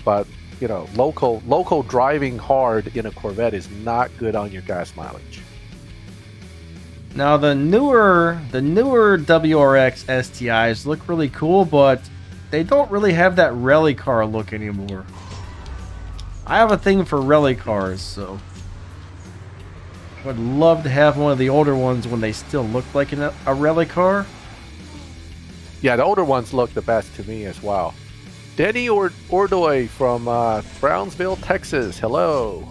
Speaker 2: But, you know, local driving hard in a Corvette is not good on your gas mileage.
Speaker 1: Now the newer WRX STIs look really cool, but they don't really have that rally car look anymore. I have a thing for rally cars, so I would love to have one of the older ones when they still look like a rally car.
Speaker 2: Yeah, the older ones look the best to me as well. Denny Ordoy from Brownsville, Texas. Hello.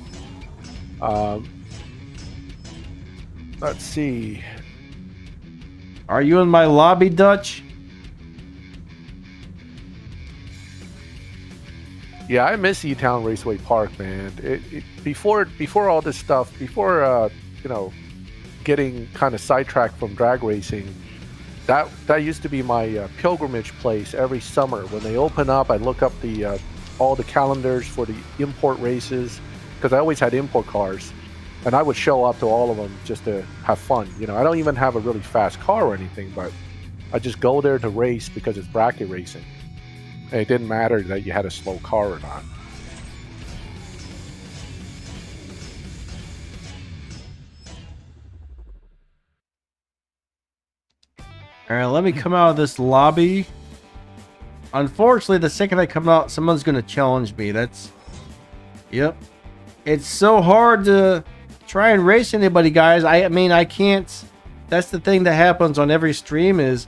Speaker 2: Let's see.
Speaker 1: Are you in my lobby, Dutch?
Speaker 2: Yeah, I miss E-Town Raceway Park, man. Before all this stuff, before getting kind of sidetracked from drag racing, that used to be my pilgrimage place every summer. When they open up, I look up all the calendars for the import races, because I always had import cars, and I would show up to all of them just to have fun. I don't even have a really fast car or anything, but I just go there to race because it's bracket racing. And it didn't matter that you had a slow car or not.
Speaker 1: All right, let me come out of this lobby. Unfortunately, the second I come out, someone's going to challenge me. Yep. It's so hard to try and race anybody, guys. I mean, I can't. That's the thing that happens on every stream is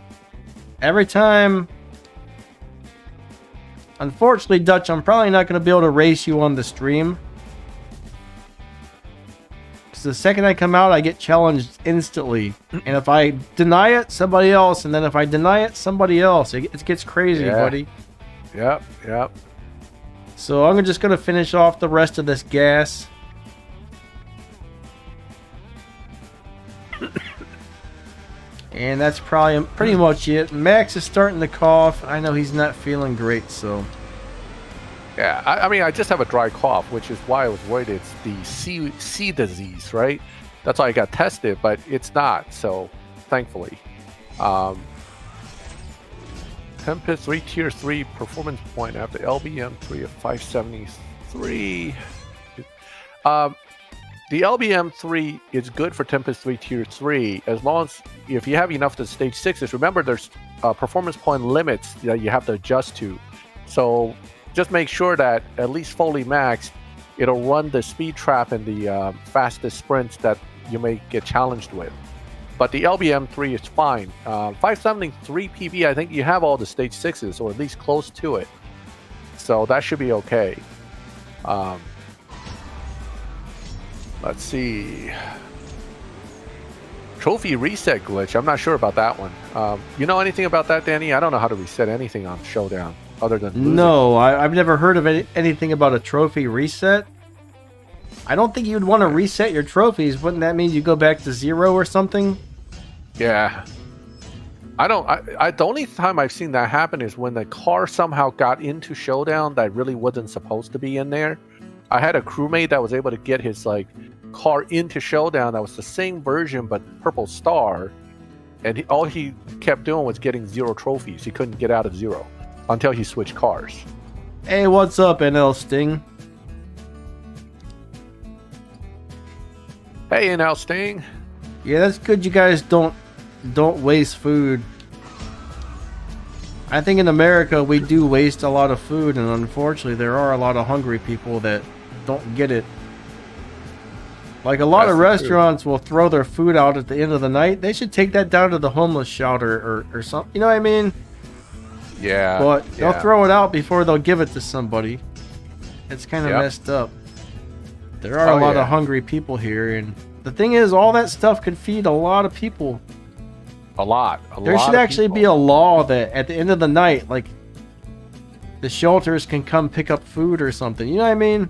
Speaker 1: every time. Unfortunately, Dutch, I'm probably not going to be able to race you on the stream. Because the second I come out, I get challenged instantly. And if I deny it, somebody else. And then if I deny it, somebody else. It gets crazy, buddy.
Speaker 2: Yep.
Speaker 1: So I'm just going to finish off the rest of this gas. And that's probably pretty much it. Max is starting to cough. I know he's not feeling great, so.
Speaker 2: Yeah, I mean, I just have a dry cough, which is why I was worried it's the C disease, right? That's why I got tested, but it's not, so thankfully. Tempest 3 Tier 3 performance point after LBM 3 of 573. The LBM 3 is good for Tempest 3 Tier 3 as long as if you have enough to stage 6s. Remember, there's performance point limits that you have to adjust to. So just make sure that at least fully maxed, it'll run the speed trap and the fastest sprints that you may get challenged with. But the LBM 3 is fine. 573 PB, I think you have all the stage 6s, or at least close to it. So that should be okay. Let's see. Trophy reset glitch. I'm not sure about that one. You know anything about that, Danny? I don't know how to reset anything on Showdown other than losing.
Speaker 1: No, I've never heard of anything about a trophy reset. I don't think you'd want to reset your trophies. Wouldn't that mean you go back to 0 or something?
Speaker 2: Yeah. The only time I've seen that happen is when the car somehow got into Showdown that really wasn't supposed to be in there. I had a crewmate that was able to get his car into Showdown that was the same version but purple star, and all he kept doing was getting 0 trophies. He couldn't get out of 0 until he switched cars.
Speaker 1: Hey, what's up, NL Sting?
Speaker 2: Hey, NL Sting.
Speaker 1: Yeah, that's good. You guys don't waste food. I think in America we do waste a lot of food, and unfortunately there are a lot of hungry people that don't get it. Like a lot of restaurants will throw their food out at the end of the night. They should take that down to the homeless shelter or something. You know what I mean?
Speaker 2: Yeah.
Speaker 1: But they'll throw it out before they'll give it to somebody. It's kind of messed up. There are a lot of hungry people here, and the thing is, all that stuff could feed a lot of people. There should actually be a law that at the end of the night, the shelters can come pick up food or something. You know what I mean?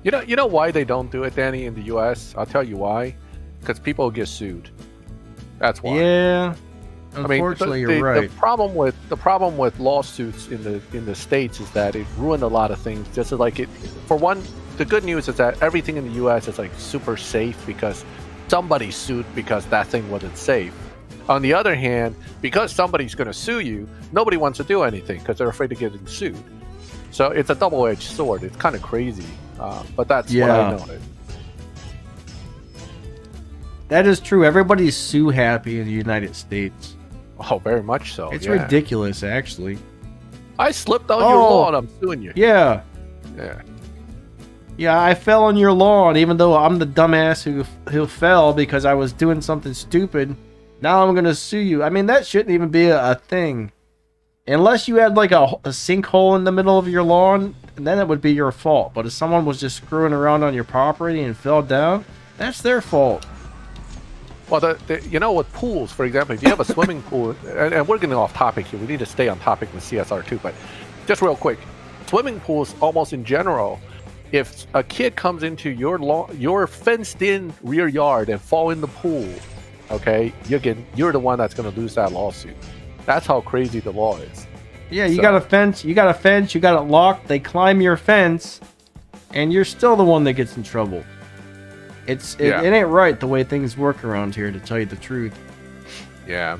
Speaker 2: You know why they don't do it, Danny, in the U.S.? I'll tell you why. Because people get sued. That's why.
Speaker 1: Yeah. Unfortunately, you're right.
Speaker 2: The problem with lawsuits in the States is that it ruined a lot of things. Just like it. For one, the good news is that everything in the U.S. is super safe because somebody sued because that thing wasn't safe. On the other hand, because somebody's going to sue you, nobody wants to do anything because they're afraid of getting sued. So it's a double-edged sword. It's kind of crazy, but that's what I know.
Speaker 1: That is true. Everybody's sue happy in the United States.
Speaker 2: Oh, very much so.
Speaker 1: It's ridiculous, actually.
Speaker 2: I slipped on your lawn. I'm suing you.
Speaker 1: Yeah. Yeah, I fell on your lawn, even though I'm the dumbass who fell because I was doing something stupid. Now I'm gonna sue you. I mean, that shouldn't even be a thing. Unless you had like a sinkhole in the middle of your lawn, then it would be your fault. But if someone was just screwing around on your property and fell down, that's their fault.
Speaker 2: Well, you know, with pools, for example, if you have a swimming pool, and we're getting off topic here, we need to stay on topic with CSR2, but just real quick, swimming pools, almost in general, if a kid comes into your fenced-in rear yard and fall in the pool, okay, you're the one that's going to lose that lawsuit. That's how crazy the law is.
Speaker 1: Yeah, you got a fence, you got it locked, they climb your fence, and you're still the one that gets in trouble. It ain't right the way things work around here, to tell you the truth.
Speaker 2: Yeah.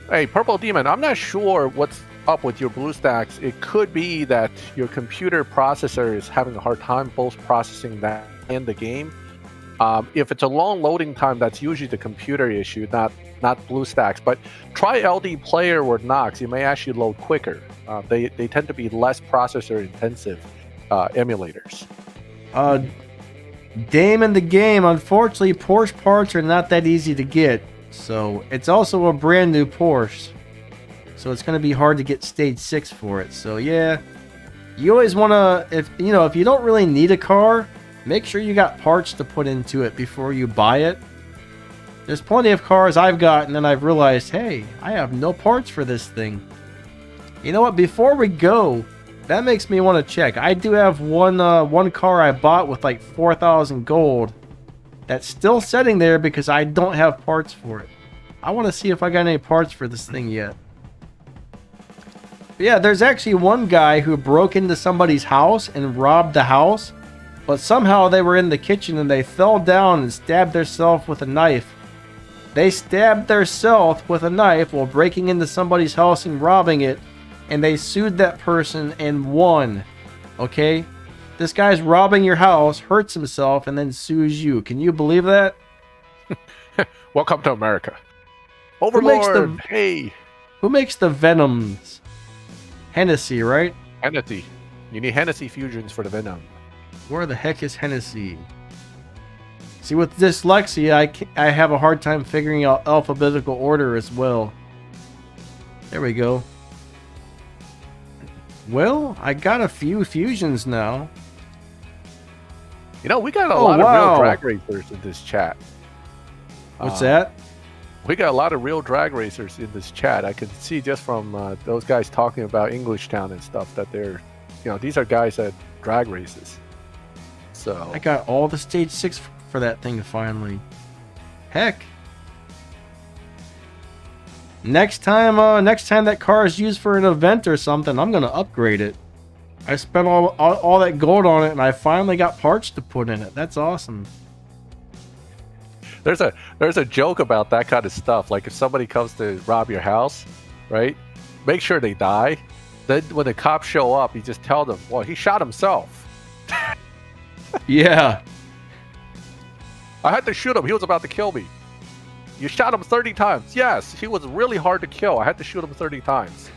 Speaker 2: Hey, Purple Demon, I'm not sure what's up with your BlueStacks. It could be that your computer processor is having a hard time both processing that and the game. If it's a long loading time, that's usually the computer issue, not BlueStacks. But try LD Player or Nox. You may actually load quicker. They tend to be less processor intensive emulators.
Speaker 1: Dame in the game. Unfortunately, Porsche parts are not that easy to get. So it's also a brand new Porsche. So it's going to be hard to get stage 6 for it. So yeah, you always want to, if you don't really need a car, make sure you got parts to put into it before you buy it. There's plenty of cars I've got, and then I've realized, hey, I have no parts for this thing. You know what? Before we go, that makes me want to check. I do have one car I bought with like 4,000 gold that's still sitting there because I don't have parts for it. I want to see if I got any parts for this thing yet. But yeah, there's actually one guy who broke into somebody's house and robbed the house, but somehow they were in the kitchen and they fell down and stabbed themselves with a knife. They stabbed themselves with a knife while breaking into somebody's house and robbing it, and they sued that person and won. Okay? This guy's robbing your house, hurts himself, and then sues you. Can you believe that?
Speaker 2: Welcome to America. Overlord, hey.
Speaker 1: Who makes the Venoms? Hennessy, right?
Speaker 2: Hennessy. You need Hennessy fusions for the Venom.
Speaker 1: Where the heck is Hennessy? See, with dyslexia, I have a hard time figuring out alphabetical order as well. There we go. Well, I got a few fusions now.
Speaker 2: You know, we got a lot of real drag racers in this chat.
Speaker 1: What's that?
Speaker 2: We got a lot of real drag racers in this chat. I can see just from those guys talking about Englishtown and stuff that they're, these are guys that drag races. So
Speaker 1: I got all the stage 6 for that thing finally. Heck. Next time that car is used for an event or something, I'm gonna upgrade it. I spent all that gold on it, and I finally got parts to put in it. That's awesome.
Speaker 2: There's a joke about that kind of stuff. Like if somebody comes to rob your house, right? Make sure they die. Then when the cops show up, you just tell them, well, he shot himself.
Speaker 1: Yeah.
Speaker 2: I had to shoot him. He was about to kill me. You shot him 30 times. Yes, he was really hard to kill. I had to shoot him 30 times.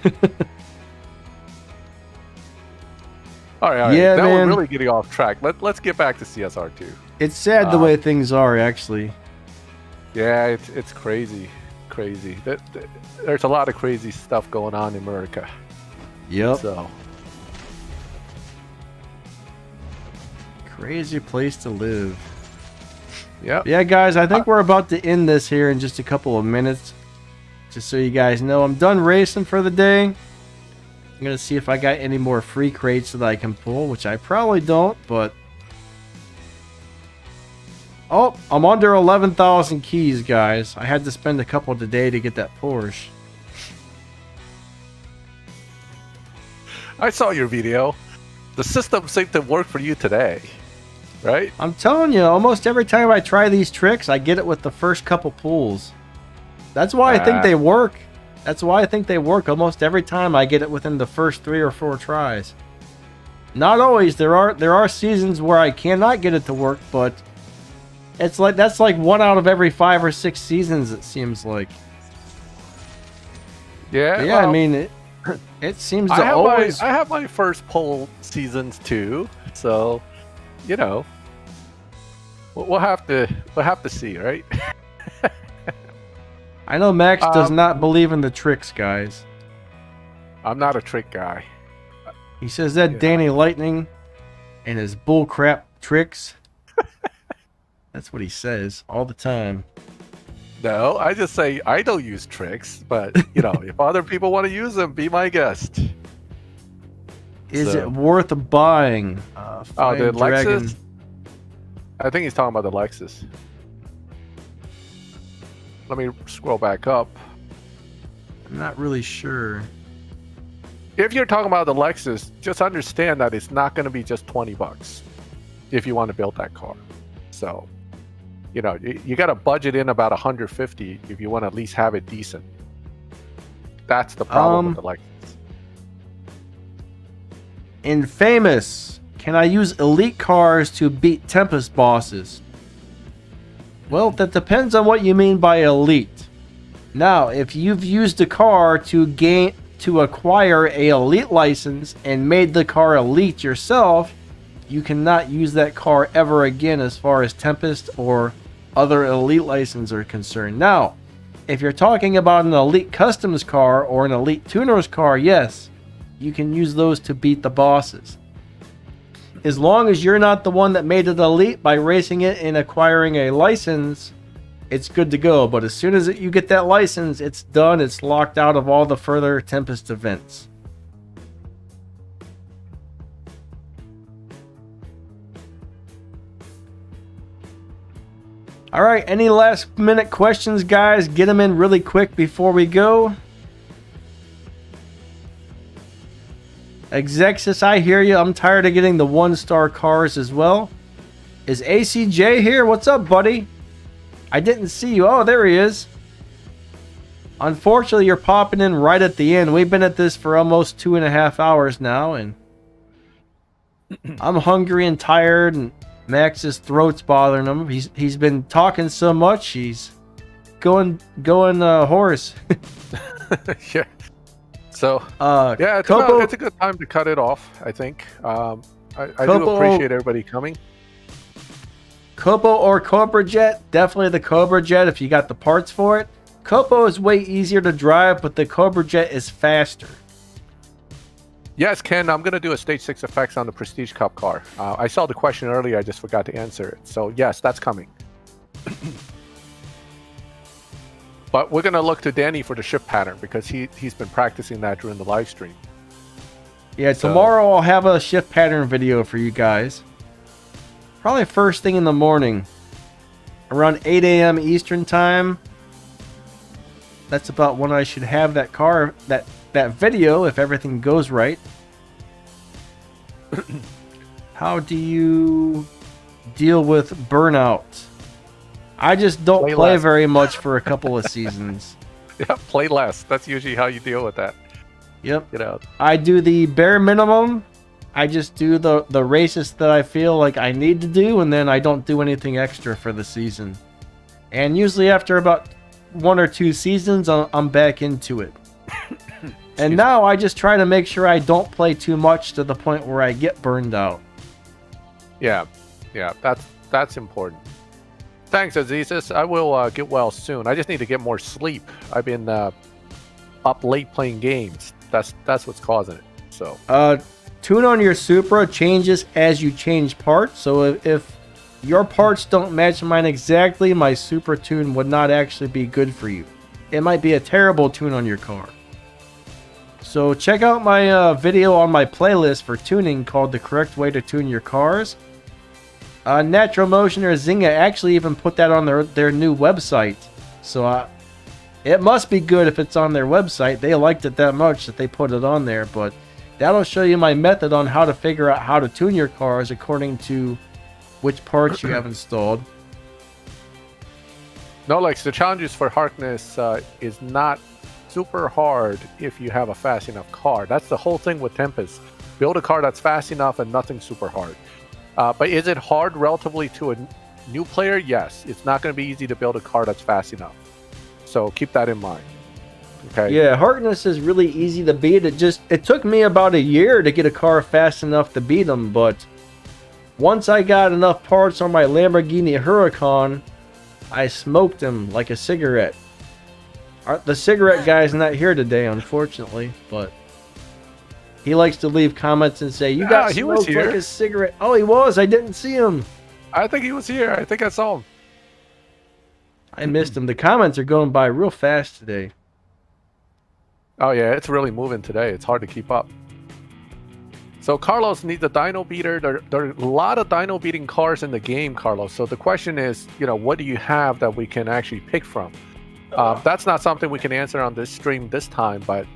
Speaker 2: All right.
Speaker 1: Yeah,
Speaker 2: now
Speaker 1: man.
Speaker 2: We're really getting off track. Let's get back to CSR2.
Speaker 1: It's sad the way things are, actually.
Speaker 2: Yeah, it's crazy. Crazy. There's a lot of crazy stuff going on in America.
Speaker 1: Yep.
Speaker 2: So.
Speaker 1: Crazy place to live.
Speaker 2: Yep.
Speaker 1: Yeah, guys, I think we're about to end this here in just a couple of minutes. Just so you guys know, I'm done racing for the day. I'm going to see if I got any more free crates that I can pull, which I probably don't, but... Oh, I'm under 11,000 keys, guys. I had to spend a couple today to get that Porsche.
Speaker 2: I saw your video. The system seemed to work for you today, right?
Speaker 1: I'm telling you, almost every time I try these tricks, I get it with the first couple pulls. That's why I think they work. That's why I think they work. Almost every time I get it within the first 3 or 4 tries. Not always. There are seasons where I cannot get it to work, but It's like that's like 1 out of every 5 or 6 seasons. It seems like.
Speaker 2: Yeah.
Speaker 1: But yeah, well, I mean, it seems to always.
Speaker 2: I have my first pole seasons too, so you know, we'll have to see, right?
Speaker 1: I know Max does not believe in the tricks, guys.
Speaker 2: I'm not a trick guy.
Speaker 1: He says that Danny Lightning and his bullcrap tricks. That's what he says all the time.
Speaker 2: No, I just say I don't use tricks, but you know, if other people want to use them, be my guest.
Speaker 1: Is it worth buying?
Speaker 2: The Lexus? I think he's talking about the Lexus. Let me scroll back up.
Speaker 1: I'm not really sure.
Speaker 2: If you're talking about the Lexus, just understand that it's not going to be just $20 if you want to build that car. So, you know, you got to budget in about $150 if you want to at least have it decent. That's the problem with the Lexus.
Speaker 1: In Famous, can I use elite cars to beat Tempest bosses? Well, that depends on what you mean by elite. Now, if you've used a car to acquire a elite license and made the car elite yourself, you cannot use that car ever again as far as Tempest or other elite licenses are concerned. Now, if you're talking about an elite customs car or an elite tuner's car, yes, you can use those to beat the bosses. As long as you're not the one that made it elite by racing it and acquiring a license, it's good to go. But as soon as you get that license, it's done. It's locked out of all the further Tempest events. All right, any last minute questions, guys? Get them in really quick before we go. Exexus, I hear you. I'm tired of getting the 1-star cars as well. Is ACJ here? What's up, buddy? I didn't see you. Oh, there he is. Unfortunately, you're popping in right at the end. We've been at this for almost 2.5 hours now, and I'm hungry and tired, and Max's throat's bothering him. He's been talking so much. He's going hoarse.
Speaker 2: Yeah. So, yeah, it's a good time to cut it off, I think. I do appreciate everybody coming.
Speaker 1: Copo or Cobra Jet? Definitely the Cobra Jet if you got the parts for it. Copo is way easier to drive, but the Cobra Jet is faster.
Speaker 2: Yes, Ken, I'm going to do a Stage 6 effects on the Prestige Cup car. I saw the question earlier, I just forgot to answer it. So, yes, that's coming. But we're going to look to Danny for the shift pattern because he's been practicing that during the live stream.
Speaker 1: Yeah, tomorrow I'll have a shift pattern video for you guys. Probably first thing in the morning. Around 8 a.m. Eastern time. That's about when I should have that car, that video, if everything goes right. How do you deal with burnout? I just don't play very much for a couple of seasons.
Speaker 2: Yeah, play less. That's usually how you deal with that.
Speaker 1: Yep.
Speaker 2: You know,
Speaker 1: I do the bare minimum. I just do the races that I feel like I need to do, and then I don't do anything extra for the season. And usually after about 1 or 2 seasons, I'm back into it. And now I just try to make sure I don't play too much to the point where I get burned out.
Speaker 2: Yeah, that's important. Thanks, Azizis. I will get well soon. I just need to get more sleep. I've been up late playing games. That's what's causing it. So
Speaker 1: tune on your Supra changes as you change parts. So if your parts don't match mine exactly, my Supra tune would not actually be good for you. It might be a terrible tune on your car. So check out my video on my playlist for tuning called The Correct Way to Tune Your Cars. Natural Motion or Zynga actually even put that on their new website. So it must be good if it's on their website. They liked it that much that they put it on there. But that'll show you my method on how to figure out how to tune your cars according to which parts you have installed.
Speaker 2: No, Lex, the challenges for Harkness is not super hard if you have a fast enough car. That's the whole thing with Tempest. Build a car that's fast enough and nothing super hard. But is it hard relatively to new player, yes, it's not going to be easy to build a car that's fast enough. So keep that in mind. Okay.
Speaker 1: Yeah, Harkness is really easy to beat. It took me about a year to get a car fast enough to beat him, but once I got enough parts on my Lamborghini Huracan, I smoked him like a cigarette. The cigarette guy's not here today, unfortunately, but he likes to leave comments and say, "You got smoked like a cigarette." Oh, he was. I didn't see him.
Speaker 2: I think he was here. I think I saw him.
Speaker 1: I missed him. The comments are going by real fast today.
Speaker 2: Oh, yeah, it's really moving today. It's hard to keep up. So Carlos needs a dyno beater. There are a lot of dyno beating cars in the game, Carlos. So the question is, what do you have that we can actually pick from? That's not something we can answer on this stream this time, but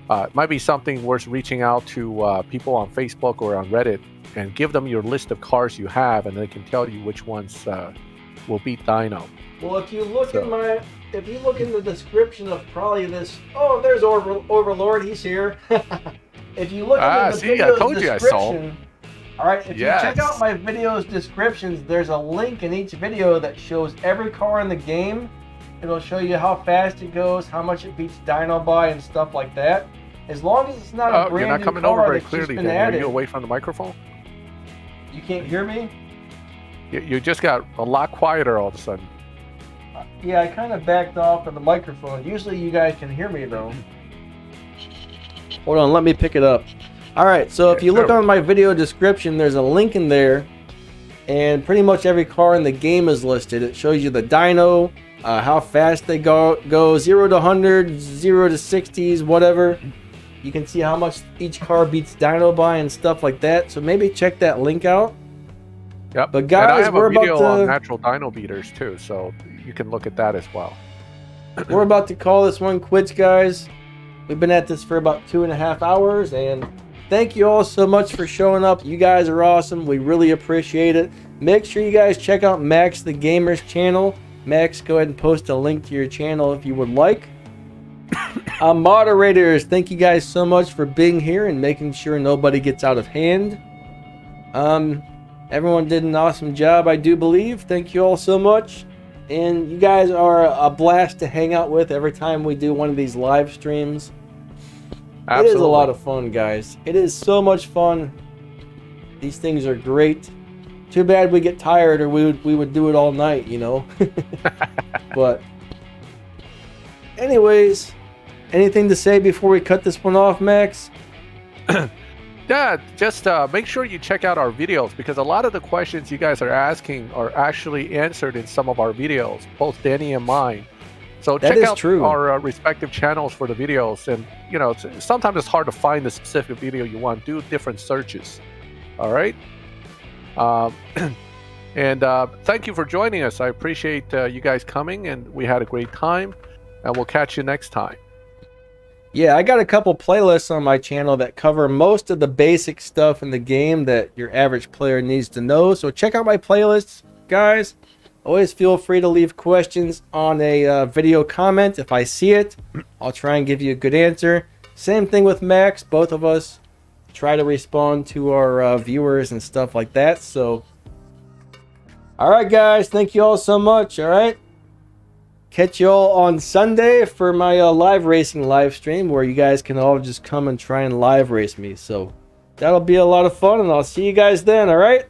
Speaker 2: it might be something worth reaching out to people on Facebook or on Reddit and give them your list of cars you have, and they can tell you which ones will beat dyno.
Speaker 1: Well, if you look if you look in the description of probably this, oh, there's Overlord, he's here. If you look at the video's description, all right, if you check out my video's descriptions, there's a link in each video that shows every car in the game. It'll show you how fast it goes, how much it beats dyno by, and stuff like that. As long as it's not a brand new car.
Speaker 2: You're not coming over very clearly. Are you away from the microphone?
Speaker 1: You can't hear me?
Speaker 2: You just got a lot quieter all of a sudden.
Speaker 1: Yeah, I kind of backed off of the microphone. Usually you guys can hear me, though. Hold on, let me pick it up. All right, so if you look on my video description, there's a link in there, and pretty much every car in the game is listed. It shows you the dyno, how fast they go 0 to 100, 0 to 60s, whatever. You can see how much each car beats dyno by and stuff like that. So maybe check that link out.
Speaker 2: Yep.
Speaker 1: But guys,
Speaker 2: and I have a video on natural dyno beaters too, so you can look at that as well.
Speaker 1: We're about to call this one quits, guys. We've been at this for about 2.5 hours, and thank you all so much for showing up. You guys are awesome. We really appreciate it. Make sure you guys check out Maxthegamer's channel. Max, go ahead and post a link to your channel if you would like. Moderators, thank you guys so much for being here and making sure nobody gets out of hand. Everyone did an awesome job, I do believe. Thank you all so much. And you guys are a blast to hang out with every time we do one of these live streams. Absolutely. It is a lot of fun, guys. It is so much fun. These things are great. Too bad we get tired, or we would do it all night, But anyways, anything to say before we cut this one off, Max?
Speaker 2: Yeah, just make sure you check out our videos, because a lot of the questions you guys are asking are actually answered in some of our videos, both Danny and mine. So check out our respective channels for the videos. And, sometimes it's hard to find the specific video you want. Do different searches. All right? And thank you for joining us. I appreciate you guys coming, and we had a great time. And we'll catch you next time.
Speaker 1: Yeah, I got a couple playlists on my channel that cover most of the basic stuff in the game that your average player needs to know. So check out my playlists, guys. Always feel free to leave questions on a video comment. If I see it, I'll try and give you a good answer. Same thing with Max. Both of us try to respond to our viewers and stuff like that. So, all right, guys. Thank you all so much. All right. Catch you all on Sunday for my live racing live stream, where you guys can all just come and try and live race me. So that'll be a lot of fun, and I'll see you guys then, all right?